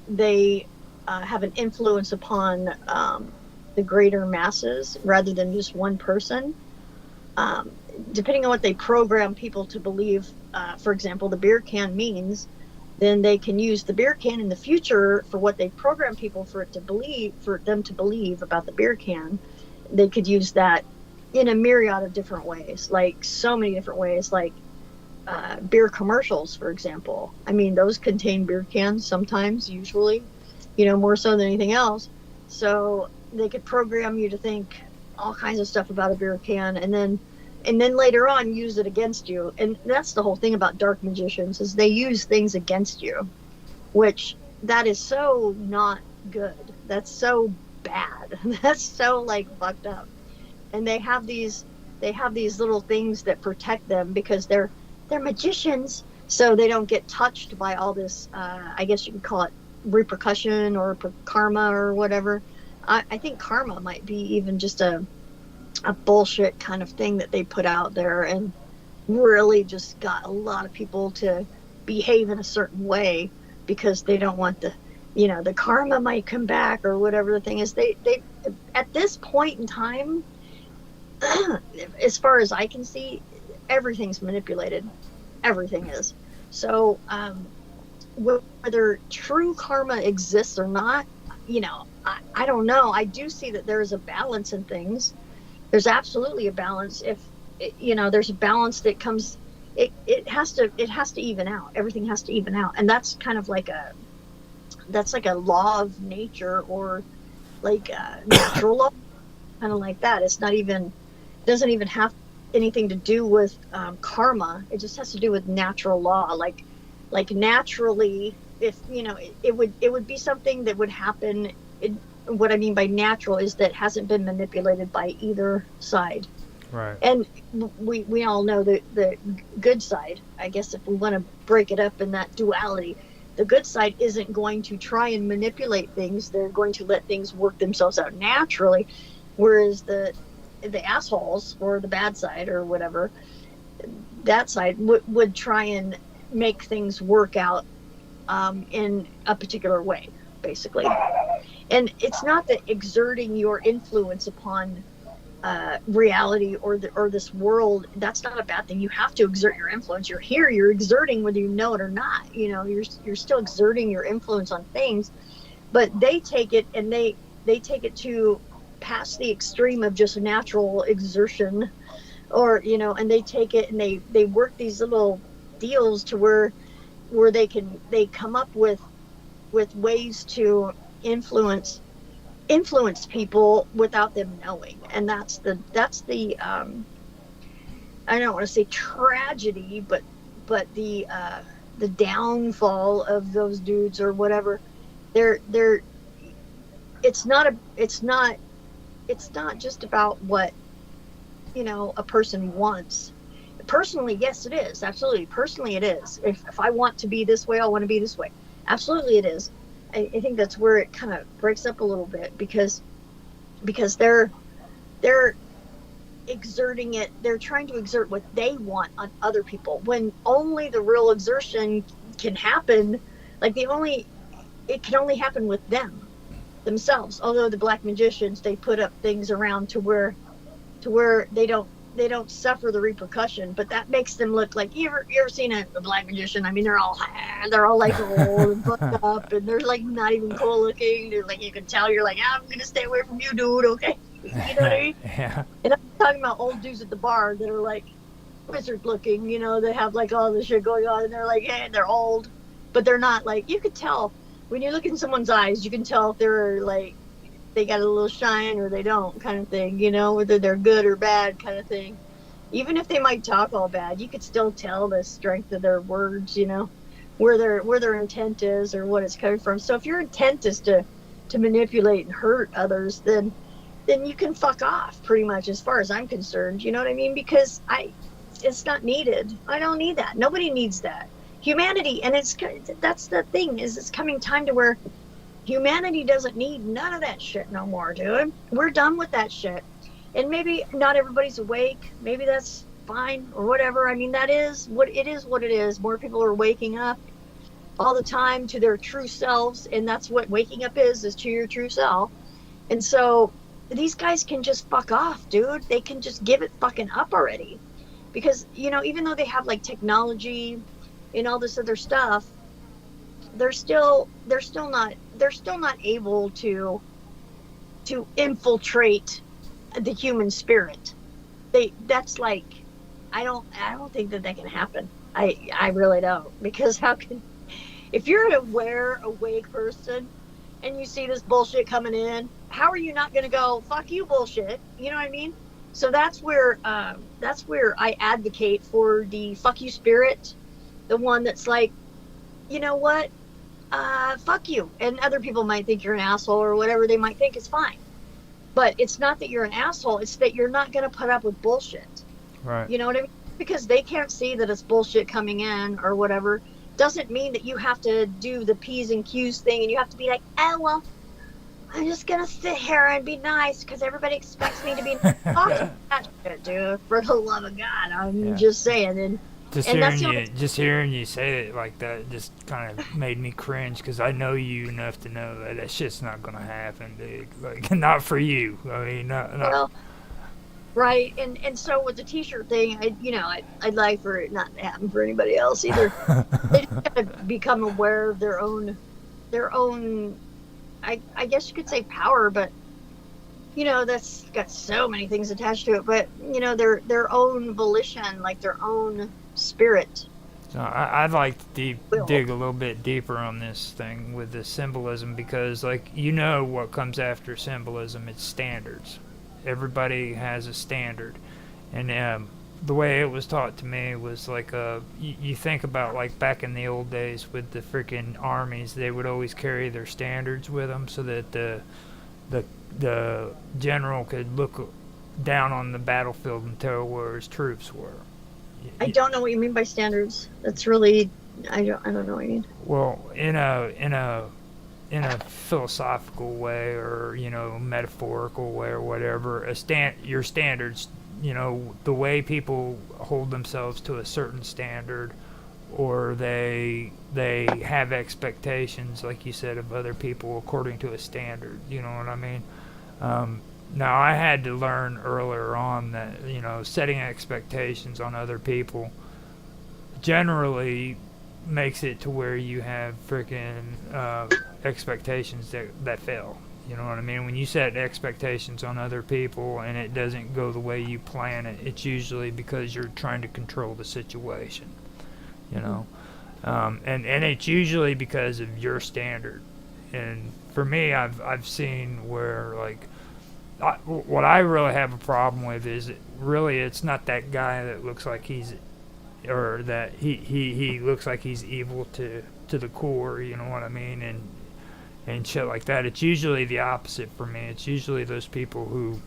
they have an influence upon the greater masses rather than just one person. Depending on what they program people to believe, for example, the beer can means, then they can use the beer can in the future for what they program people for them to believe about the beer can. They could use that in a myriad of different ways, like so many different ways, like beer commercials, for example. I mean, those contain beer cans sometimes, usually, more so than anything else. So they could program you to think all kinds of stuff about a beer can, and then later on use it against you. And that's the whole thing about dark magicians, is they use things against you, which that is so not good. That's so bad. That's so like fucked up. And they have these little things that protect them because they're magicians, so they don't get touched by all this, I guess you could call it repercussion or karma or whatever. I think karma might be even just a bullshit kind of thing that they put out there, and really just got a lot of people to behave in a certain way because they don't want the karma might come back or whatever the thing is. They at this point in time, as far as I can see, everything's manipulated. Everything is. So whether true karma exists or not, I don't know. I do see that there is a balance in things. There's absolutely a balance. If there's a balance that comes, it has to even out. Everything has to even out, and that's kind of like a law of nature, or like a natural law, kind of like that. It's not even, doesn't even have anything to do with karma. It just has to do with natural law. Like naturally, if it would be something that would happen. What I mean by natural is that hasn't been manipulated by either side. Right. And we all know the good side. I guess if we want to break it up in that duality, the good side isn't going to try and manipulate things. They're going to let things work themselves out naturally, whereas the assholes, or the bad side, or whatever, that side would try and make things work out in a particular way, basically. And it's not that exerting your influence upon reality or this world, that's not a bad thing. You have to exert your influence. You're here, you're exerting whether you know it or not. You're still exerting your influence on things, but they take it and they take it to past the extreme of just natural exertion, or and they take it and they work these little deals to where they come up with ways to influence people without them knowing. And that's the I don't want to say tragedy, but the downfall of those dudes or whatever. It's not just about what a person wants. Personally, yes, it is. Absolutely. Personally, it is. If I want to be this way, I want to be this way. Absolutely, it is. I think that's where it kind of breaks up a little bit, because they're exerting it. They're trying to exert what they want on other people, when only the real exertion can happen. It can only happen with themselves. Although the black magicians, they put up things around to where they don't suffer the repercussion, but that makes them look like, you ever seen a black magician? I mean, they're all like old and fucked up, and they're like not even cool looking. They're like, you can tell, you're like, I'm gonna stay away from you, dude. Okay, you know what I mean? Yeah. And I'm talking about old dudes at the bar that are like wizard looking. They have like all this shit going on, and they're like, hey, they're old, but they're not. Like, you could tell when you look in someone's eyes, you can tell if they're like, they got a little shine or they don't, kind of thing, whether they're good or bad, kind of thing. Even if they might talk all bad, you could still tell the strength of their words, where their intent is or what it's coming from. So if your intent is to manipulate and hurt others, then you can fuck off, pretty much, as far as I'm concerned. You know what I mean? Because it's not needed. I don't need that. Nobody needs that. Humanity, and that's the thing, is it's coming time to where humanity doesn't need none of that shit no more, dude. We're done with that shit. And maybe not everybody's awake. Maybe that's fine or whatever. I mean, that is what it is. More people are waking up. all the time to their true selves, and that's what waking up is to your true self. And so these guys can just fuck off, dude. They can just give it fucking up already. Because, you know, even though they have like technology and all this other stuff, they're still not able to infiltrate the human spirit. That's like, I don't think that can happen. I really don't, because how can, if you're an awake person and you see this bullshit coming in, how are you not going to go, fuck you, bullshit? You know what I mean? So that's where I advocate for the fuck you spirit, the one that's like, you know what, fuck you. And other people might think you're an asshole or whatever they might think is fine. But it's not that you're an asshole, it's that you're not going to put up with bullshit. Right. You know what I mean? Because they can't see that it's bullshit coming in or whatever. Doesn't mean that you have to do the P's and Q's thing and you have to be like, oh, well, I'm just going to sit here and be nice because everybody expects me to be nice. Fuck that shit, dude. For the love of God. I'm just saying. And just hearing you say it like that just kind of made me cringe, because I know you enough to know that shit's not going to happen, dude. Like, not for you. I mean, not. Well, right. And so with the t-shirt thing, I'd like for it not to happen for anybody else either. They just gotta become aware of their own, I guess you could say power, but you know, that's got so many things attached to it, but you know, their own volition, like their own spirit. So I'd like to dig a little bit deeper on this thing with the symbolism, because, like, you know what comes after symbolism, it's standards. Everybody has a standard. And the way it was taught to me was like, you think about, like, back in the old days with the freaking armies, they would always carry their standards with them so that the general could look down on the battlefield and tell where his troops were. I don't know what you mean by standards. That's really, I don't know what you mean. Well, in a philosophical way, or, you know, metaphorical way, or whatever, your standards, you know, the way people hold themselves to a certain standard, or they have expectations, like you said, of other people according to a standard. You know what I mean? Now, I had to learn earlier on that, you know, setting expectations on other people generally makes it to where you have freaking expectations that fail. You know what I mean? When you set expectations on other people and it doesn't go the way you plan it, it's usually because you're trying to control the situation. You know? And it's usually because of your standard. And for me, I've seen where, like, what I really have a problem with is it's not that guy that looks like he's, or that he looks like he's evil to the core, you know what I mean, and shit like that. It's usually the opposite for me. It's usually those people who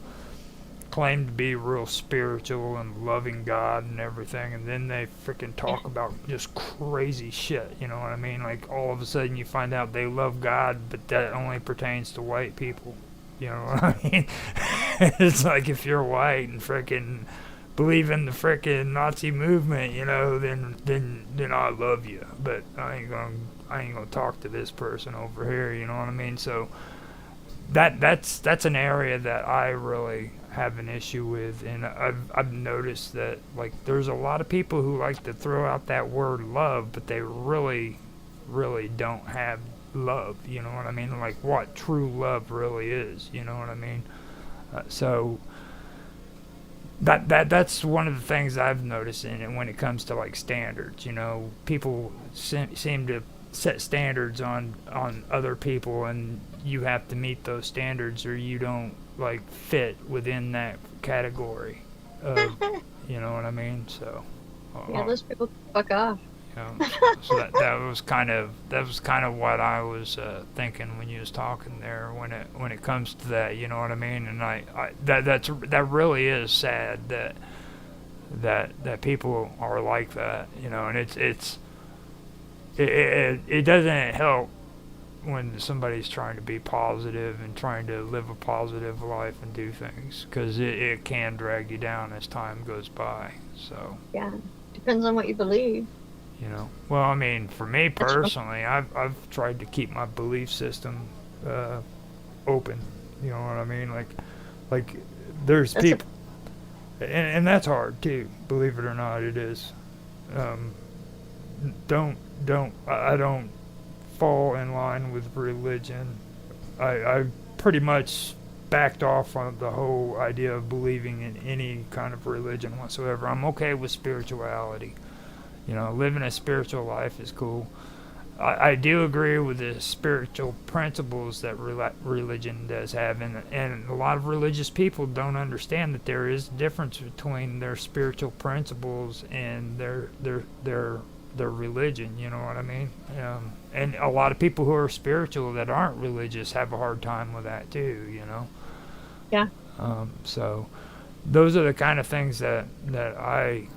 claim to be real spiritual and loving God and everything, and then they freaking talk about just crazy shit, you know what I mean? Like, all of a sudden you find out they love God, but that only pertains to white people. You know what I mean? It's like, if you're white and freaking believe in the freaking Nazi movement, you know, then I love you, but I ain't gonna talk to this person over here. You know what I mean? So that's an area that I really have an issue with, and I've noticed that, like, there's a lot of people who like to throw out that word love, but they really don't have love, you know what I mean? Like, what true love really is, you know what I mean? So that's one of the things I've noticed in it when it comes to, like, standards. You know, people seem to set standards on other people, and you have to meet those standards or you don't, like, fit within that category of, you know what I mean? So yeah, those people fuck off. So that was kind of what I was thinking when you was talking there, when it comes to that, you know what I mean? And that really is sad that people are like that, you know. And it doesn't help when somebody's trying to be positive and trying to live a positive life and do things, because it can drag you down as time goes by. So yeah, depends on what you believe. You know, well, I mean, for me That's right. personally, I've tried to keep my belief system open. You know what I mean? Like there's That's a people, and that's hard too. Believe it or not, it is. Um, I don't fall in line with religion. I pretty much backed off on the whole idea of believing in any kind of religion whatsoever. I'm okay with spirituality. You know, living a spiritual life is cool. I do agree with the spiritual principles that religion does have, and a lot of religious people don't understand that there is a difference between their spiritual principles and their religion. You know what I mean? And a lot of people who are spiritual that aren't religious have a hard time with that too. You know. Yeah. So those are the kind of things that I'm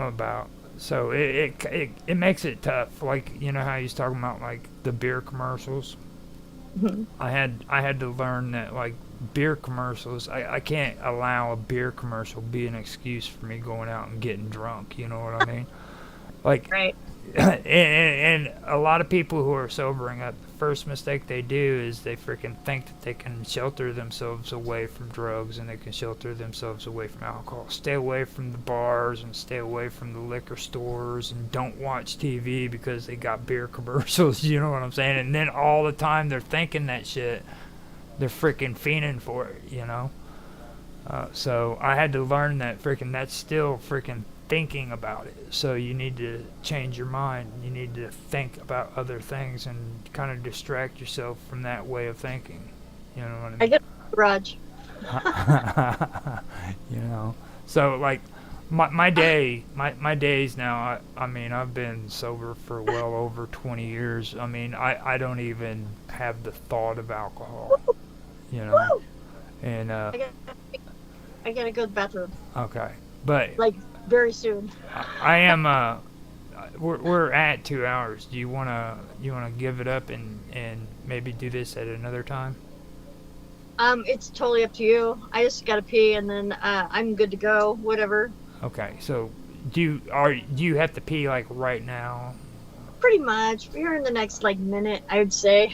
about. So it makes it tough. Like, you know how he's talking about like the beer commercials. Hmm. I had to learn that like beer commercials. I can't allow a beer commercial be an excuse for me going out and getting drunk. You know what I mean? Like, Right. and a lot of people who are sobering up, the first mistake they do is they freaking think that they can shelter themselves away from drugs and they can shelter themselves away from alcohol. Stay away from the bars and stay away from the liquor stores and don't watch TV because they got beer commercials. You know what I'm saying? And then all the time they're thinking that shit, they're freaking fiending for it. You know. So I had to learn that freaking that's still freaking thinking about it. So you need to change your mind. You need to think about other things and kind of distract yourself from that way of thinking. You know what I mean? I get a garage. You know. So like my days now, I mean I've been sober for well over 20 years. I mean I don't even have the thought of alcohol. You know. Woo! And I gotta go to the bathroom okay. But like very soon. I am we're at 2 hours. Do you wanna give it up and maybe do this at another time? It's totally up to you. I just gotta pee and then I'm good to go. Whatever. Okay. So do you have to pee like right now? Pretty much. We're in the next like minute, I would say.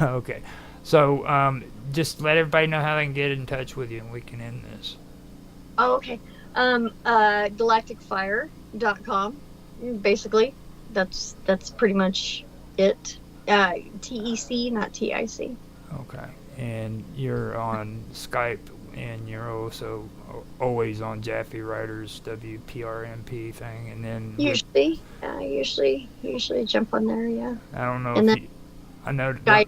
Okay. So just let everybody know how they can get in touch with you and we can end this. Oh, okay. Galacticfire.com. Basically, that's pretty much it. TEC, not TIC. Okay. And you're on Skype and you're also always on Jaffe Writers WPRMP thing, and then Usually jump on there. Yeah. I don't know And if then I know Skype,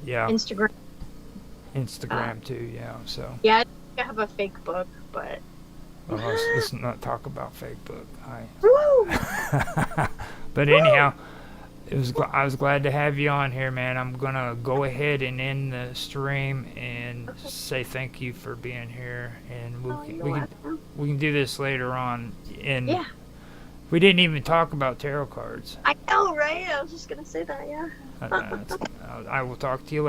yeah, Instagram. too, yeah. So Yeah, I have a fake book, but. well, let's not talk about fake book. Woo! But anyhow, I was glad to have you on here, man. I'm gonna go ahead and end the stream and say thank you for being here, and we can do this later on. And Yeah. we didn't even talk about tarot cards. I know, right? I was just gonna say that. Yeah. I will talk to you later.